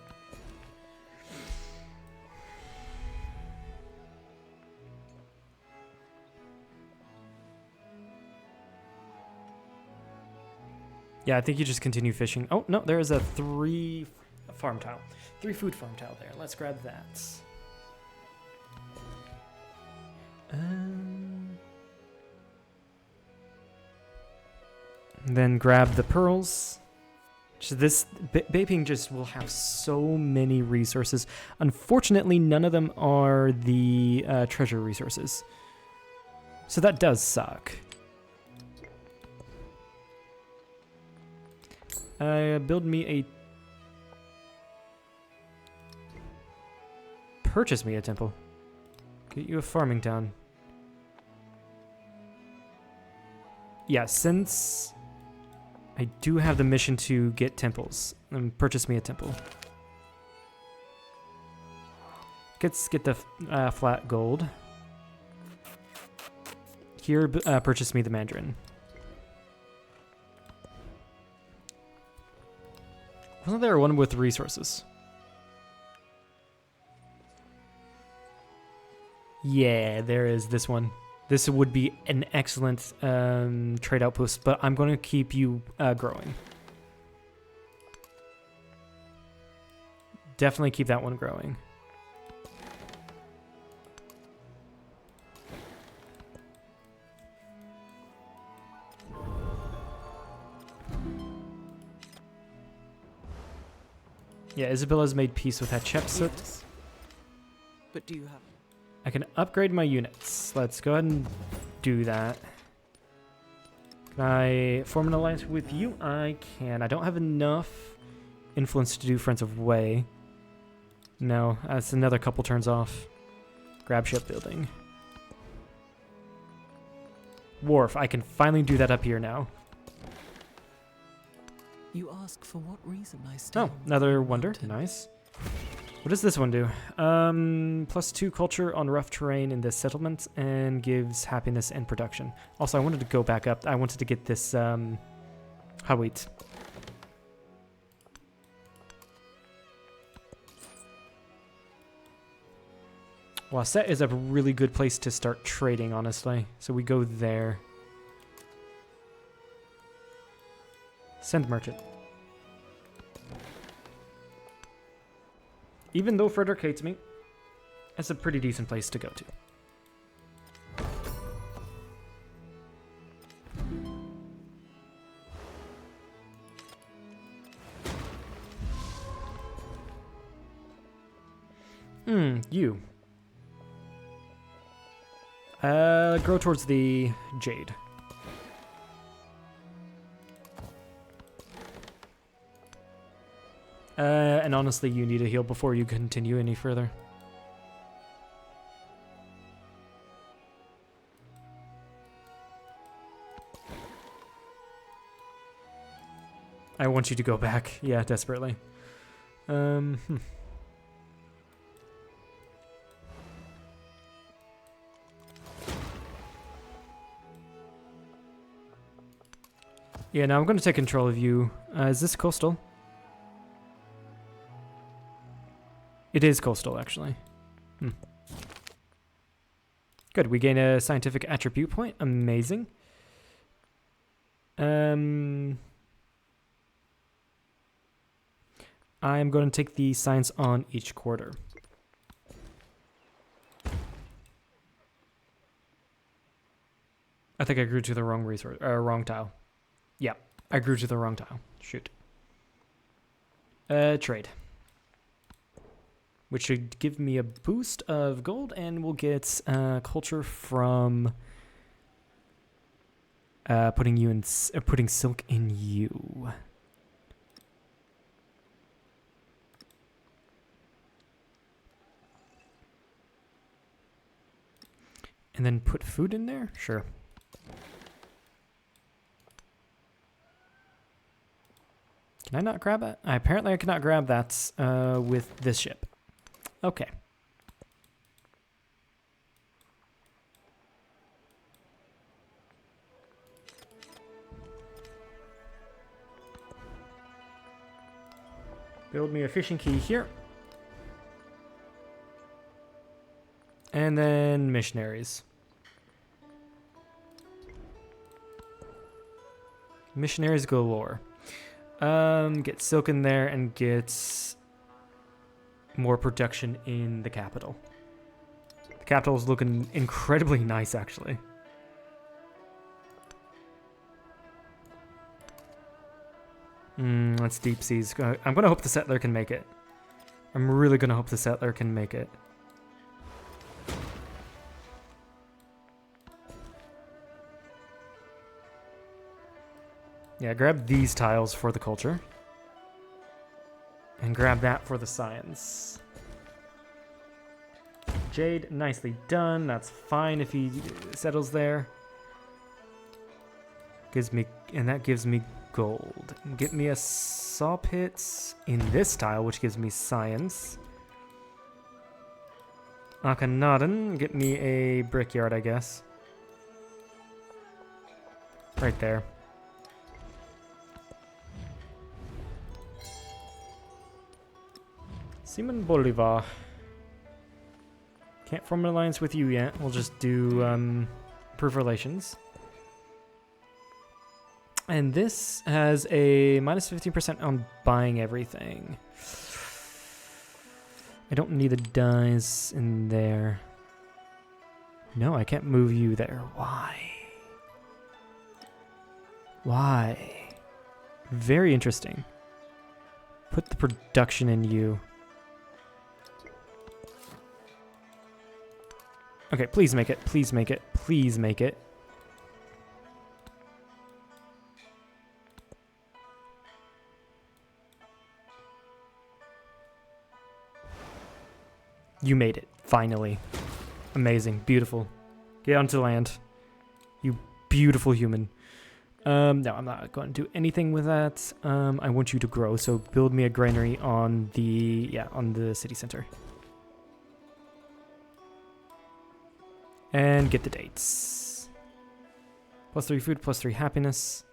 Yeah, I think you just continue fishing. Oh, no, there is a 3 farm tile. 3 food farm tile there. Let's grab that. Then grab the pearls. So this Beiping just will have so many resources. Unfortunately, none of them are the treasure resources. So that does suck. Build me a... Purchase me a temple. Get you a farming town. Yeah, since I do have the mission to get temples, purchase me a temple. Let's get the flat gold. Here, purchase me the Mandarin. Wasn't there one with resources? Yeah, there is this one. This would be an excellent trade outpost, but I'm going to keep you growing. Definitely keep that one growing. Yeah, Isabella's made peace with Hatshepsut. Yes. But do you have... I can upgrade my units. Let's go ahead and do that. Can I form an alliance with you? I can. I don't have enough influence to do Friends of Wei. No, that's another couple turns off. Grab shipbuilding. Wharf. I can finally do that up here now. You ask for what reason I stand. Oh, another on the wonder. mountain. Nice. What does this one do? +2 culture on rough terrain in this settlement and gives happiness and production. Also, I wanted to go back up. I wanted to get this Hawit. Waset is a really good place to start trading, honestly. So we go there. Send merchant. Even though Frederick hates me, it's a pretty decent place to go to. You. Grow towards the jade. And honestly, you need a heal before you continue any further. I want you to go back. Yeah, desperately. Yeah, now I'm going to take control of you. Is this coastal? It is coastal, actually. Good, we gain a scientific attribute point. Amazing. I'm going to take the science on each quarter. I think I grew to the wrong resource, wrong tile. Yeah, I grew to the wrong tile. Shoot. Trade. Which should give me a boost of gold, and we'll get culture from putting silk in you. And then put food in there? Sure. Can I not grab it? Apparently I cannot grab that with this ship. Okay. Build me a fishing key here. And then missionaries. Missionaries galore. Get silk in there and get more production in the capital. The capital is looking incredibly nice, actually. That's deep seas. I'm gonna hope the settler can make it. I'm really gonna hope the settler can make it. Yeah, grab these tiles for the culture. And grab that for the science. Jade, nicely done. That's fine if he settles there. That gives me gold. Get me a saw pit in this tile, which gives me science. Akhenaten, get me a brickyard, I guess. Right there. Simon Bolivar. Can't form an alliance with you yet. We'll just do improve relations. And this has a minus 15% on buying everything. I don't need the dice in there. No, I can't move you there. Why? Why? Very interesting. Put the production in you. Okay, please make it. Please make it. Please make it. You made it. Finally. Amazing. Beautiful. Get onto land. You beautiful human. No, I'm not going to do anything with that. I want you to grow, so build me a granary on the city center. And get the dates. +3 food, +3 happiness.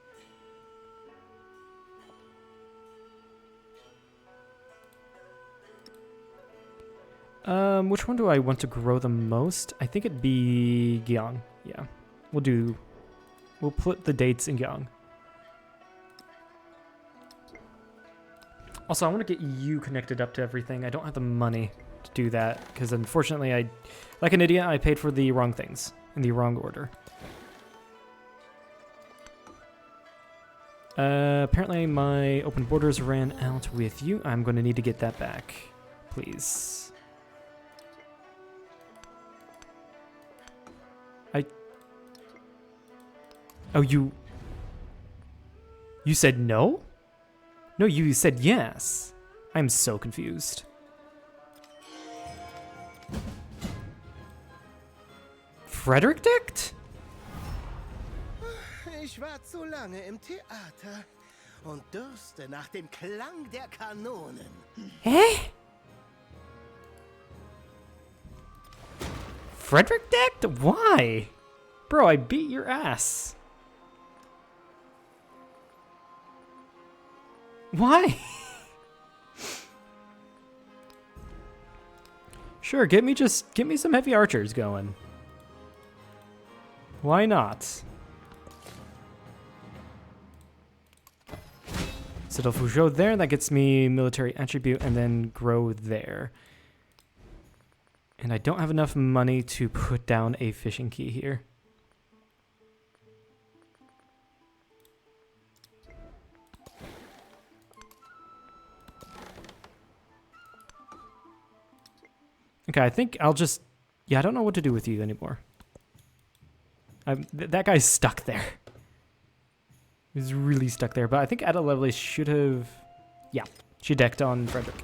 Which one do I want to grow the most? I think it'd be Gyeong. Yeah. We'll put the dates in Gyeong. Also, I want to get you connected up to everything. I don't have the money to do that because unfortunately like an idiot, I paid for the wrong things in the wrong order. Apparently my open borders ran out with you. I'm going to need to get that back, please. Oh, you said no? No, you said yes. I'm so confused. Frederick Dict? Ich war zu lange im Theater und dürste nach dem Klang der Kanonen. Hä? Frederick Dict? Why? Bro, I beat your ass. Why? Sure, get me some heavy archers going. Why not? Citadel Fuzhou there, that gets me military attribute and then grow there. And I don't have enough money to put down a fishing key here. Okay, I think I'll just... Yeah, I don't know what to do with you anymore. That guy's stuck there. He's really stuck there, but I think Ada Lovelace should have... Yeah, she decked on Frederick.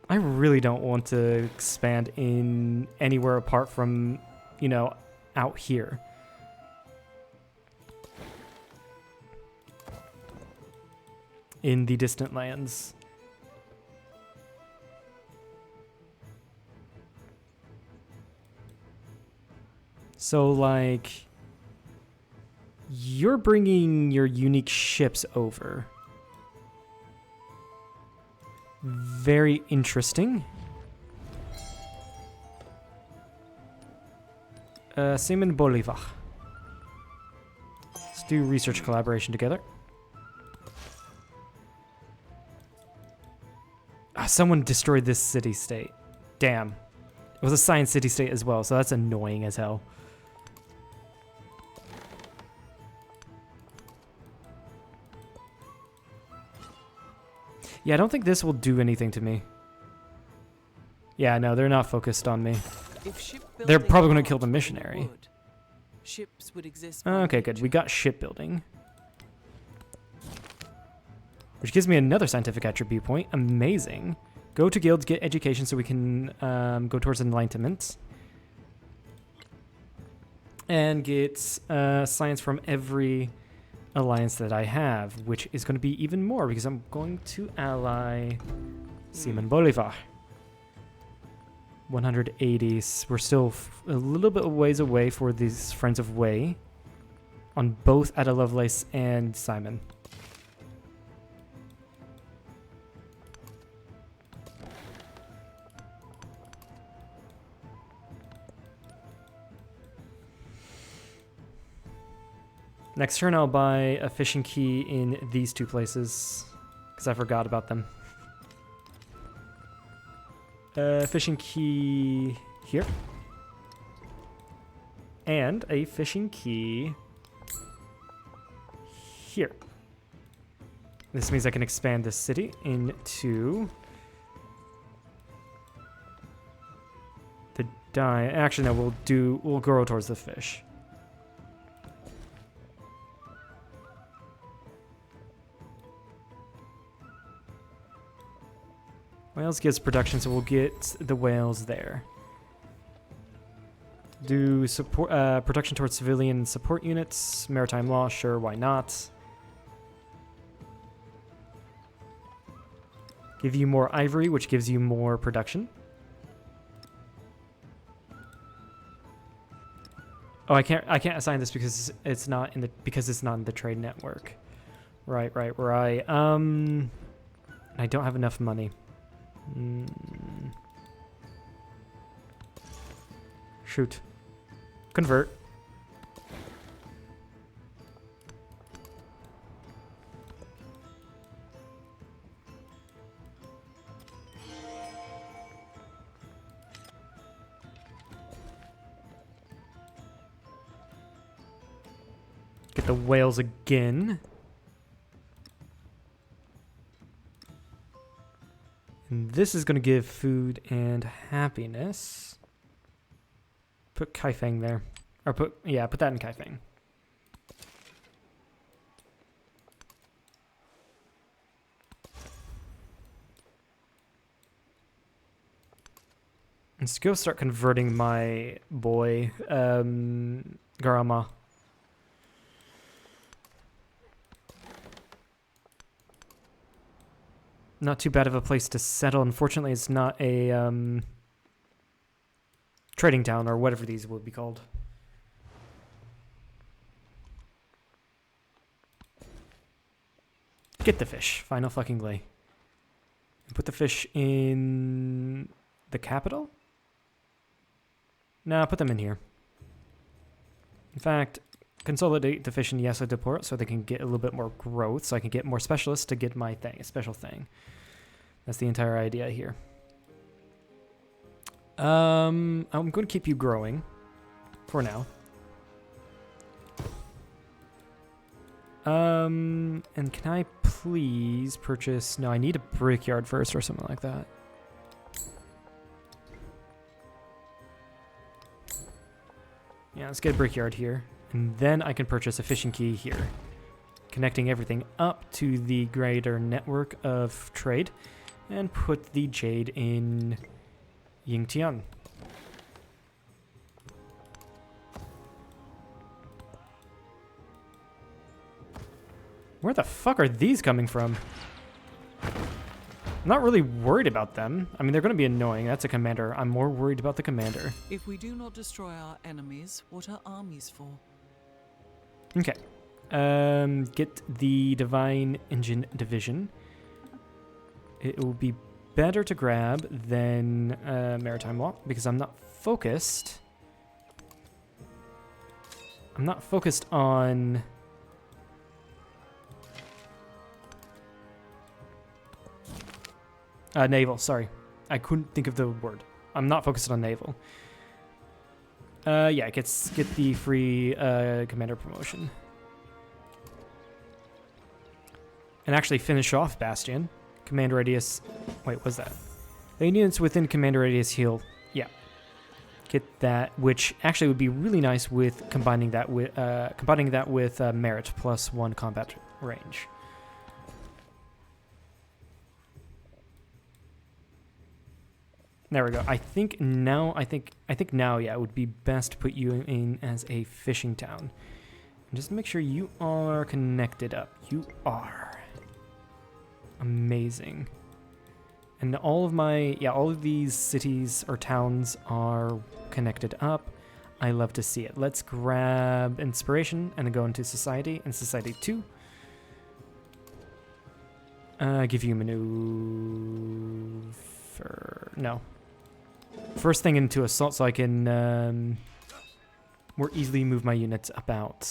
I really don't want to expand in anywhere apart from, you know, out here. In the distant lands. So, like, you're bringing your unique ships over. Very interesting. Simon Bolivar. Let's do research collaboration together. Ah, someone destroyed this city-state. Damn. It was a science city-state as well, so that's annoying as hell. Yeah, I don't think this will do anything to me. Yeah, no, they're not focused on me. They're probably going to kill the missionary. Ships would exist. Okay, good. We got shipbuilding. Which gives me another scientific attribute point. Amazing. Go to guilds, get education so we can go towards enlightenment. And get science from every alliance that I have, which is going to be even more because I'm going to ally Simon Bolivar. 180. We're still a little bit ways away for these Friends of Wei on both Ada Lovelace and Simon. Next turn, I'll buy a fishing key in these two places because I forgot about them. Fishing key here. And a fishing key here. This means I can expand this city into the actually, no, we'll grow towards the fish. Whales gives production, so we'll get the whales there. Do support production towards civilian support units, maritime law, sure, why not? Give you more ivory, which gives you more production. Oh, I can't assign this because it's not in the trade network. Right. I don't have enough money. Shoot. Convert. Get the whales again. And this is going to give food and happiness. Put Kaifeng there. Or put that in Kaifeng. Let's go start converting my boy, Garama. Not too bad of a place to settle. Unfortunately, it's not a trading town or whatever these would be called. Get the fish. Final fucking lay. Put the fish in the capital? No, put them in here. In fact, consolidate the fish in Yasa de Port so they can get a little bit more growth, so I can get more specialists to get my thing, a special thing. That's the entire idea here. I'm going to keep you growing for now. And can I please purchase... No, I need a brickyard first or something like that. Yeah, let's get a brickyard here. And then I can purchase a fishing key here. Connecting everything up to the greater network of trade. And put the jade in Yingtian. Where the fuck are these coming from? I'm not really worried about them. I mean, they're going to be annoying. That's a commander. I'm more worried about the commander. If we do not destroy our enemies, what are armies for? Okay. Get the Divine Engine Division. It will be better to grab than Maritime Law because I'm not focused. I'm not focused on... naval, sorry. I couldn't think of the word. I'm not focused on naval. Yeah, get the free commander promotion. And actually finish off Bastion. Command radius... Wait, what's that? The units within command radius heal. Yeah. Get that, which actually would be really nice with combining that with merit plus 1 combat range. There we go. I think now, yeah, it would be best to put you in as a fishing town. And just make sure you are connected up. You are. Amazing. And all of these cities or towns are connected up. I love to see it. Let's grab inspiration and then go into society and society 2. Give you maneuver. No. First thing into assault so I can more easily move my units about.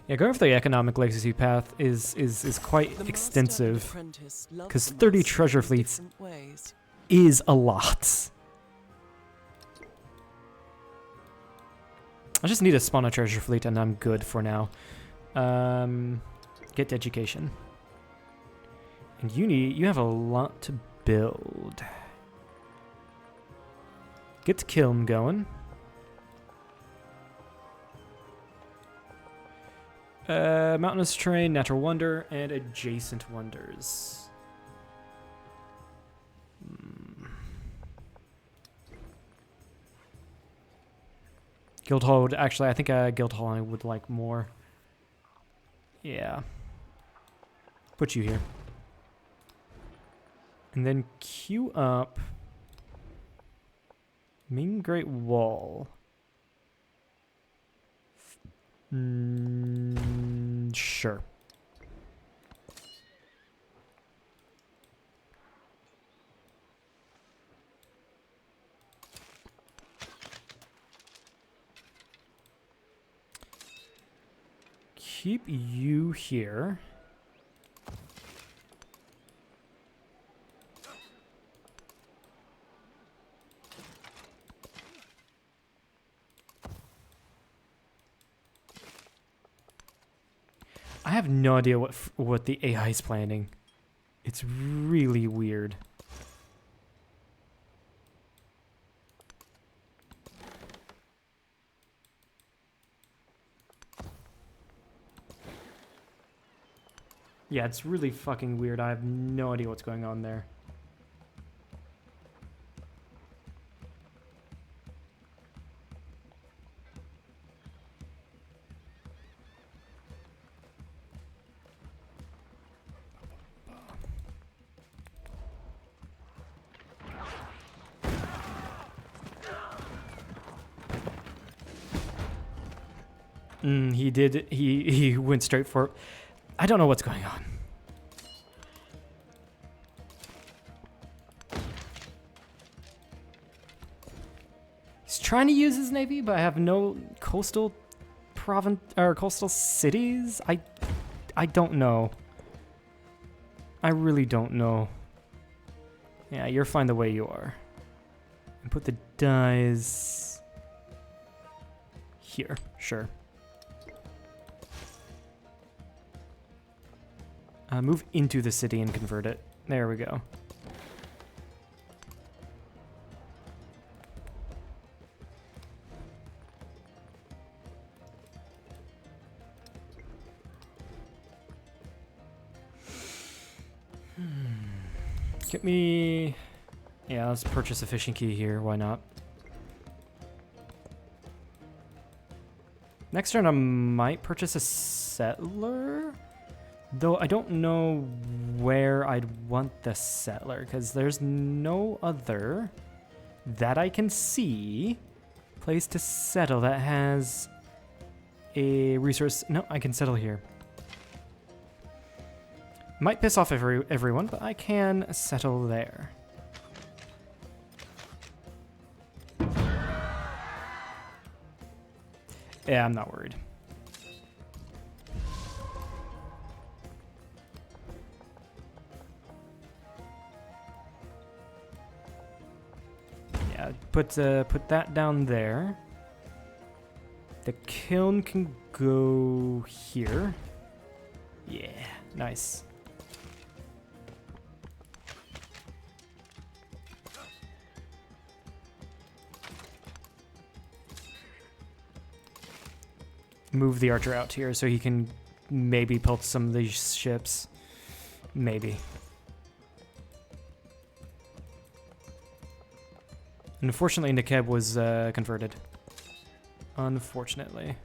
Yeah, going for the economic legacy path is quite extensive, because 30 treasure fleets is a lot. I just need to spawn a treasure fleet and I'm good for now. Get to education. And you have a lot to build. Get to Kiln going. Mountainous terrain, natural wonder, and adjacent wonders. Guildhall would actually, I think Guildhall I would like more. Yeah. Put you here. And then queue up Ming Great Wall. Sure. keep you here. I have no idea what the AI is planning. It's really weird. Yeah, it's really fucking weird. I have no idea what's going on there. He did. He went straight for. I don't know what's going on. He's trying to use his navy, but I have no coastal province or coastal cities. I don't know. I really don't know. Yeah, you're fine the way you are. And put the dies here. Sure. Move into the city and convert it. There we go. Get me... Yeah, let's purchase a fishing key here. Why not? Next turn I might purchase a settler? Though I don't know where I'd want the settler, because there's no other that I can see place to settle that has a resource. No, I can settle here. Might piss off everyone, but I can settle there. Yeah, I'm not worried. Yeah, put that down there. The kiln can go here. Yeah, nice. Move the archer out here so he can maybe pelt some of these ships. Maybe. Unfortunately, Nekeb was converted. Unfortunately.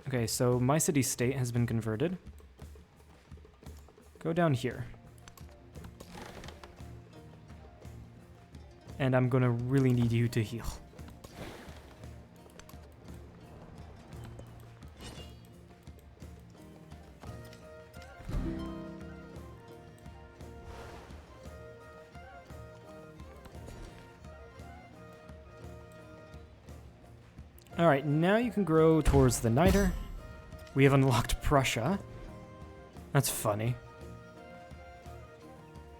Okay, so my city-state has been converted. Go down here. And I'm gonna really need you to heal. Alright, now you can grow towards the niter. We have unlocked Prussia. That's funny.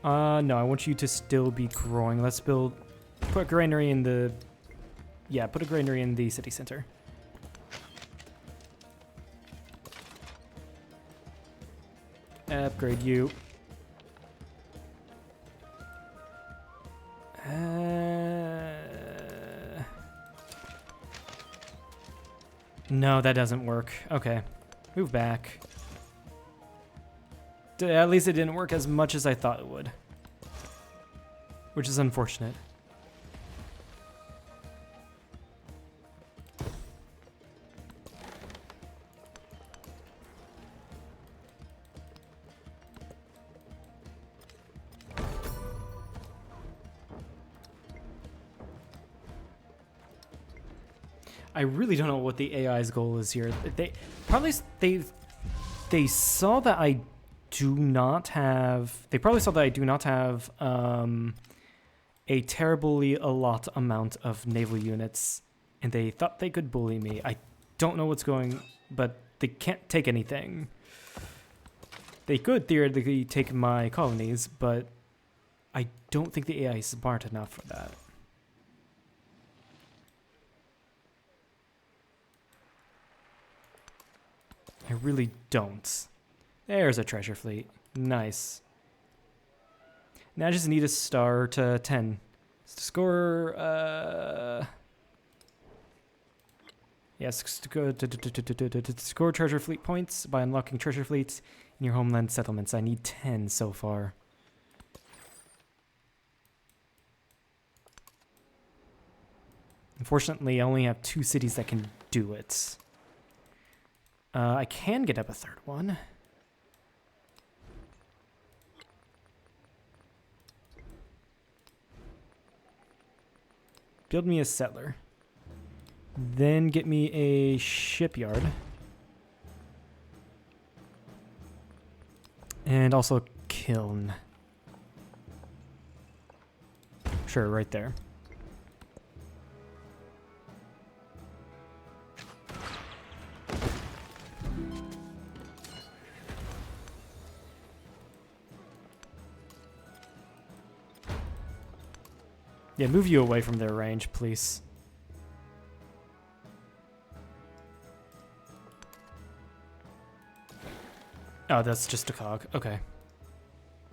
No, I want you to still be growing. Let's put a granary in the... Yeah, put a granary in the city center. Upgrade you. No, that doesn't work. Okay. Move back. At least it didn't work as much as I thought it would. Which is unfortunate. I really don't know what the AI's goal is here. They saw that I do not have. They probably saw that I do not have a terribly a lot amount of naval units, and they thought they could bully me. I don't know what's going, but they can't take anything. They could theoretically take my colonies, but I don't think the AI is smart enough for that. I really don't. There's a treasure fleet. Nice. Now I just need a star to 10. Score, yes, score treasure fleet points by unlocking treasure fleets in your homeland settlements. I need 10 so far. Unfortunately, I only have 2 cities that can do it. I can get up a third one. Build me a settler. Then get me a shipyard. And also kiln. Sure, right there. Yeah, move you away from their range, please. Oh, that's just a cog. Okay. I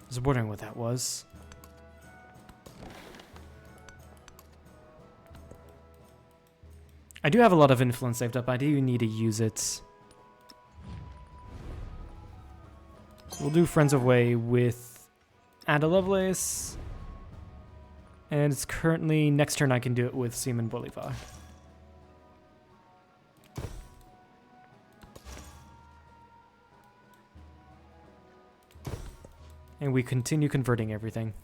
was wondering what that was. I do have a lot of influence saved up. I do need to use it. We'll do Friends of Way with Ada Lovelace. And it's currently, next turn I can do it with Simon Bolivar. And we continue converting everything.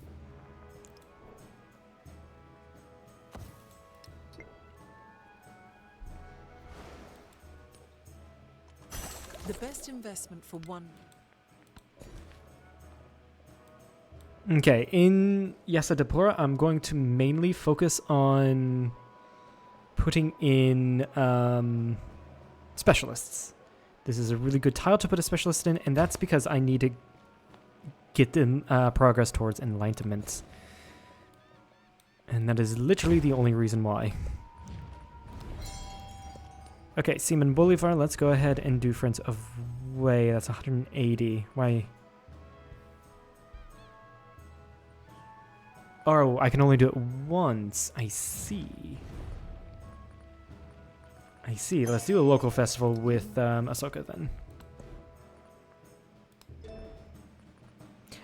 The best investment for one. Okay, in Yasadapura, I'm going to mainly focus on putting in specialists. This is a really good tile to put a specialist in, and that's because I need to get in progress towards enlightenment. And that is literally the only reason why. Okay, Simon Bolivar, let's go ahead and do Friends of Way. That's 180. Why? Oh, I can only do it once. I see. I see. Let's do a local festival with Ahsoka then.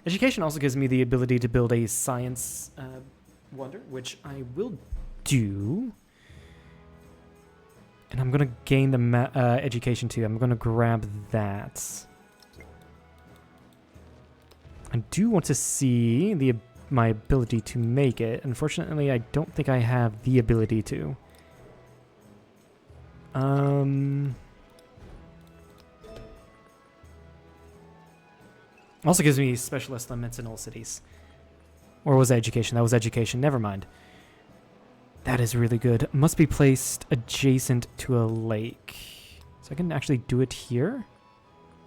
Education also gives me the ability to build a science wonder, which I will do. And I'm going to gain the education too. I'm going to grab that. I do want to see my ability to make it. Unfortunately, I don't think I have the ability to. Also gives me specialist limits in all cities. Or was that education? That was education. Never mind. That is really good. Must be placed adjacent to a lake. So I can actually do it here?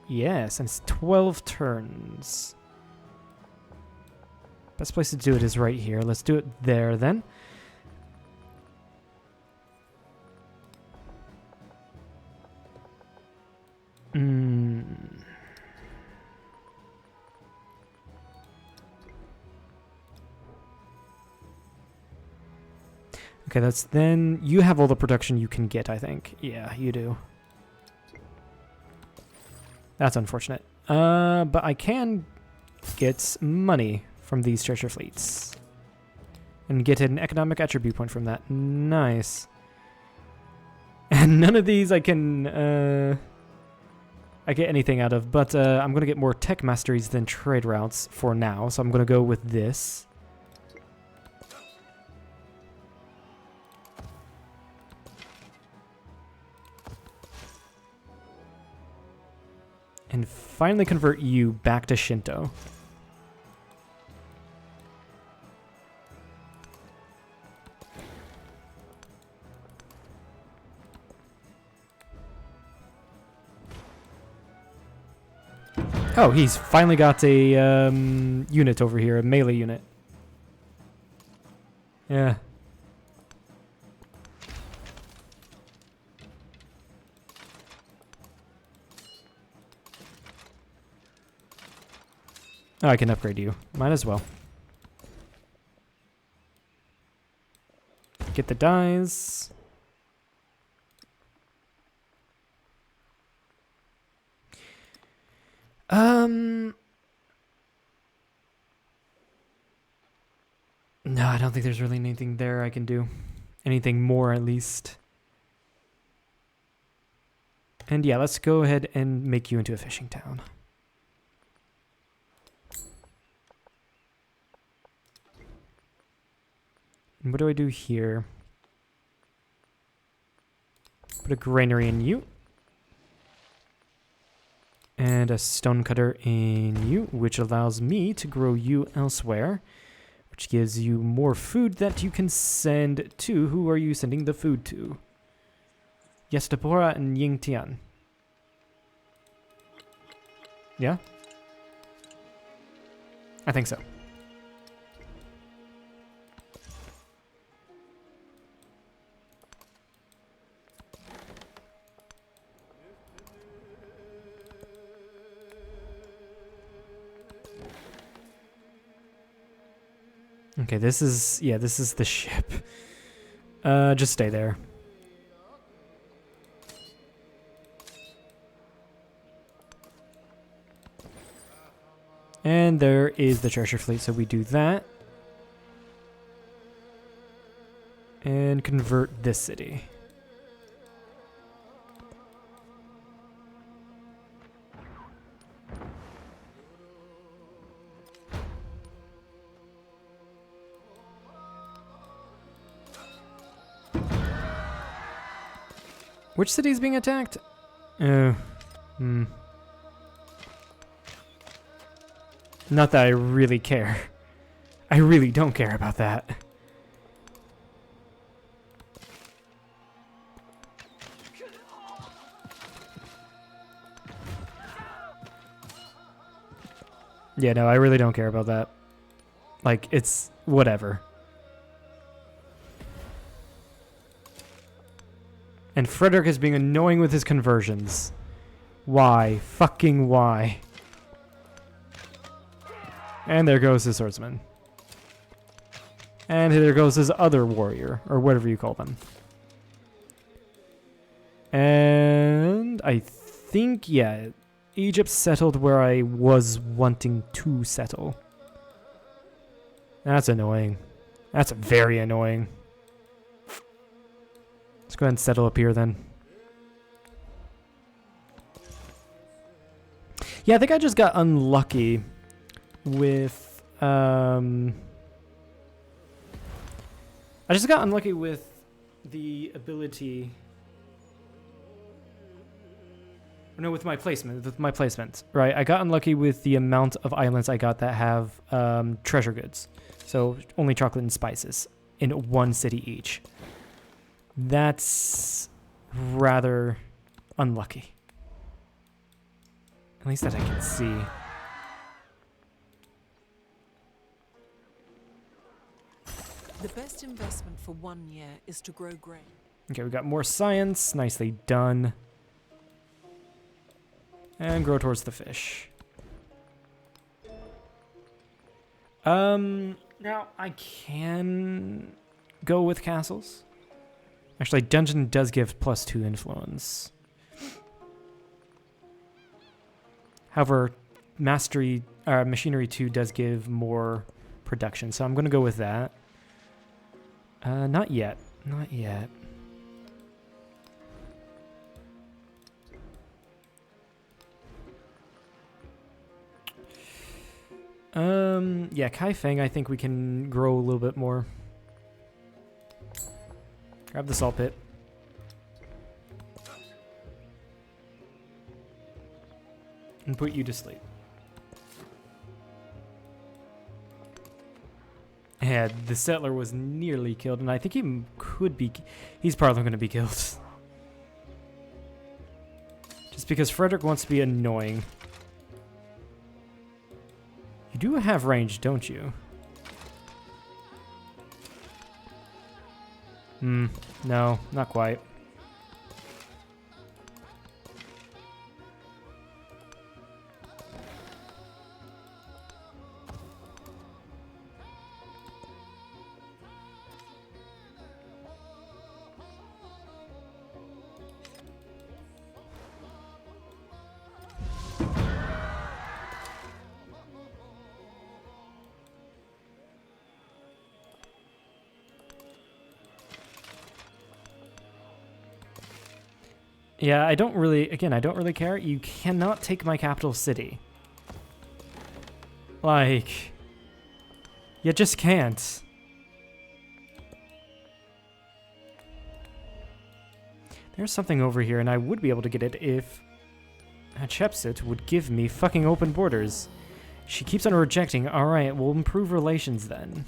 Yes, and it's 12 turns. Best place to do it is right here. Let's do it there then. Okay, that's then... You have all the production you can get, I think. Yeah, you do. That's unfortunate. But I can get money from these treasure fleets. And get an economic attribute point from that. Nice. And none of these I can... I get anything out of, but I'm going to get more tech masteries than trade routes for now, so I'm going to go with this. And finally convert you back to Shinto. Oh, he's finally got a unit over here, a melee unit. Yeah. Oh, I can upgrade you. Might as well. Get the dies. No, I don't think there's really anything there I can do. Anything more, at least. And yeah, let's go ahead and make you into a fishing town. And what do I do here? Put a granary in you. And a stonecutter in you, which allows me to grow you elsewhere. Which gives you more food that you can send to. Who are you sending the food to? Yestapora and Yingtian. Yeah? I think so. Okay, this is the ship. Just stay there. And there is the treasure fleet, so we do that. And convert this city. Which city is being attacked? Not that I really care. I really don't care about that. Yeah, no, I really don't care about that. Like, it's whatever. And Frederick is being annoying with his conversions. Why? Fucking why? And there goes his swordsman. And there goes his other warrior, or whatever you call them. And I think, yeah, Egypt settled where I was wanting to settle. That's annoying. That's very annoying. Let's go ahead and settle up here then. Yeah, I think I just got unlucky with I just got unlucky with the ability. No, with my placement. Right, I got unlucky with the amount of islands I got that have treasure goods. So only chocolate and spices in one city each. That's rather unlucky. At least that I can see. The best investment for 1 year is to grow grain. Okay, we got more science. Nicely done. And grow towards the fish. Now I can go with castles. Actually, dungeon does give +2 influence. However, machinery 2 does give more production, so I'm going to go with that. Not yet. Not yet. Yeah, Kaifeng, I think we can grow a little bit more. Grab the salt pit. And put you to sleep. Yeah, the settler was nearly killed, and I think he could be... He's probably going to be killed. Just because Frederick wants to be annoying. do have range, don't you? No, not quite. Yeah, I don't really care. You cannot take my capital city. Like, you just can't. There's something over here, and I would be able to get it if Hatshepsut would give me fucking open borders. She keeps on rejecting. Alright, we'll improve relations then.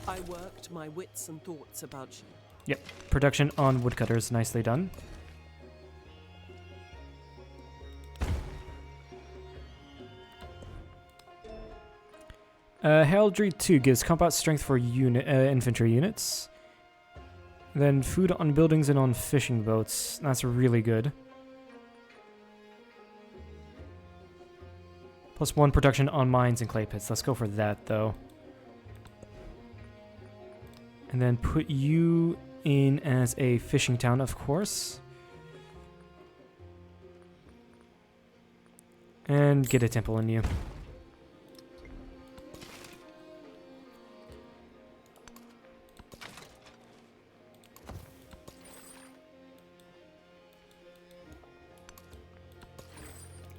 I worked my wits and thoughts about you. Yep, production on woodcutters, nicely done. Heraldry 2 gives combat strength for infantry units. Then food on buildings and on fishing boats. That's really good. +1 production on mines and clay pits. Let's go for that, though. And then put you in as a fishing town, of course. And get a temple in you.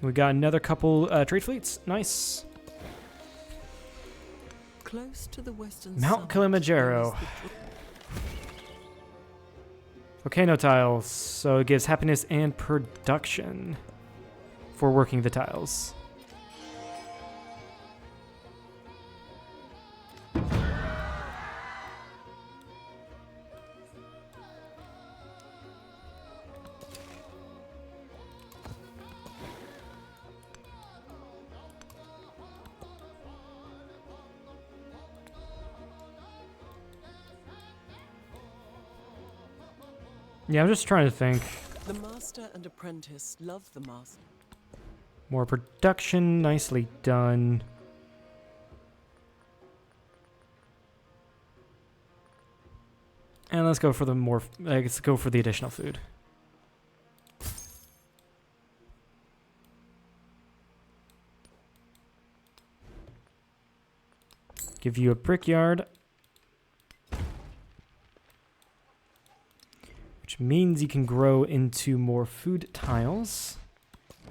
We got another couple trade fleets. Nice. Close to the western Mount summit, Kilimanjaro. there is the- Volcano tiles. So it gives happiness and production for working the tiles. Yeah, I'm just trying to think. The master and apprentice love the master. More production, nicely done. And let's go for the more. Let's go for the additional food. Give you a brickyard. Which means you can grow into more food tiles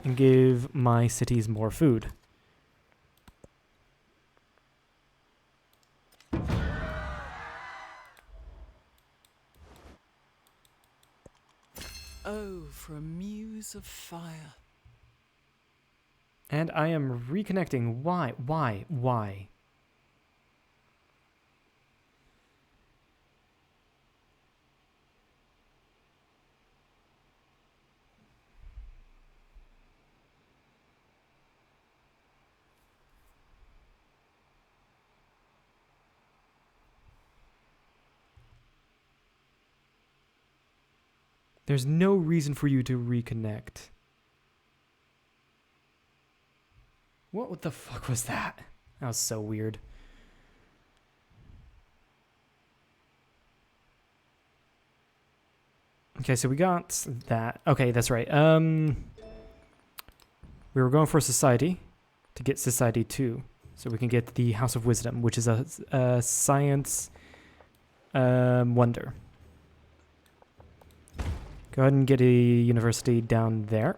and give my cities more food. Oh, for a muse of fire. And I am reconnecting. Why? Why? There's no reason for you to reconnect. What the fuck was that? That was so weird. Okay, so we got that. Okay, that's right. We were going for society to get society 2. So we can get the House of Wisdom, which is a science wonder. Go ahead and get a university down there.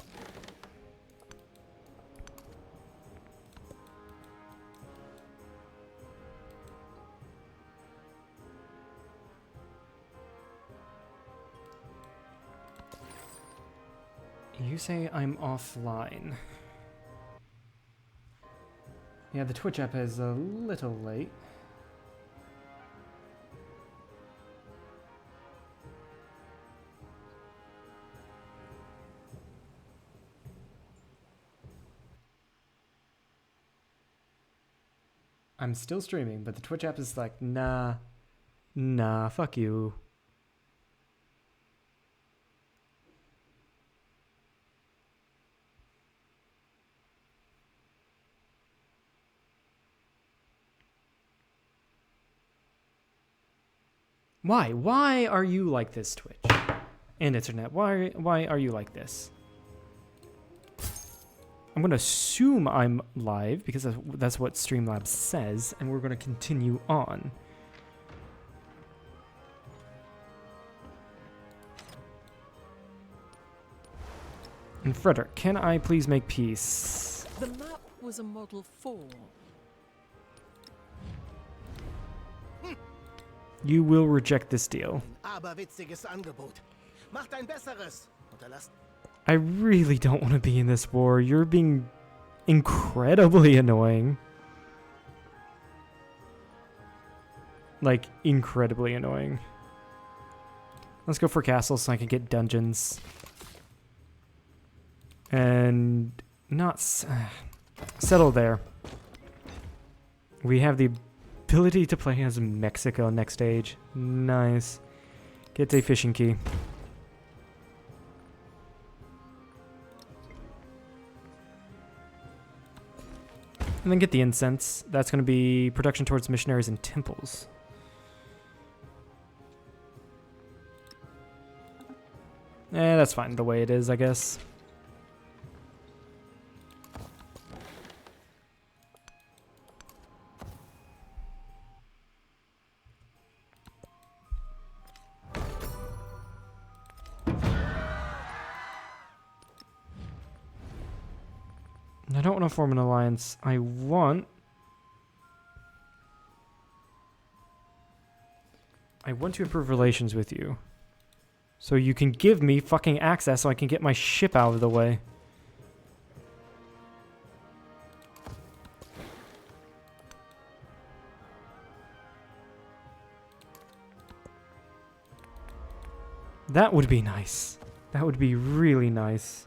You say I'm offline. Yeah, the Twitch app is a little late. I'm still streaming, but the Twitch app is like, nah, fuck you. Why? Why are you like this, Twitch? And internet, why are you like this? I'm gonna assume I'm live because that's what Streamlabs says, and we're gonna continue on. And Frederick, can I please make peace? The map was a Model 4. You will reject this deal. Aberwitziges Angebot. Macht ein besseres. Unterlasst. I really don't want to be in this war. You're being incredibly annoying. Like, incredibly annoying. Let's go for castles so I can get dungeons. And not settle there. We have the ability to play as Mexico next stage. Nice. Get a fishing key. And then get the incense. That's going to be production towards missionaries and temples. That's fine the way it is, I guess. I don't want to form an alliance. I want to improve relations with you. So you can give me fucking access so I can get my ship out of the way. That would be nice. That would be really nice.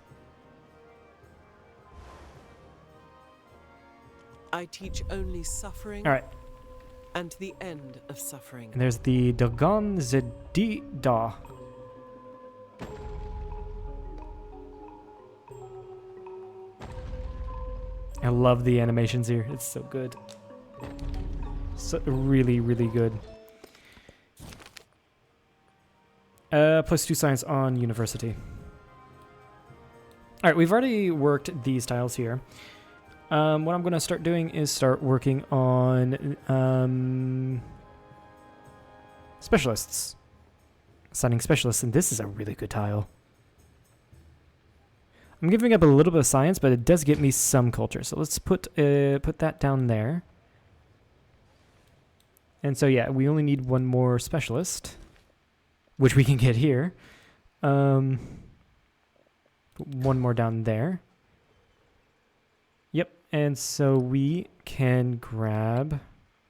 I teach only suffering All right. and the end of suffering. And there's the Dagon Zedi Da. I love the animations here. It's so good. So really, really good. +2 science on university. All right, we've already worked these tiles here. What I'm going to start doing is start working on specialists. Assigning specialists, and this is a really good tile. I'm giving up a little bit of science, but it does get me some culture. So let's put that down there. And so yeah, we only need one more specialist, which we can get here. Put one more down there. Yep, and so we can grab,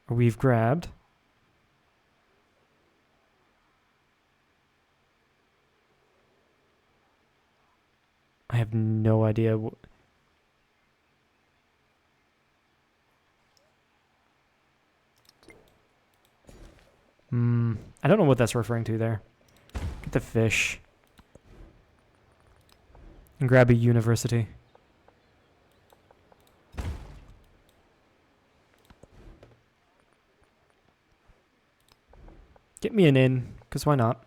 or we've grabbed. I have no idea. I don't know what that's referring to there. Get the fish. And grab a university. Get me an inn, because why not?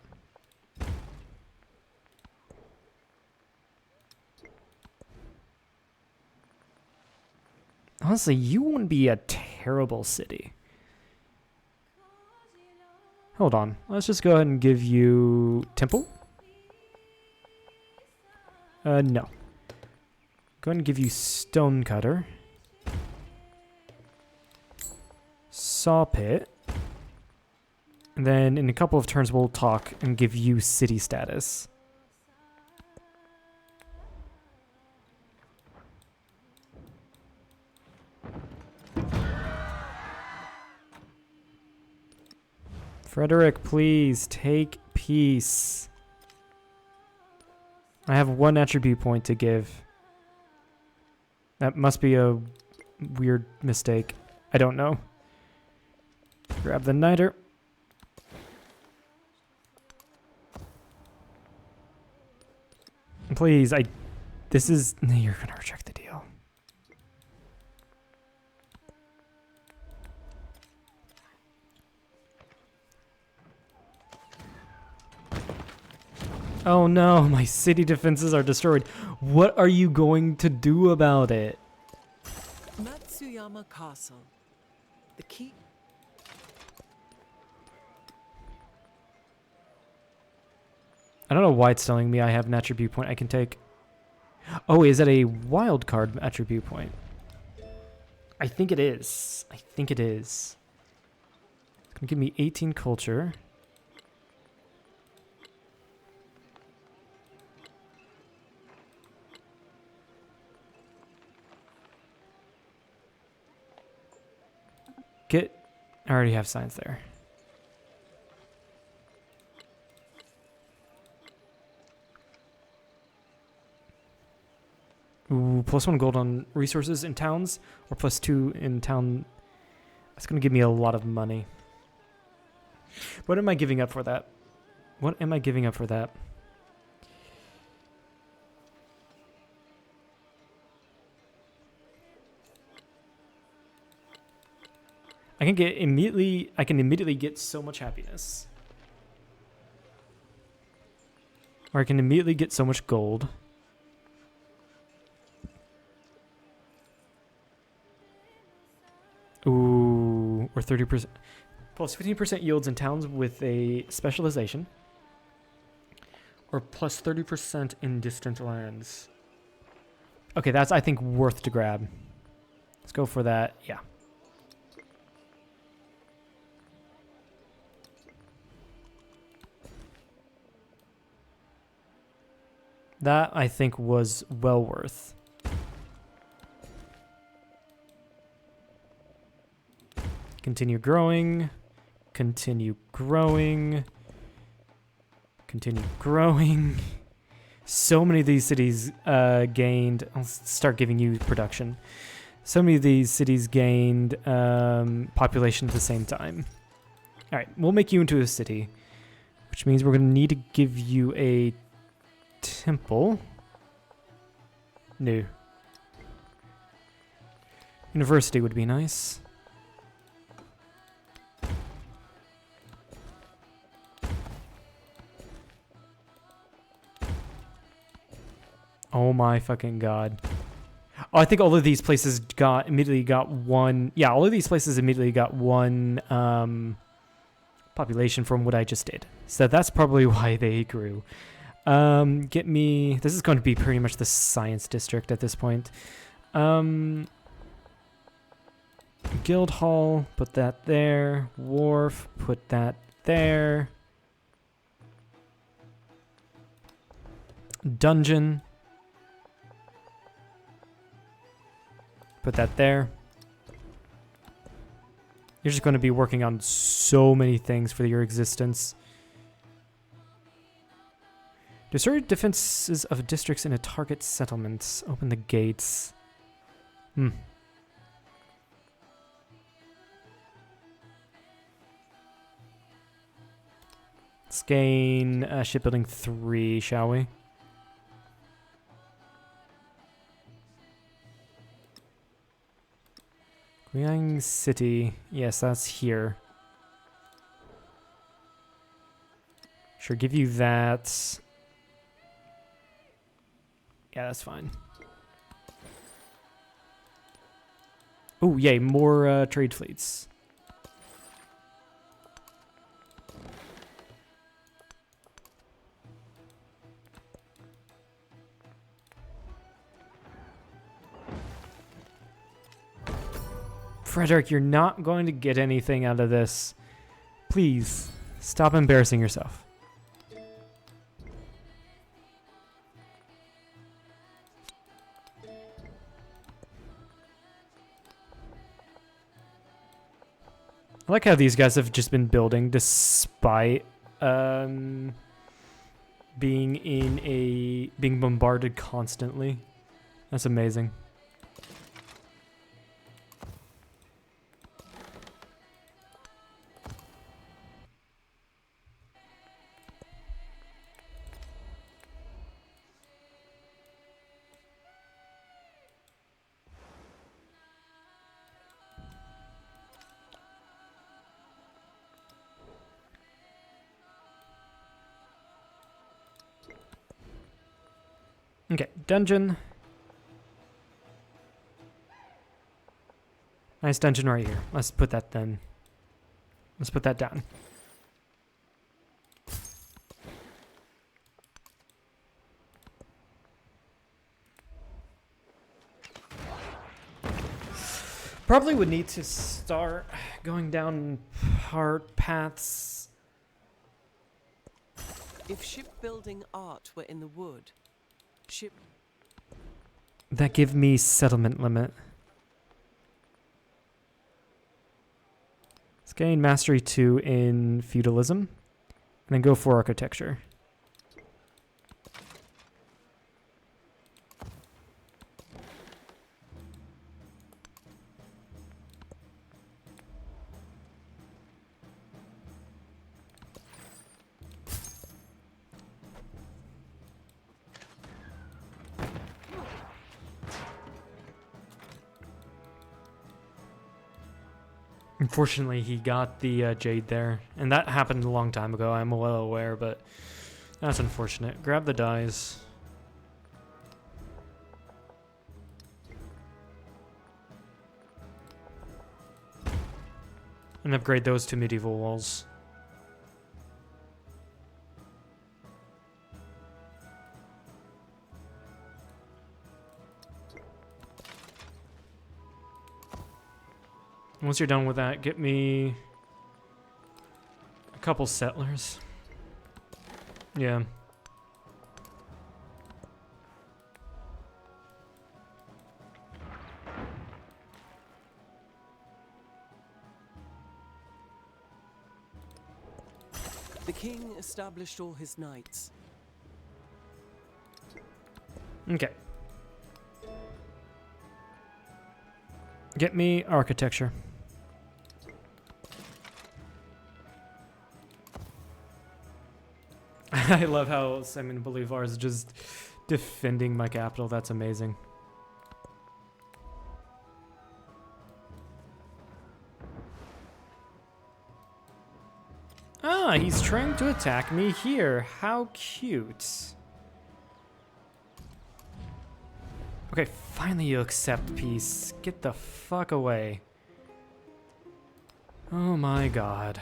Honestly, you wouldn't be a terrible city. Hold on. Let's just go ahead and give you temple. No. Go ahead and give you stonecutter. Saw pit. And then in a couple of turns we'll talk and give you city status. Frederick, please take peace. I have 1 attribute point to give. That must be a weird mistake. I don't know. Grab the niter. Please, this is... You're gonna reject the deal. Oh no, my city defenses are destroyed. What are you going to do about it? Matsuyama Castle. The key. I don't know why it's telling me I have an attribute point I can take. Oh, is that a wild card attribute point? I think it is. I think it is. It's going to give me 18 culture. I already have science there. Ooh, +1 gold on resources in towns, or +2 in town. That's going to give me a lot of money. What am I giving up for that? What am I giving up for that? I can immediately get so much happiness. Or I can immediately get so much gold. Ooh, or 30%. Plus 15% yields in towns with a specialization. Or plus 30% in distant lands. Okay, that's, I think, worth to grab. Let's go for that. Yeah. That, I think, was well worth. Continue growing. Continue growing. Continue growing. So many of these cities gained... I'll start giving you production. So many of these cities gained population at the same time. Alright, we'll make you into a city. Which means we're going to need to give you a... temple. No. University would be nice. Oh my fucking god. Oh, I think all of these places immediately got one. Yeah, all of these places immediately got one population from what I just did. So that's probably why they grew. Get me... This is going to be pretty much the science district at this point. Guild Hall, put that there. Wharf, put that there. Dungeon. Put that there. You're just going to be working on so many things for your existence. Destroy defenses of districts in a target settlement. Open the gates. Let's gain shipbuilding 3, shall we? Guiyang City. Yes, that's here. Sure, give you that. Yeah, that's fine. Oh, yay, more trade fleets. Frederick, you're not going to get anything out of this. Please, stop embarrassing yourself. I like how these guys have just been building despite being bombarded constantly. That's amazing. Okay, dungeon. Nice dungeon right here. Let's put that then. Let's put that down. Probably would need to start going down paths. If shipbuilding art were in the wood, That give me settlement limit. Let's gain mastery 2 in feudalism, and then go for architecture. Unfortunately, he got the jade there, and that happened a long time ago. I'm well aware, but that's unfortunate. Grab the dies. And upgrade those to medieval walls. Once you're done with that, get me a couple settlers. Yeah. the king established all his knights. Okay. Get me architecture. I love how Simon Bolivar is just defending my capital. That's amazing. Ah, he's trying to attack me here. How cute. Okay, finally you accept peace. Get the fuck away. Oh my god.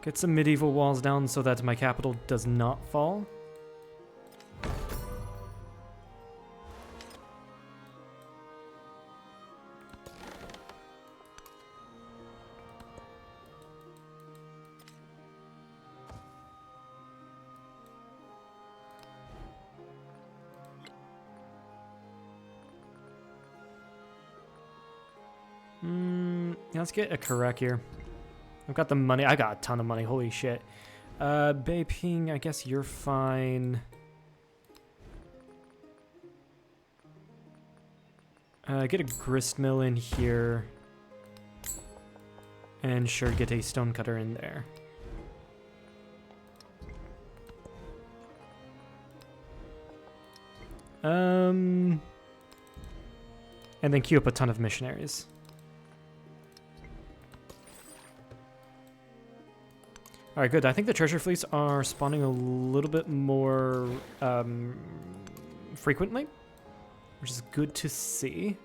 Get some medieval walls down so that my capital does not fall. Yeah, let's get a correct here. I've got the money. I got a ton of money. Holy shit. Beiping, I guess you're fine. Get a grist mill in here. And sure, get a stonecutter in there. And then queue up a ton of missionaries. Alright, good. I think the treasure fleets are spawning a little bit more frequently, which is good to see.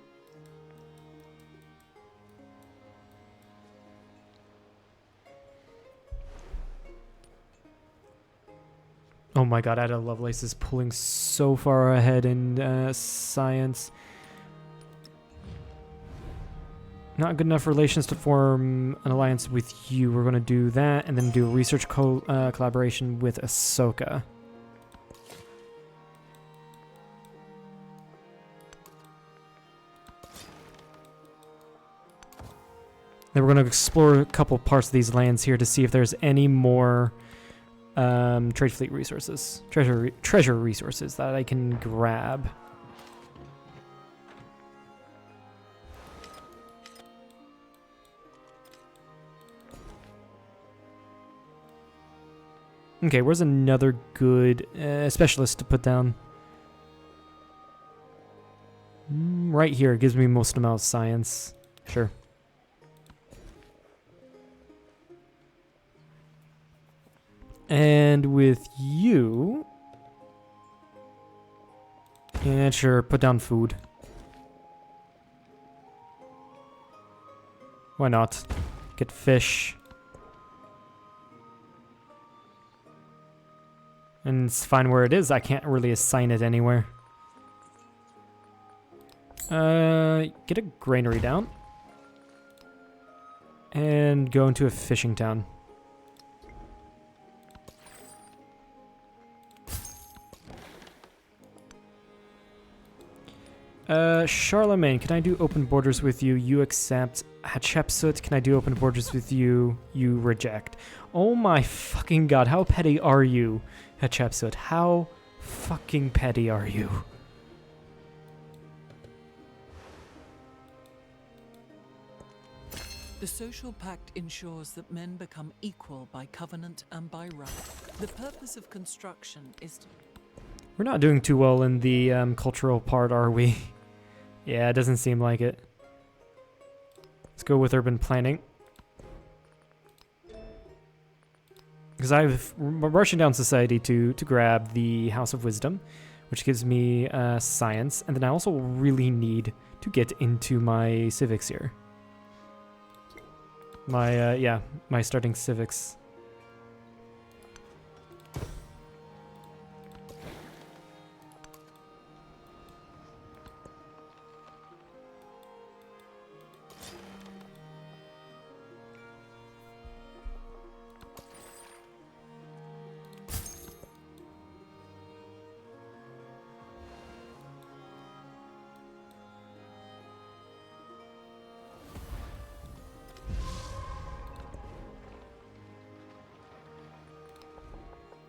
Oh my god, Ada Lovelace is pulling so far ahead in science. Not good enough relations to form an alliance with you. We're going to do that and then do a research collaboration with Ahsoka. Then we're going to explore a couple parts of these lands here to see if there's any more trade fleet resources, treasure resources that I can grab. Okay, where's another good specialist to put down? Right here, it gives me most amount of science. Sure. And with you... yeah, sure, put down food. Why not? Get fish. And it's fine where it is. I can't really assign it anywhere. Get a granary down. And go into a fishing town. Charlemagne, can I do open borders with you? You accept. Hatshepsut, can I do open borders with you? You reject. Oh my fucking god, how petty are you, Hatshepsut? How fucking petty are you? The social pact ensures that men become equal by covenant and by right. The purpose of construction is to... We're not doing too well in the cultural part, are we? Yeah, it doesn't seem like it. Let's go with urban planning. Because I'm rushing down society to grab the House of Wisdom, which gives me science, and then I also really need to get into my civics here. My my starting civics.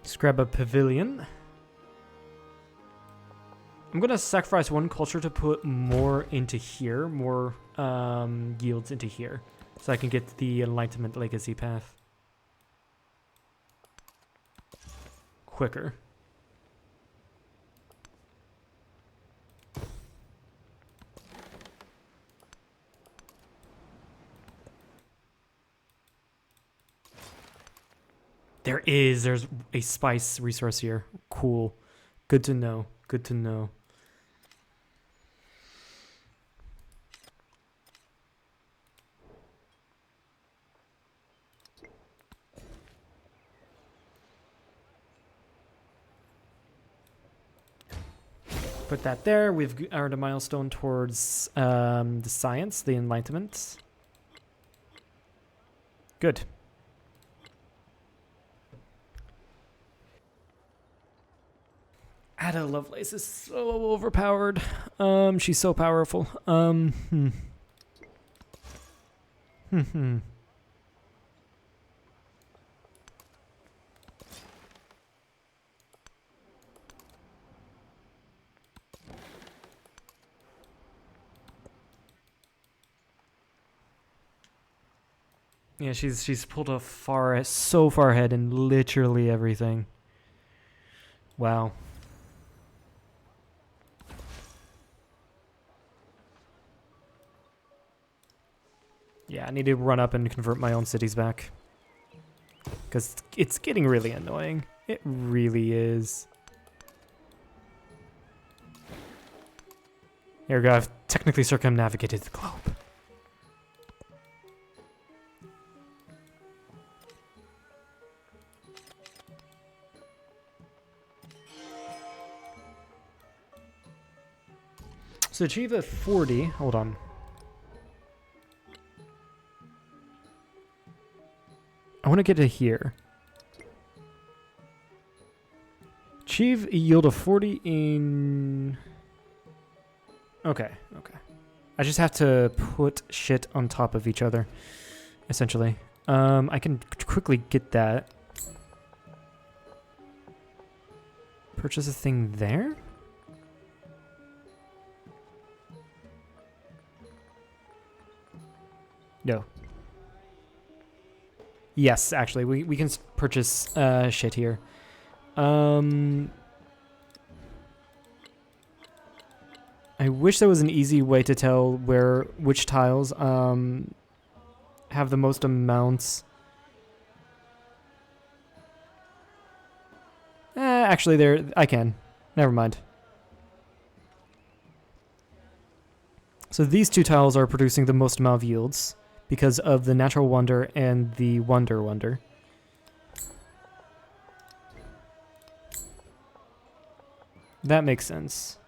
Let's grab a pavilion. I'm gonna sacrifice one culture to put more into here, more yields into here, so I can get the Enlightenment Legacy path quicker. There's a spice resource here. Cool. Good to know. Good to know. Put that there. We've earned a milestone towards the science, the enlightenment. Good. Ada Lovelace is so overpowered. She's so powerful. Yeah, she's pulled so far ahead in literally everything. Wow. Yeah, I need to run up and convert my own cities back. Because it's getting really annoying. It really is. Here we go, I've technically circumnavigated the globe. So achieve a 40, hold on. I want to get to here. Achieve a yield of 40 in... Okay. I just have to put shit on top of each other. essentially. I can quickly get that. Purchase a thing there? No. Yes, actually, we can purchase shit here. I wish there was an easy way to tell which tiles have the most amounts. Actually, I can. Never mind. So these two tiles are producing the most amount of yields because of the Natural Wonder and the Wonder. That makes sense.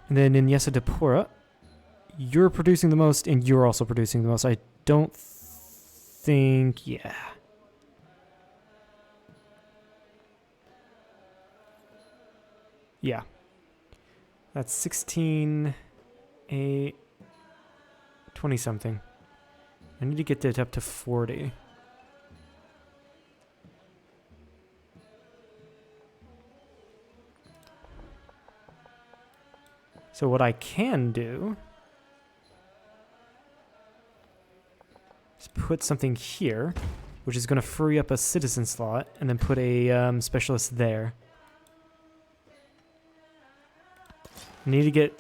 And then in Yesa Depora, you're producing the most and you're also producing the most. I don't think... Yeah. Yeah. That's 16, 8, 20 something. I need to get it up to 40. So what I can do is put something here, which is going to free up a citizen slot, and then put a specialist there. I need to get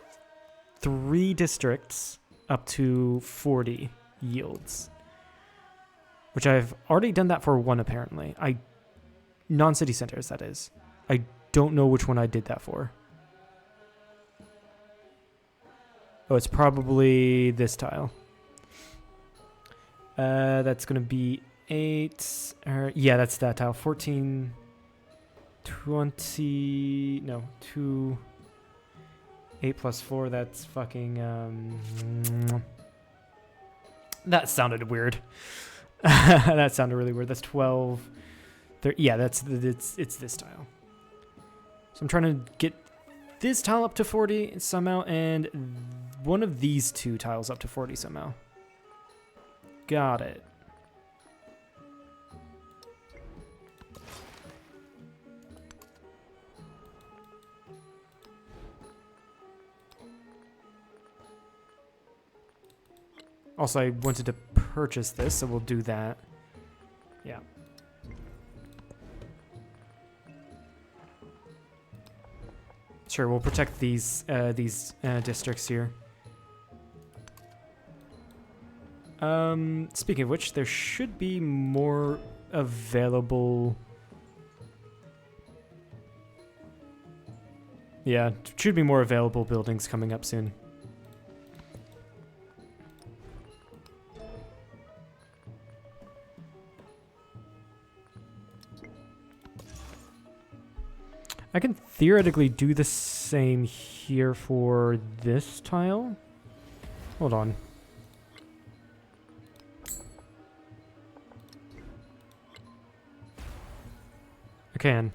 3 districts up to 40 yields, which I've already done that for 1 apparently. Non-city centers, that is. I don't know which one I did that for. Oh, it's probably this tile. That's going to be 8. Yeah, that's that tile. 14, 20... No, 2... 8 plus 4, that's fucking... That sounded weird. That sounded really weird. That's 12... Yeah, it's this tile. So I'm trying to get this tile up to 40 somehow, and one of these 2 tiles up to 40 somehow. Got it. Also, I wanted to purchase this, so we'll do that. Yeah. Sure, we'll protect these districts here. Speaking of which, there should be more available. Yeah, should be more available buildings coming up soon. I can theoretically do the same here for this tile. Hold on. I can.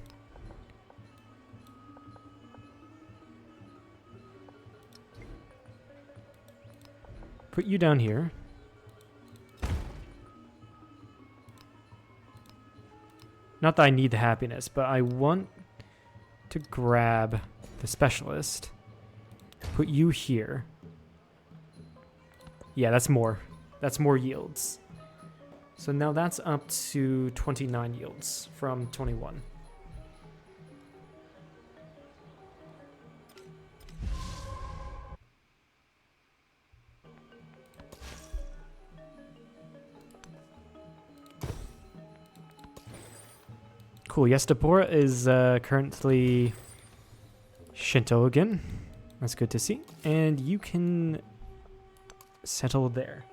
Put you down here. Not that I need the happiness, but I want to grab the specialist. Put you here. Yeah, that's more. That's more yields. So now that's up to 29 yields from 21. Cool. Yes, Deborah is currently Shinto again. That's good to see. And you can settle there.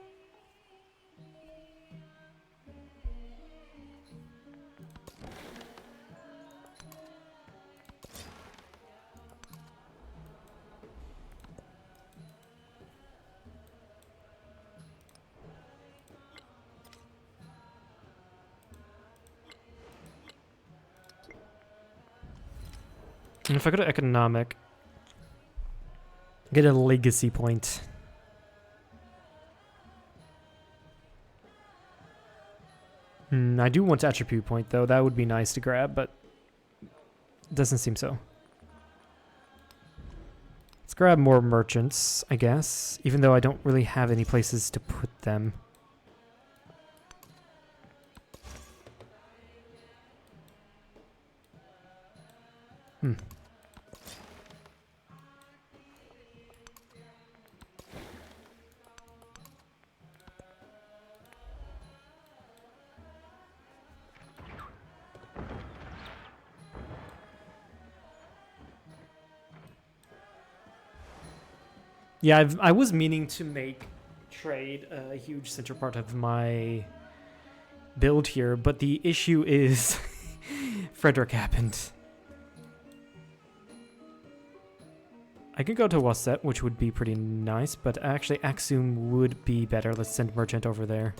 And if I go to economic, get a legacy point. I do want attribute point though. That would be nice to grab, but it doesn't seem so. Let's grab more merchants, I guess, even though I don't really have any places to put them. Yeah, I was meaning to make trade a huge center part of my build here, but the issue is Frederick happened. I could go to Wasset, which would be pretty nice, but actually Aksum would be better. Let's send Merchant over there.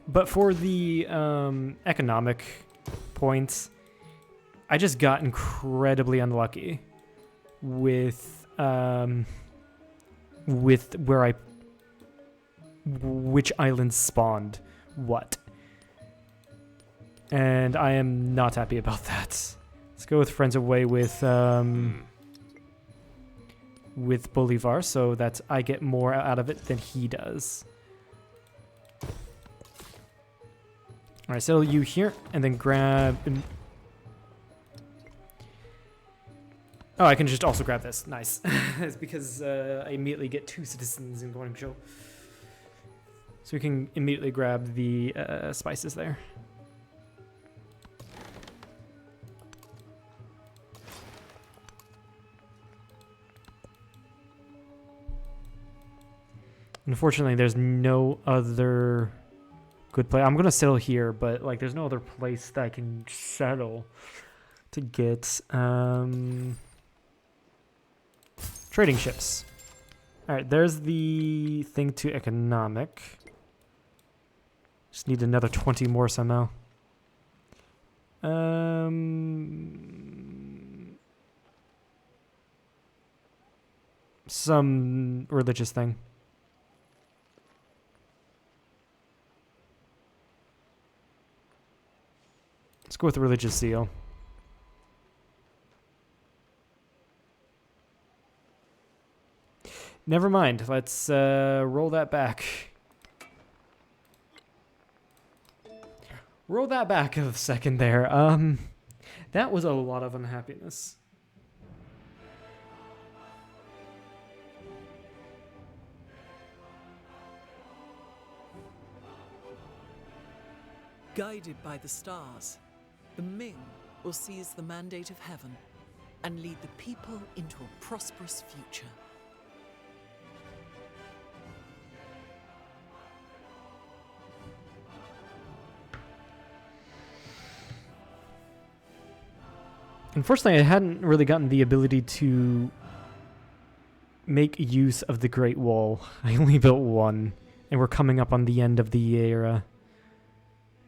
But for the economic points, I just got incredibly unlucky with where which islands spawned what. And I am not happy about that. Let's go with Friends Away with Bolivar so that I get more out of it than he does. Alright, settle you here, and then grab... Oh, I can just also grab this. Nice. It's because I immediately get 2 citizens in Guangzhou. So we can immediately grab the spices there. Unfortunately, there's no other good place. I'm going to settle here, but like there's no other place that I can settle to get trading ships. All right, there's the thing to economic. Just need another 20 more somehow. Some religious thing. Let's go with the religious zeal. Never mind. Let's roll that back. Roll that back a second there. That was a lot of unhappiness. Guided by the stars, the Ming will seize the mandate of heaven and lead the people into a prosperous future. Unfortunately, I hadn't really gotten the ability to make use of the Great Wall. I only built one, and we're coming up on the end of the era.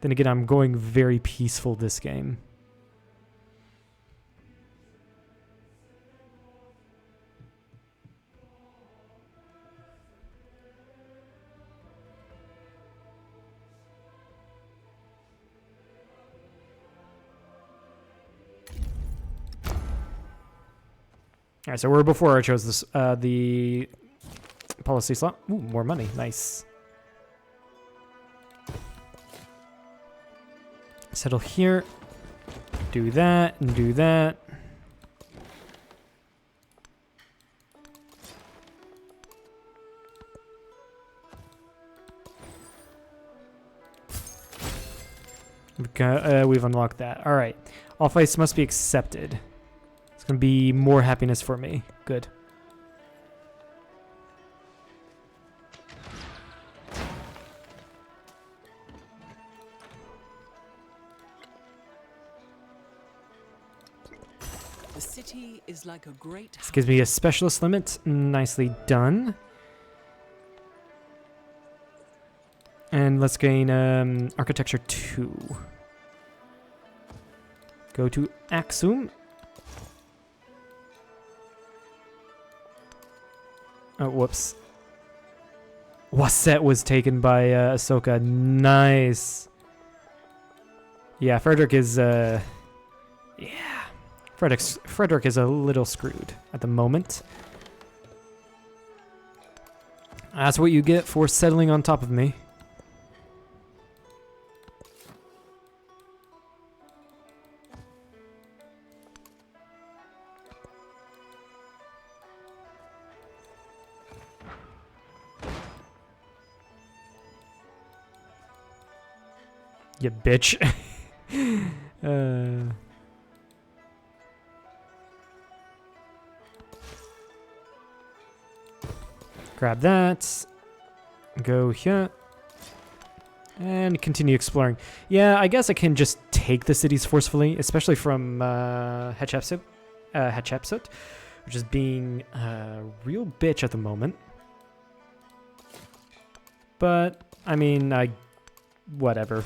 Then again, I'm going very peaceful this game. All right, so we're before I chose this, the policy slot. Ooh, more money, nice. Settle here. Do that and do that. We've unlocked that. All right. All fights must be accepted. It's going to be more happiness for me. Good. The city is like a great This gives me a specialist limit. Nicely done. And let's gain architecture 2. Go to Aksum. Oh, whoops. Wasset was taken by Ahsoka. Nice. Yeah, Frederick is Frederick is a little screwed at the moment. That's what you get for settling on top of me. You bitch. Grab that. Go here. And continue exploring. Yeah, I guess I can just take the cities forcefully, especially from Hatshepsut, which is being a real bitch at the moment. But, I mean, whatever.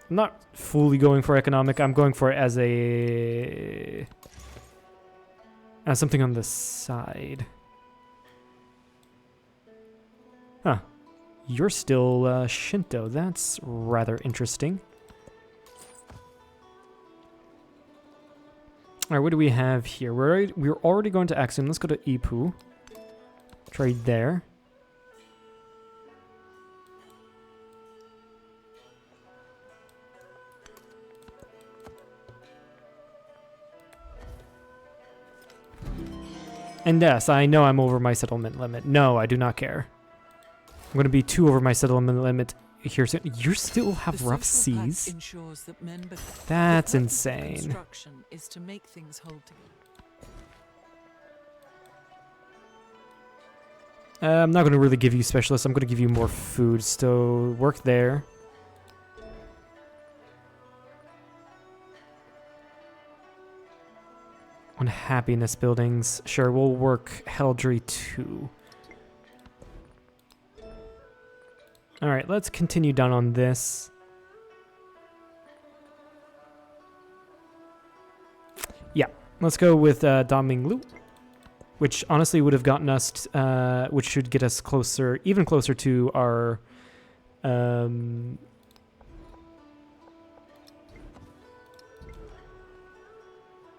I'm not fully going for economic. I'm going for it as something on the side. Huh. You're still Shinto. That's rather interesting. Alright, what do we have here? We're already going to Axiom. Let's go to Ipu. Trade there. And yes, I know I'm over my settlement limit. No, I do not care. I'm going to be 2 over my settlement limit here soon. You still have The rough social pact seas? ensures that men become. That's The purpose of insane. construction is to make things hold together. I'm not going to really give you specialists. I'm going to give you more food. So work there. On happiness buildings. Sure, we'll work Heldry 2. Alright, let's continue down on this. Yeah, let's go with Daming Lu, which honestly would have gotten us, which should get us closer, even closer to our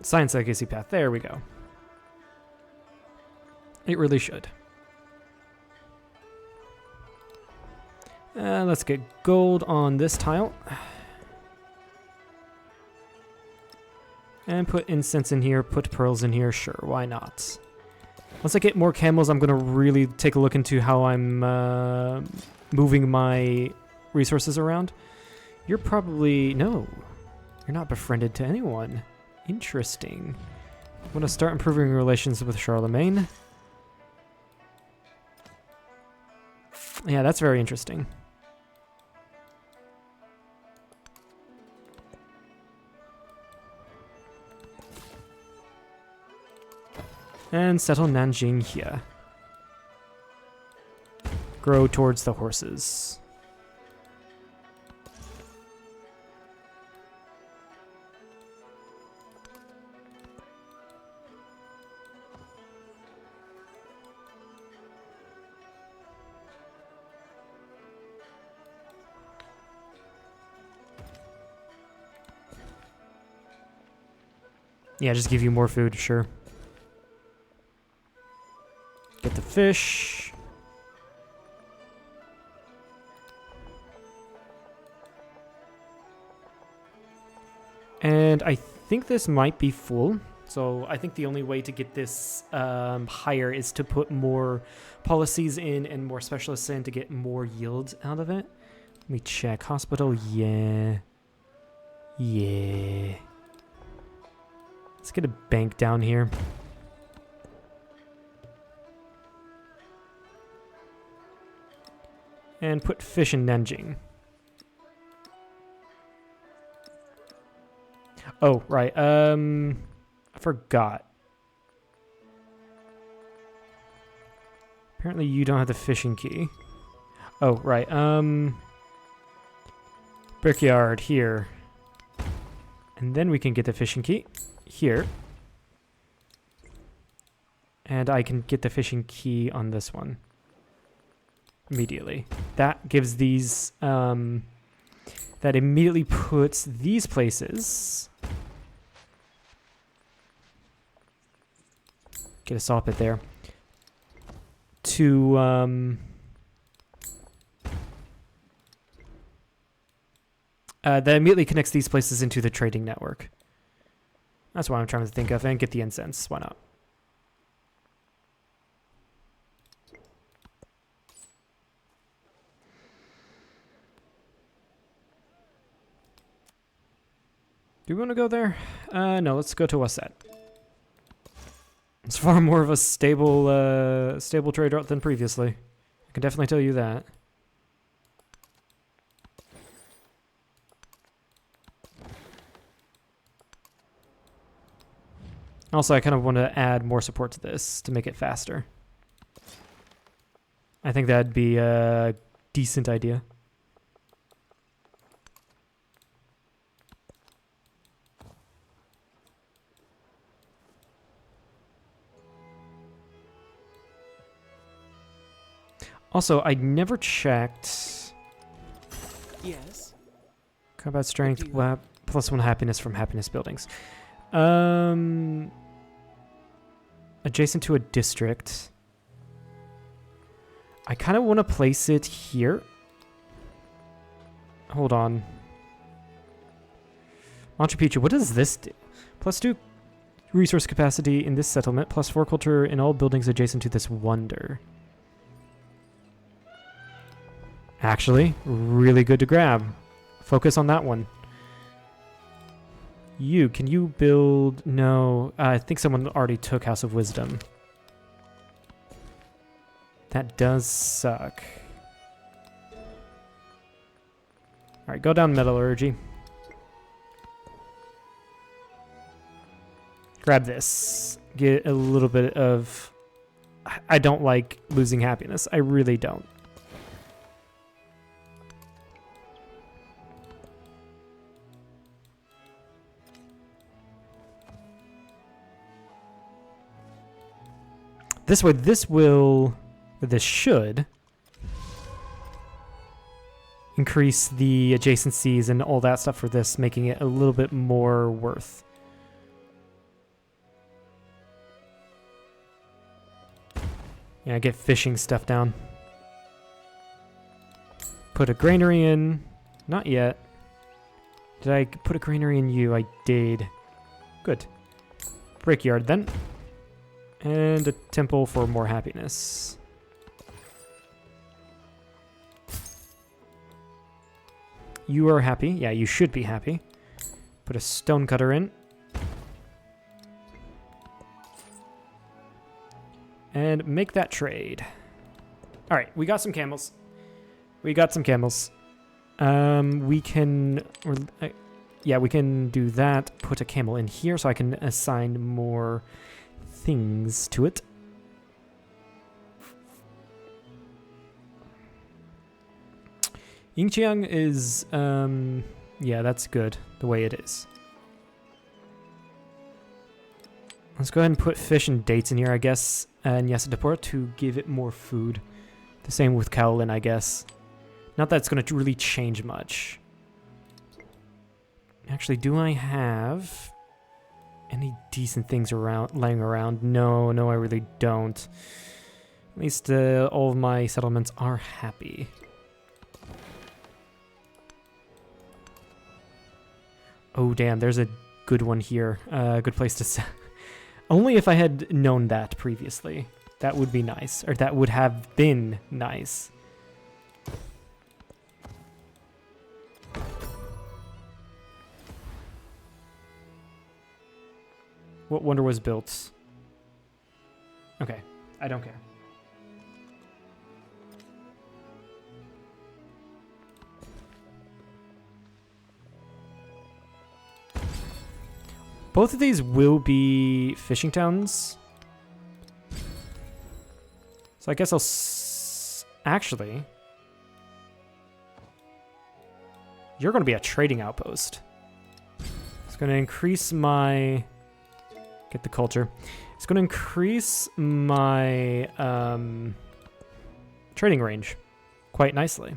science legacy path. There we go. It really should. Let's get gold on this tile. And put incense in here, put pearls in here. Sure, why not? Once I get more camels, I'm going to really take a look into how I'm moving my resources around. You're probably... No, you're not befriended to anyone. Interesting. I'm going to start improving relations with Charlemagne. Yeah, that's very interesting. And settle Nanjing here. Grow towards the horses. Yeah, just give you more food, sure. Get the fish. And I think this might be full. So I think the only way to get this higher is to put more policies in and more specialists in to get more yield out of it. Let me check. Hospital, yeah. Yeah. Let's get a bank down here. And put fish in Nanjing. Oh, right. I forgot. Apparently you don't have the fishing key. Oh, right. Brickyard here. And then we can get the fishing key. Here. And I can get the fishing key on this one immediately. That gives these, that immediately puts these places. Get a saw pit there. To, that immediately connects these places into the trading network. That's what I'm trying to think of. And get the incense. Why not? Do we want to go there? No, let's go to Waset. It's far more of a stable, stable trade route than previously. I can definitely tell you that. Also, I kind of want to add more support to this to make it faster. I think that'd be a decent idea. Also, I never checked Yes. combat strength, do you- +1 happiness from happiness buildings. Adjacent to a district. I kind of want to place it here. Hold on. Machu Picchu, what does this do? +2 resource capacity in this settlement, +4 culture in all buildings adjacent to this wonder. Actually, really good to grab. Focus on that one. Can you build? No, I think someone already took House of Wisdom. That does suck. Alright, go down Metallurgy. Grab this. Get a little bit of... I don't like losing happiness. I really don't. This way, this should increase the adjacencies and all that stuff for this, making it a little bit more worth. Yeah, get fishing stuff down. Put a granary in. Not yet. Did I put a granary in you? I did. Good. Brickyard then. And a temple for more happiness. You are happy. Yeah, you should be happy. Put a stonecutter in. And make that trade. Alright, we got some camels. We can... yeah, we can do that. Put a camel in here so I can assign more things to it. Yingqiang is, yeah, that's good the way it is. Let's go ahead and put fish and dates in here, I guess, and Yesadapur to give it more food. The same with Kowlin, I guess. Not that it's going to really change much. Actually, do I have any decent things laying around? No, I really don't. At least all of my settlements are happy. Oh, damn, there's a good one here. Good place to set. Only if I had known that previously. That would be nice. Or that would have been nice. What wonder was built? Okay, I don't care. Both of these will be fishing towns. So I guess I'll... Actually... You're going to be a trading outpost. It's going to increase my Get the culture. It's going to increase my trading range quite nicely.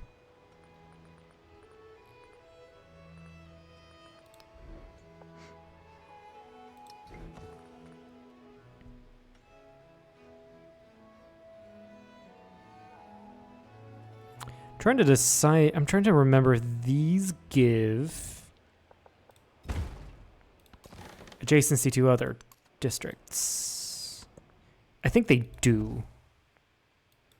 Trying to decide. I'm trying to remember if these give adjacency to other districts. I think they do.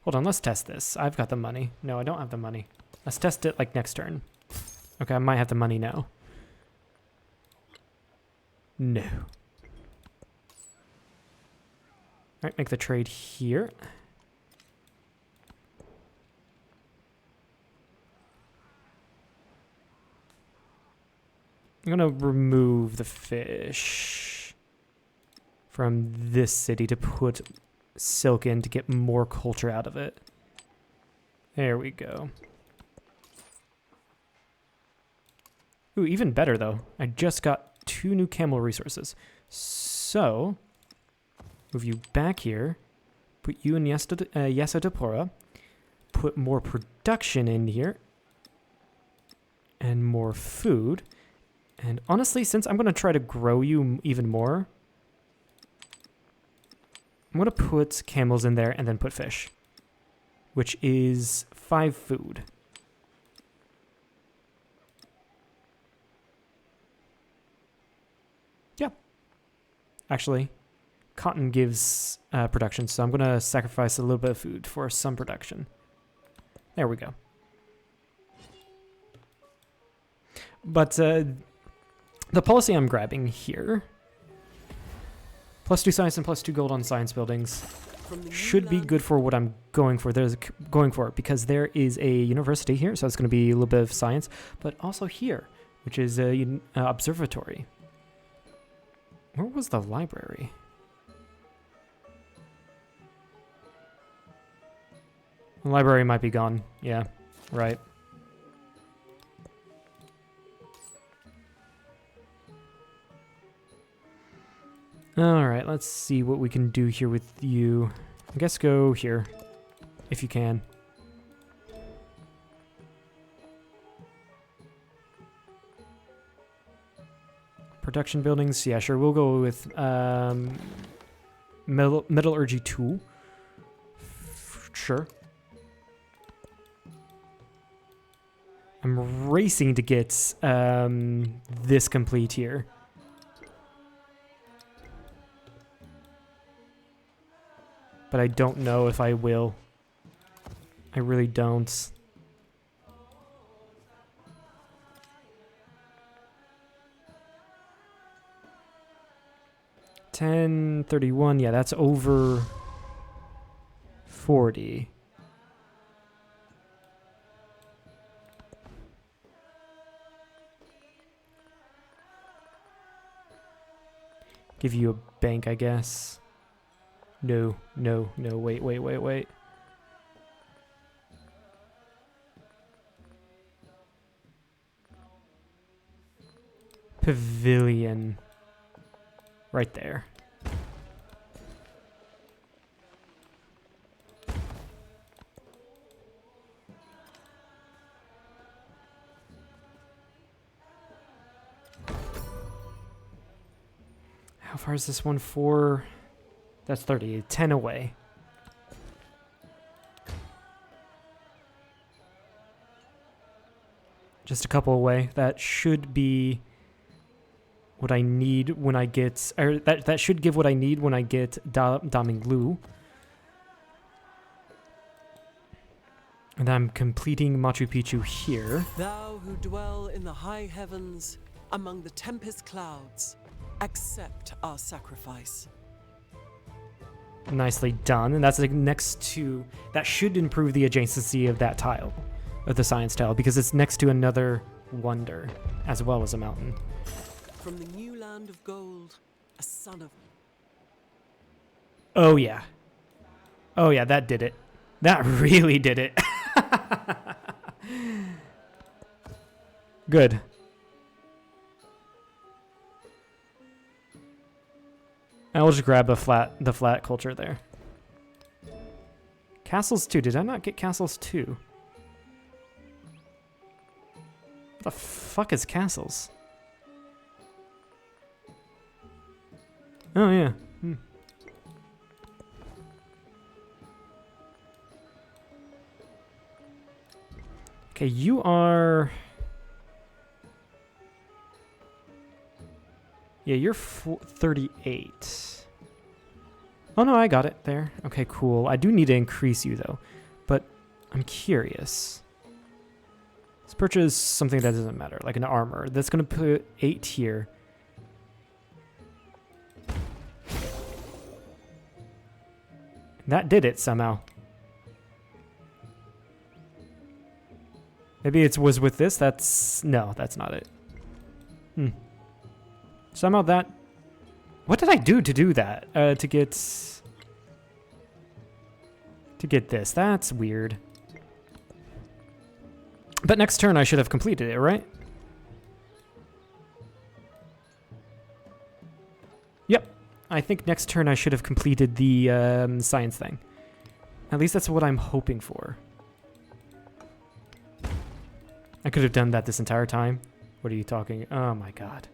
Hold on, let's test this. I've got the money. No, I don't have the money. Let's test it like next turn. Okay, I might have the money now. No. Alright, make the trade here. I'm gonna remove the fish from this city to put silk in to get more culture out of it. There we go. Ooh, even better though. I just got 2 new camel resources. So, move you back here, put you in Yesodapora, put more production in here, and more food. And honestly, since I'm going to try to grow you even more, I'm going to put camels in there and then put fish, which is 5 food. Yeah. Actually, cotton gives production, so I'm going to sacrifice a little bit of food for some production. There we go. But the policy I'm grabbing here, +2 science and +2 gold on science buildings, should be good for what I'm going for. Because there is a university here, so it's going to be a little bit of science, but also here, which is a observatory. Where was the library? The library might be gone. Yeah, right. Alright, let's see what we can do here with you. I guess go here, if you can. Production buildings, yeah, sure. We'll go with metallurgy 2. Sure. I'm racing to get this complete here. But I don't know if I will. I really don't. $10.31, yeah, that's over 40. Give you a bank, I guess. No, wait. Pavilion. Right there. How far is this one for? That's 30, 10 away. Just a couple away. That should be what I need when I get... Or that should give what I need when I get Daminglu. And I'm completing Machu Picchu here. Thou who dwell in the high heavens, among the tempest clouds, accept our sacrifice. Nicely done. And that's like next to... That should improve the adjacency of that tile, of the science tile, because it's next to another wonder, as well as a mountain. From the new land of gold, a son of... Oh, yeah. Oh, yeah, that did it. That really did it. Good. I'll just grab the flat culture there. Castles 2. Did I not get castles 2? What the fuck is castles? Oh, yeah. Okay, you are... Yeah, you're 38. Oh, no, I got it there. Okay, cool. I do need to increase you, though. But I'm curious. Let's purchase something that doesn't matter, like an armor. That's going to put 8 here. That did it somehow. Maybe it was with this. No, that's not it. Somehow that... What did I do to do that? To get this. That's weird. But next turn I should have completed it, right? Yep. I think next turn I should have completed the science thing. At least that's what I'm hoping for. I could have done that this entire time. What are you talking? Oh my god.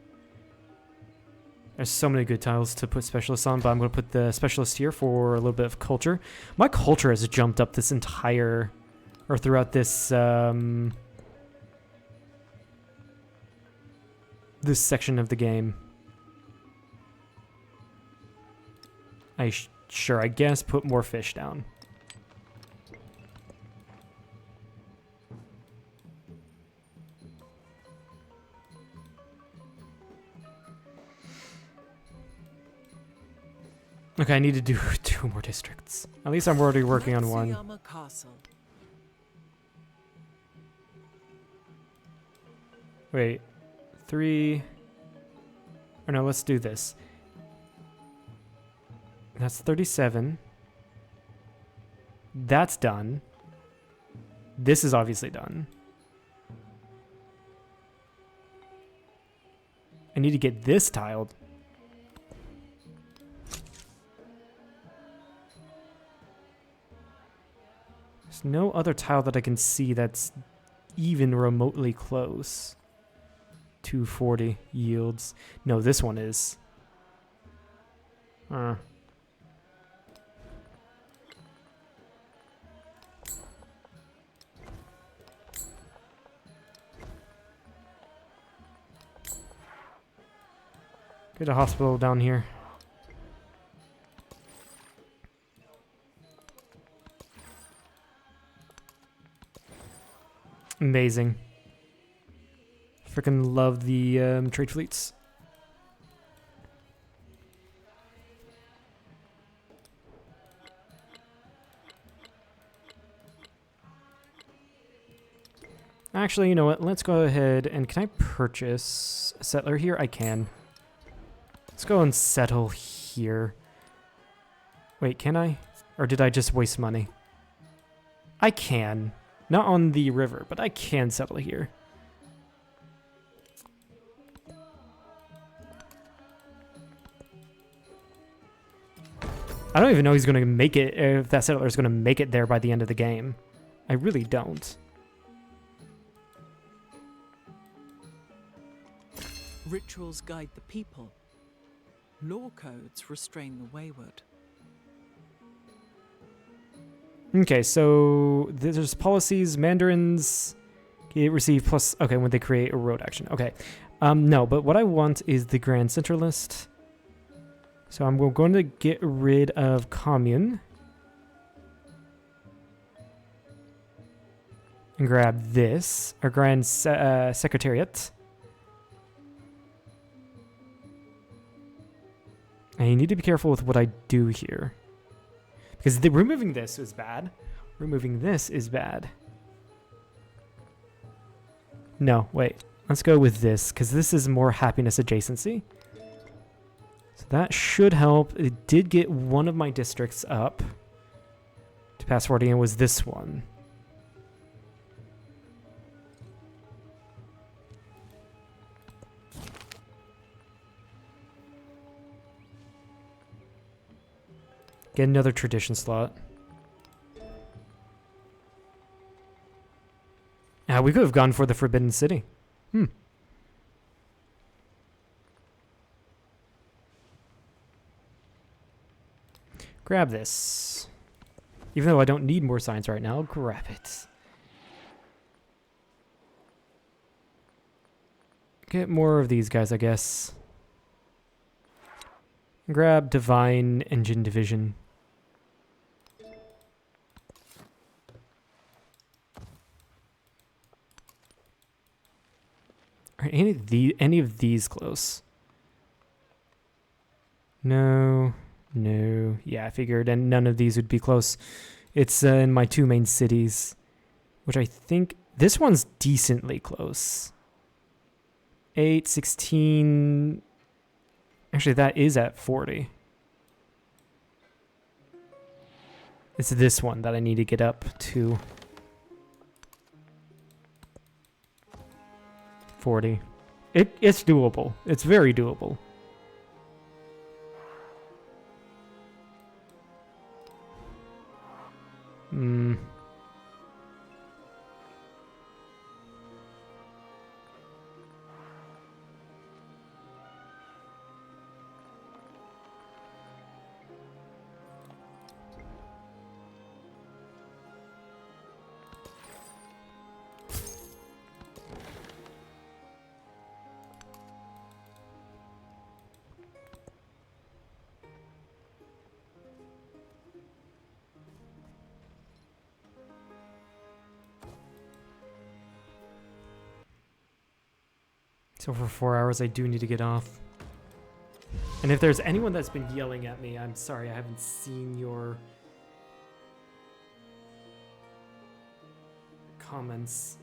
There's so many good tiles to put specialists on, but I'm going to put the specialist here for a little bit of culture. My culture has jumped up this entire... Or throughout this... this section of the game. Sure, I guess put more fish down. Okay, I need to do 2 more districts. At least I'm already working on 1. Castle. Wait, 3... Or no, let's do this. That's 37. That's done. This is obviously done. I need to get this tiled. There's no other tile that I can see that's even remotely close. 240 yields. No, this one is. Get a hospital down here. Amazing. Freaking love the trade fleets. Actually, you know what? Let's go ahead and can I purchase a settler here? I can. Let's go and settle here. Wait, can I? Or did I just waste money? I can. Not on the river, but I can settle here. I don't even know he's going to make it, if that settler is going to make it there by the end of the game. I really don't. Rituals guide the people. Law codes restrain the wayward. Okay, so there's policies. Mandarins receive plus... Okay, when they create a road action. Okay. No, but what I want is the Grand Centralist. So I'm going to get rid of Commune. And grab this. Our Grand Secretariat. And you need to be careful with what I do here. Because removing this is bad. Removing this is bad. No, wait. Let's go with this, because this is more happiness adjacency. So that should help. It did get one of my districts up to pass 40, and it was this one. Get another tradition slot. We could have gone for the Forbidden City. Grab this. Even though I don't need more science right now, grab it. Get more of these guys, I guess. Grab Divine Engine Division. Are any of these close? No. No. Yeah, I figured, and none of these would be close. It's in my two main cities, which I think this one's decently close. 8, 16. Actually, that is at 40. It's this one that I need to get up to 40. It's doable. It's very doable. So for 4 hours, I do need to get off. And if there's anyone that's been yelling at me, I'm sorry, I haven't seen your comments.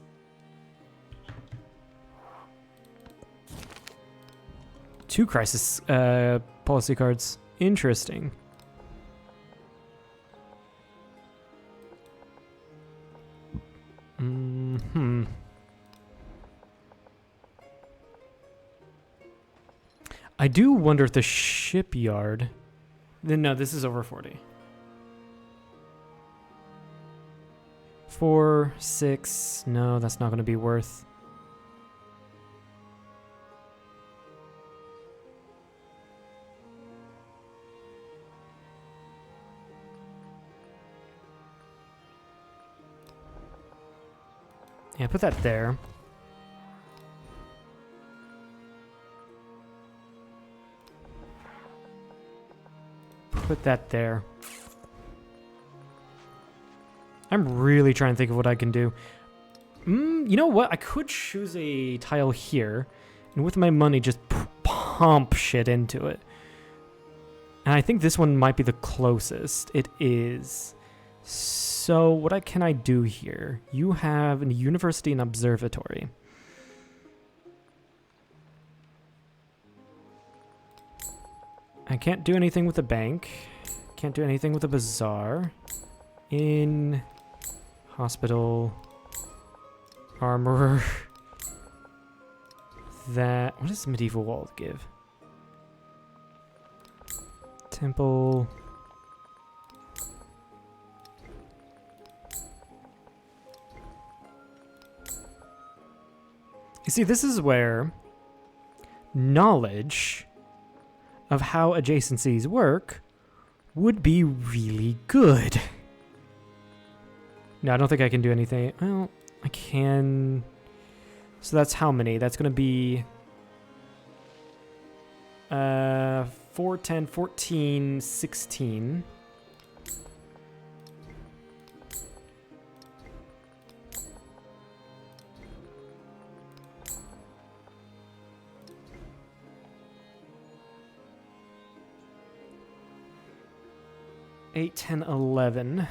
Two crisis policy cards. Interesting. I do wonder if the shipyard... No, this is over 40. 4, 6... No, that's not going to be worth... Yeah, put that there. Put that there. I'm really trying to think of what I can do. You know what? I could choose a tile here, and with my money just pump shit into it. And I think this one might be the closest. It is. So what can I do here? You have a university and observatory. I can't do anything with a bank. Can't do anything with a bazaar. In hospital. Armorer. That. What does medieval wall give? Temple. You see, this is where knowledge of how adjacencies work would be really good. No, I don't think I can do anything. Well, I can. So that's how many? That's going to be 4, 10, 14, 16. Eight, 10, 11.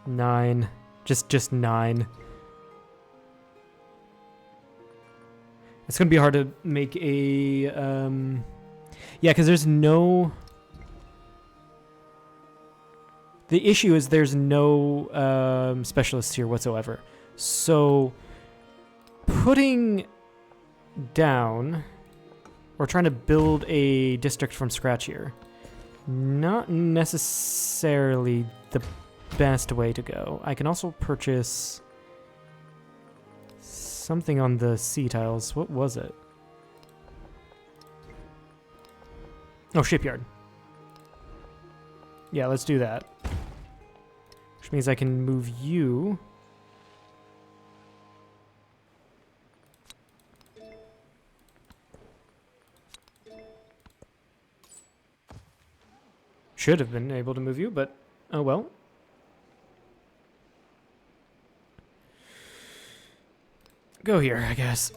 Nine. Just 9. It's gonna be hard to make a yeah, because there's no The issue is there's no specialists here whatsoever. So putting down, we're trying to build a district from scratch here. Not necessarily the best way to go. I can also purchase something on the sea tiles. What was it? Oh, shipyard. Yeah, let's do that. Which means I can move you. Should have been able to move you, but oh well. Go here, I guess.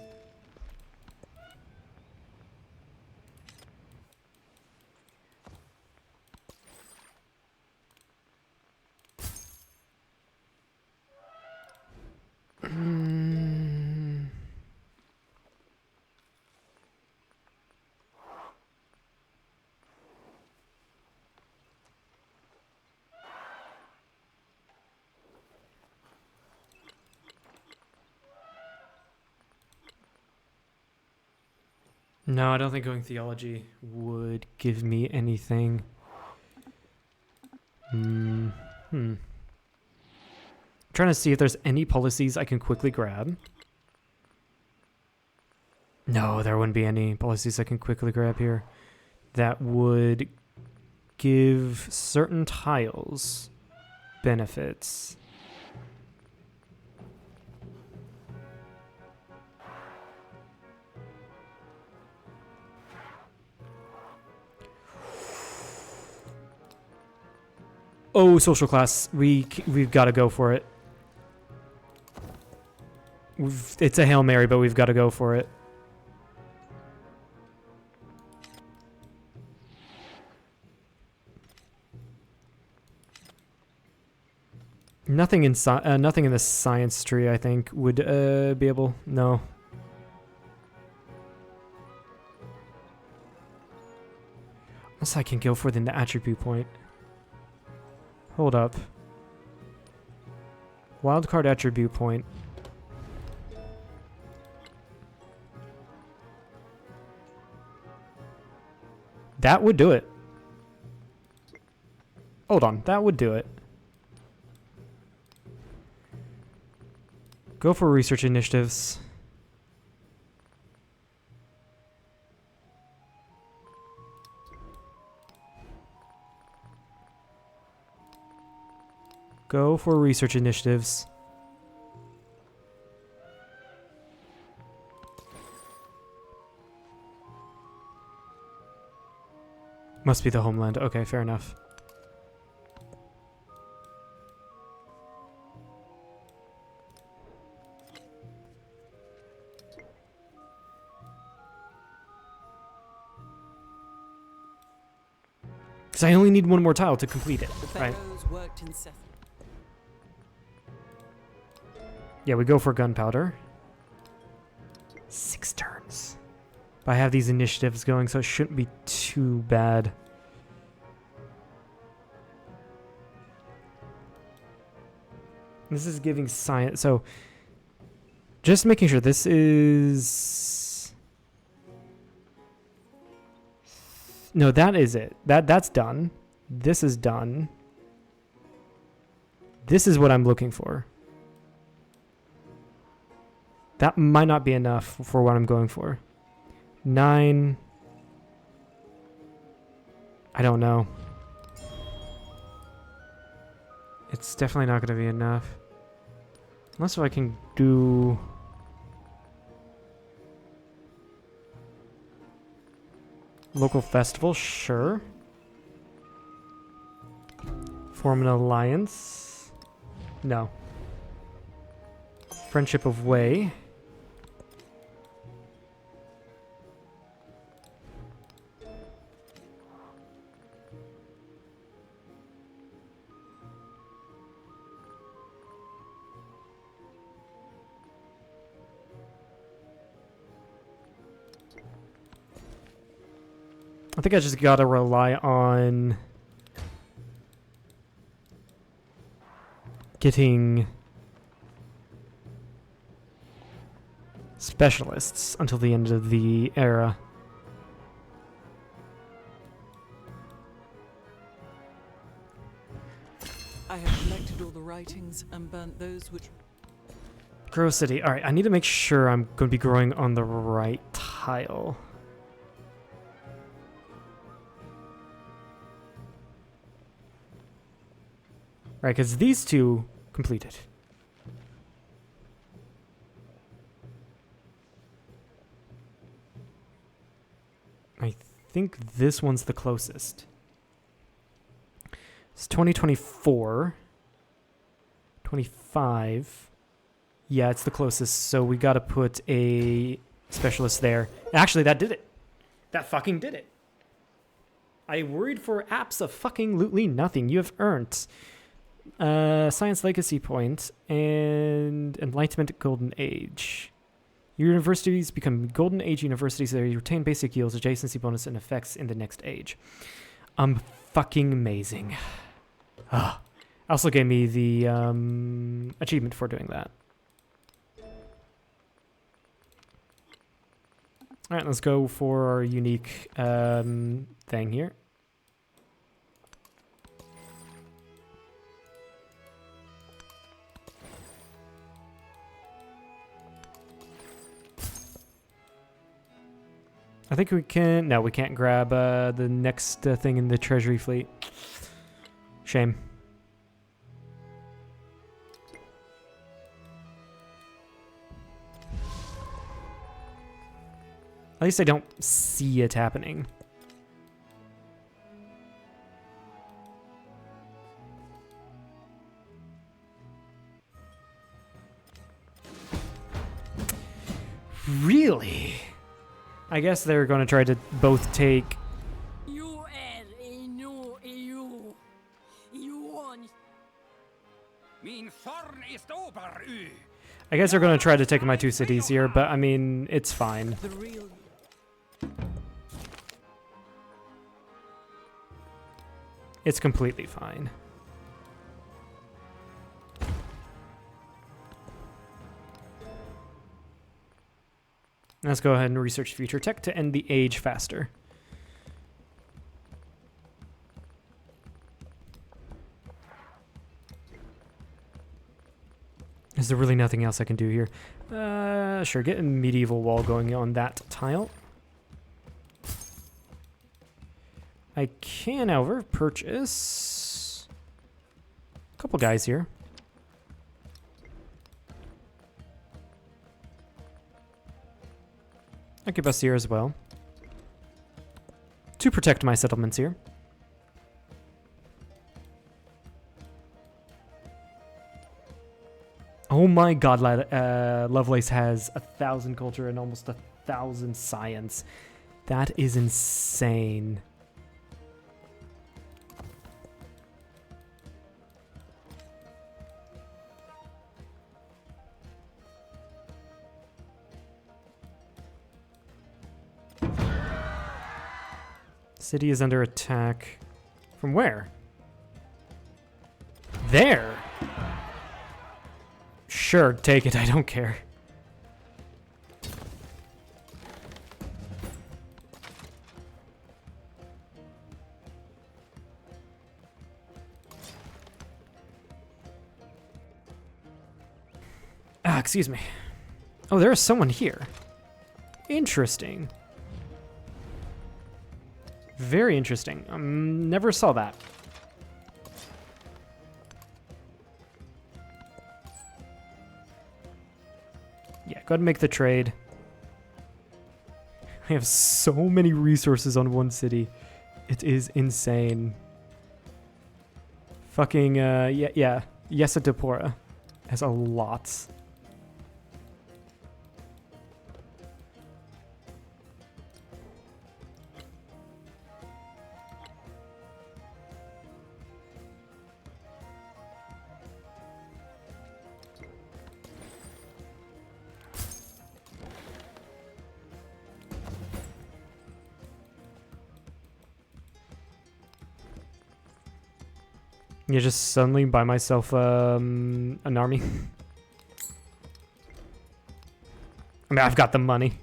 No, I don't think going theology would give me anything. I'm trying to see if there's any policies I can quickly grab. No, there wouldn't be any policies I can quickly grab here that would give certain tiles benefits. Oh, social class. We've got to go for it. It's a Hail Mary, but we've got to go for it. Nothing in the science tree, I think, would be able. No. Unless I can go for the attribute point. Hold up. Wildcard attribute point. That would do it. Hold on, that would do it. Go for research initiatives. Go for research initiatives. Must be the homeland. Okay, fair enough. Because I only need one more tile to complete it, right? Worked incessantly. Yeah, we go for gunpowder. 6 turns. But I have these initiatives going, so it shouldn't be too bad. This is giving science. So, just making sure this is... No, that is it. That's done. This is done. This is what I'm looking for. That might not be enough for what I'm going for. 9. I don't know. It's definitely not going to be enough. Unless I can do... Local festival, sure. Form an alliance. No. Friendship of Way. I think I just gotta rely on getting specialists until the end of the era. I have collected all the writings and burnt those which... Grow city. Alright, I need to make sure I'm going to be growing on the right tile. Right, because these two completed. I think this one's the closest. It's 2024. 25. Yeah, it's the closest, so we gotta put a specialist there. Actually, that did it. That fucking did it. I worried for abso-fucking-lutely nothing. You have earned Science Legacy Point and Enlightenment Golden Age. Your universities become Golden Age universities that retain basic yields, adjacency bonus, and effects in the next age. Fucking amazing. Also gave me the achievement for doing that. Alright, let's go for our unique thing here. I think we can... No, we can't grab the next thing in the treasury fleet. Shame. At least I don't see it happening. Really? I guess they're going to try to both take... I guess they're going to try to take my two cities here, but I mean, it's fine. The real... It's completely fine. Let's go ahead and research future tech to end the age faster. Is there really nothing else I can do here? Sure, get a medieval wall going on that tile. I can, however, purchase a couple guys here. Incubus here as well. To protect my settlements here. Oh my god, Lovelace has 1,000 culture and almost 1,000 science. That is insane. City is under attack. From where? There! Sure, take it, I don't care. Excuse me. Oh, there is someone here. Interesting. Very interesting. Never saw that. Yeah, go ahead and make the trade. I have so many resources on one city. It is insane. Fucking, yeah. Yesadipora has a lot. Yeah, just suddenly buy myself an army. I mean, I've got the money.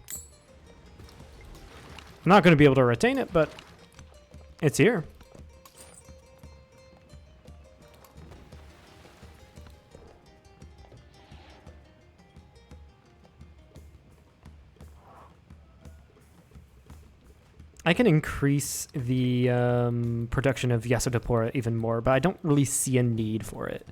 I'm not going to be able to retain it, but it's here. I can increase the production of Yasodapora even more, but I don't really see a need for it.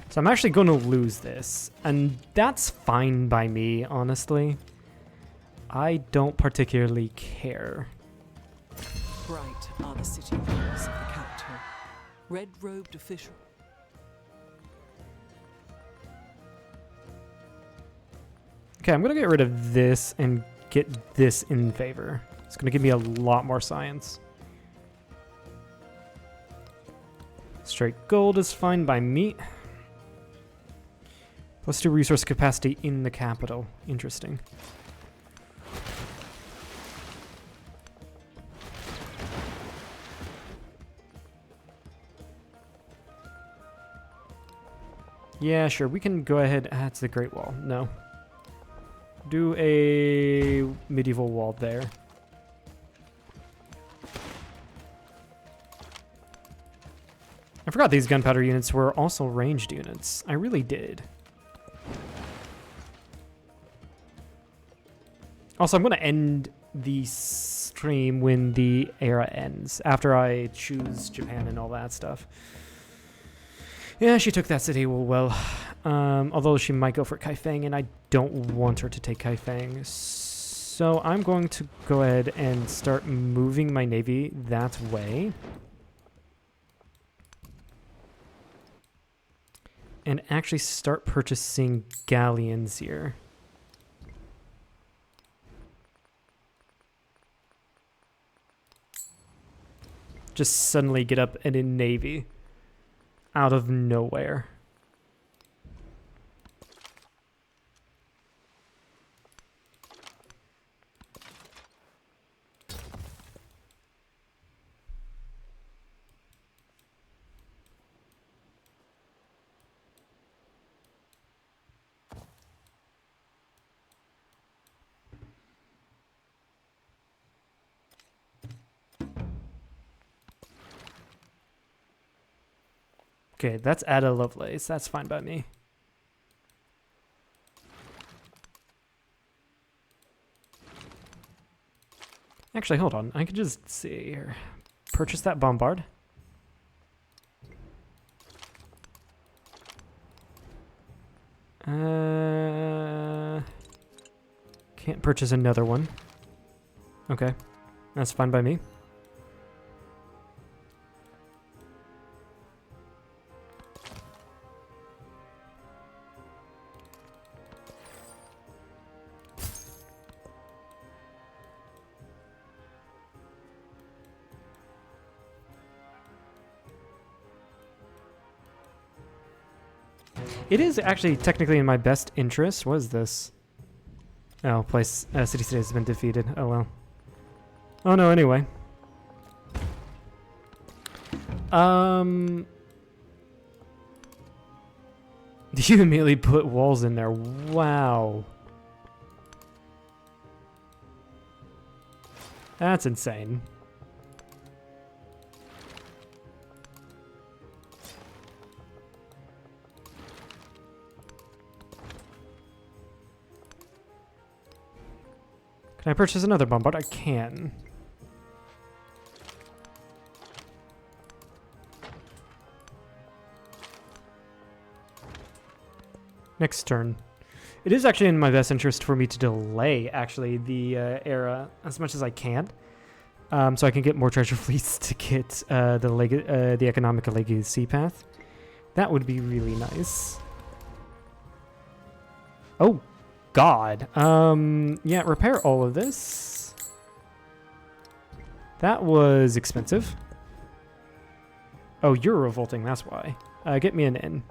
So I'm actually going to lose this, and that's fine by me, honestly. I don't particularly care. Bright are the city walls of the capital. Red-robed official. Okay, I'm going to get rid of this and get this in favor. It's going to give me a lot more science. Straight gold is fine by me. Let's do resource capacity in the capital. Interesting. Yeah, sure. We can go ahead. That's the Great Wall. No. Do a medieval wall there. I forgot these gunpowder units were also ranged units. I really did. Also, I'm going to end the stream when the era ends, after I choose Japan and all that stuff. Yeah, she took that city well. Although she might go for Kaifeng, and I don't want her to take Kaifeng. So I'm going to go ahead and start moving my navy that way. And actually start purchasing galleons here. Just suddenly get up and in navy. Out of nowhere. Okay, that's Ada Lovelace. That's fine by me. Actually, hold on. I could just see here. Purchase that bombard. Can't purchase another one. Okay, that's fine by me. It is actually technically in my best interest. What is this? Oh, city state has been defeated. Oh well. Oh no, anyway. You immediately put walls in there. Wow. That's insane. Can I purchase another bombard? I can. Next turn. It is actually in my best interest for me to delay, actually, the era as much as I can. So I can get more treasure fleets to get the economic legacy path. That would be really nice. Oh, God. Yeah, repair all of this. That was expensive. Oh, you're revolting, that's why. Get me an inn.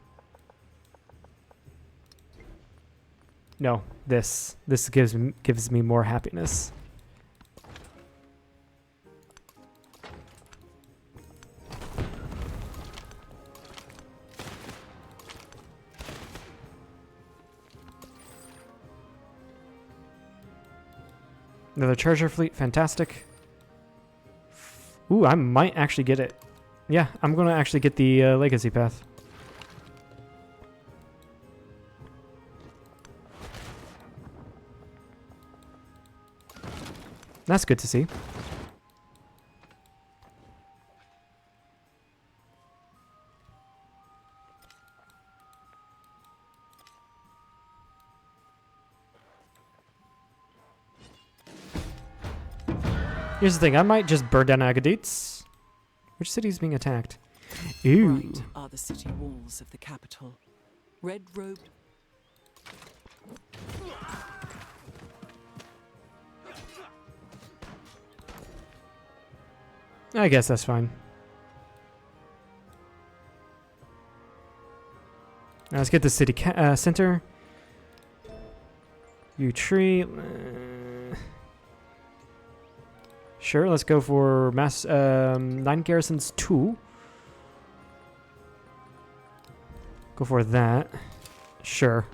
No, this gives me more happiness. Another treasure fleet, fantastic. Ooh, I might actually get it. Yeah, I'm gonna actually get the legacy path. That's good to see. Here's the thing, I might just burn down Agadites. Which city is being attacked? Ooh. Bright are the city walls of the capital. Red-robed. I guess that's fine. Now let's get the city center. You tree. Sure, let's go for mass 9 garrisons 2. Go for that. Sure.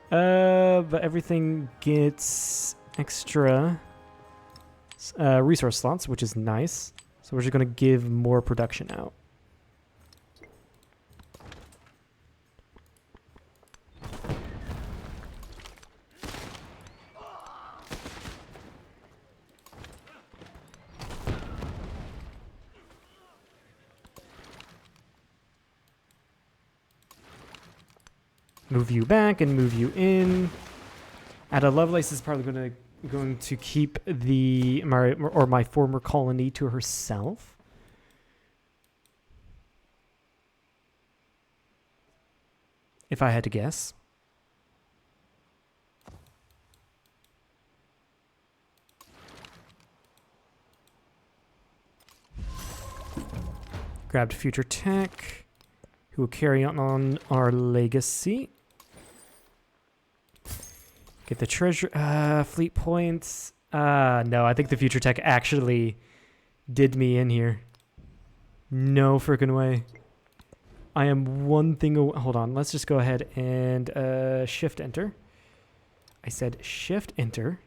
But everything gets extra resource slots, which is nice. So we're just gonna give more production out. Move you back and move you in. Ada Lovelace is probably going to keep my former colony to herself. If I had to guess. Grabbed future tech, who will carry on our legacy. Get the treasure, fleet points. No, I think the future tech actually did me in here. No freaking way. I am one thing away. Hold on, let's just go ahead and shift enter. I said shift enter.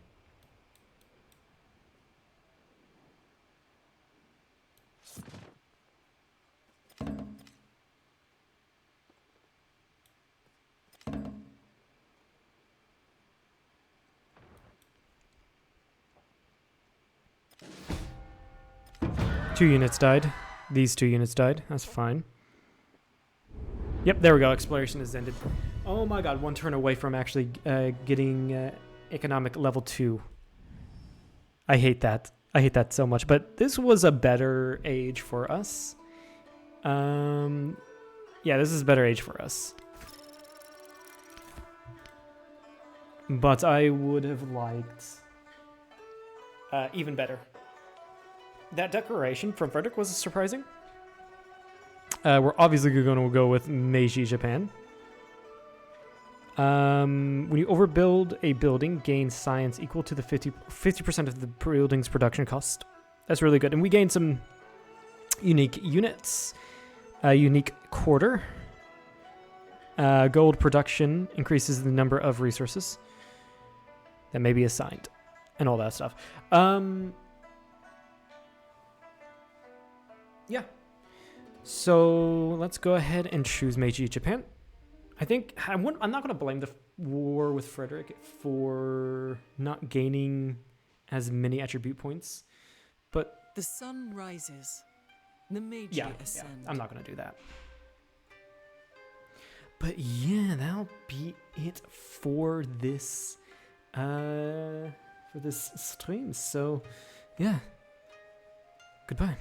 Two units died. These 2 units died. That's fine. Yep, there we go. Exploration has ended. Oh my god, 1 turn away from actually getting economic level 2. I hate that. I hate that so much. But this was a better age for us. Yeah, this is a better age for us. But I would have liked even better. That declaration from Frederick was surprising. We're obviously going to go with Meiji Japan. When you overbuild a building, gain science equal to the 50% of the building's production cost. That's really good. And we gain some unique units. Unique quarter. Gold production increases the number of resources that may be assigned. And all that stuff. Yeah. So let's go ahead and choose Meiji Japan. I think I'm not going to blame the war with Frederick for not gaining as many attribute points, but The sun rises. The Meiji ascend. Yeah, I'm not going to do that. But yeah, that'll be it for this stream. So yeah, goodbye.